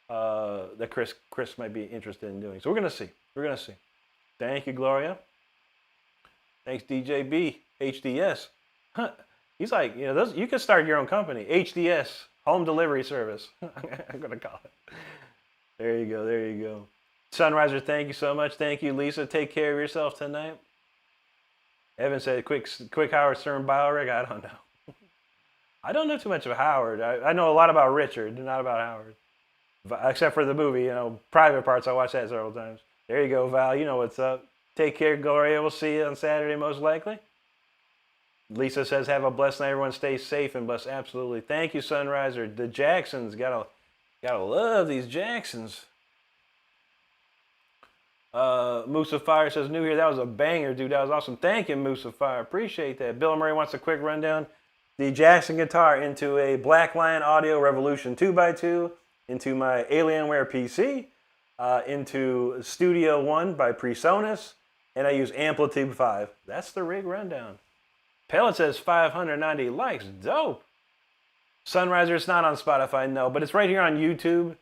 S1: that Chris might be interested in doing. So we're going to see. We're going to see. Thank you, Gloria. Thanks, DJB, HDS. He's like, you can start your own company, HDS, Home Delivery Service. I'm going to call it. There you go. There you go. Sunriser, thank you so much. Thank you, Lisa. Take care of yourself tonight. Evan said, quick Howard Stern bio rig. I don't know. I don't know too much of Howard. I know a lot about Richard, not about Howard. Except for the movie, Private Parts. I watched that several times. There you go, Val. You know what's up. Take care, Gloria. We'll see you on Saturday, most likely. Lisa says, have a blessed night. Everyone stay safe and blessed. Absolutely. Thank you, Sunriser. The Jacksons. Gotta love these Jacksons. Moose of Fire says, new here. That was a banger, dude. That was awesome. Thank you, Moose of Fire. Appreciate that. Bill Murray wants a quick rundown. The Jackson guitar into a Black Lion Audio Revolution 2x2, into my Alienware PC, into Studio One by PreSonus, and I use Amplitude 5. That's the rig rundown. Pellet says 590 likes. Dope. Sunriser, it's not on Spotify, no, but it's right here on YouTube.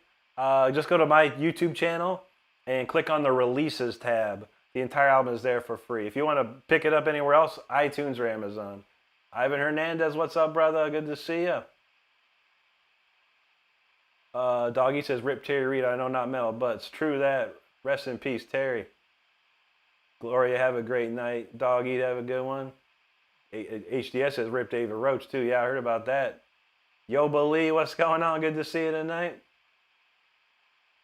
S1: Just go to my YouTube channel and click on the Releases tab. The entire album is there for free. If you want to pick it up anywhere else, iTunes or Amazon. Ivan Hernandez, what's up, brother? Good to see you. Doggy says, rip Terry Reid. I know not metal, but it's true that. Rest in peace, Terry. Gloria, have a great night. Doggy, have a good one. HDS says, rip David Roach, too. Yeah, I heard about that. Yoba Lee, what's going on? Good to see you tonight.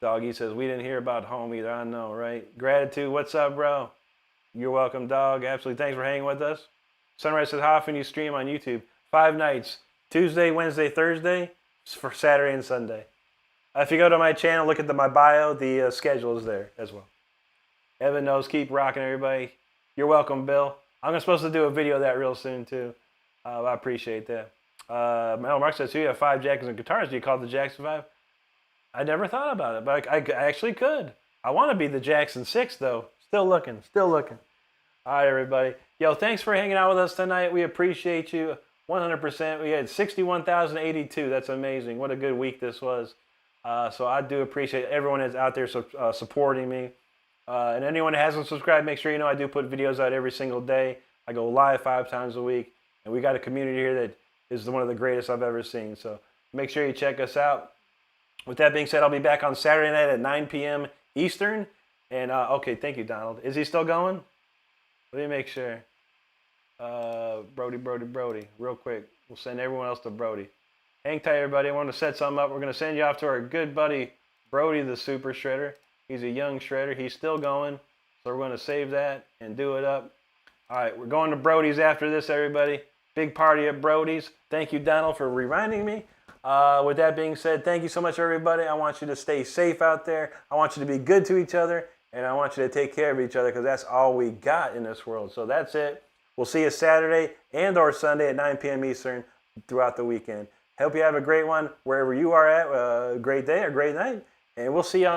S1: Doggy says, we didn't hear about home either. I know, right? Gratitude, what's up, bro? You're welcome, dog. Absolutely. Thanks for hanging with us. Sunrise says, how often you stream on YouTube? 5 nights. Tuesday, Wednesday, Thursday, for Saturday and Sunday. If you go to my channel, look at my bio, the schedule is there as well. Evan knows, keep rocking, everybody. You're welcome, Bill. I'm supposed to do a video of that real soon, too. I appreciate that. Mark says, you have 5 Jacksons and guitars. Do you call it the Jackson 5? I never thought about it, but I actually could. I want to be the Jackson 6, though. Still looking. All right, everybody. Yo, thanks for hanging out with us tonight. We appreciate you 100%. We had 61,082. That's amazing. What a good week this was. So I do appreciate everyone that's out there supporting me. And anyone that hasn't subscribed, make sure you know I do put videos out every single day. I go live 5 times a week. And we got a community here that is one of the greatest I've ever seen. So make sure you check us out. With that being said, I'll be back on Saturday night at 9 p.m. Eastern. And, okay, thank you, Donald. Is he still going? Let me make sure. Brody. Real quick. We'll send everyone else to Brody. Hang tight, everybody. I want to set something up. We're going to send you off to our good buddy, Brody the Super Shredder. He's a young shredder. He's still going. So we're going to save that and do it up. All right, we're going to Brody's after this, everybody. Big party at Brody's. Thank you, Donald, for reminding me. With that being said, thank you so much, everybody. I want you to stay safe out there. I want you to be good to each other. And I want you to take care of each other because that's all we got in this world. So that's it. We'll see you Saturday and or Sunday at 9 p.m. Eastern throughout the weekend. Hope you have a great one wherever you are at. A great day or great night. And we'll see you on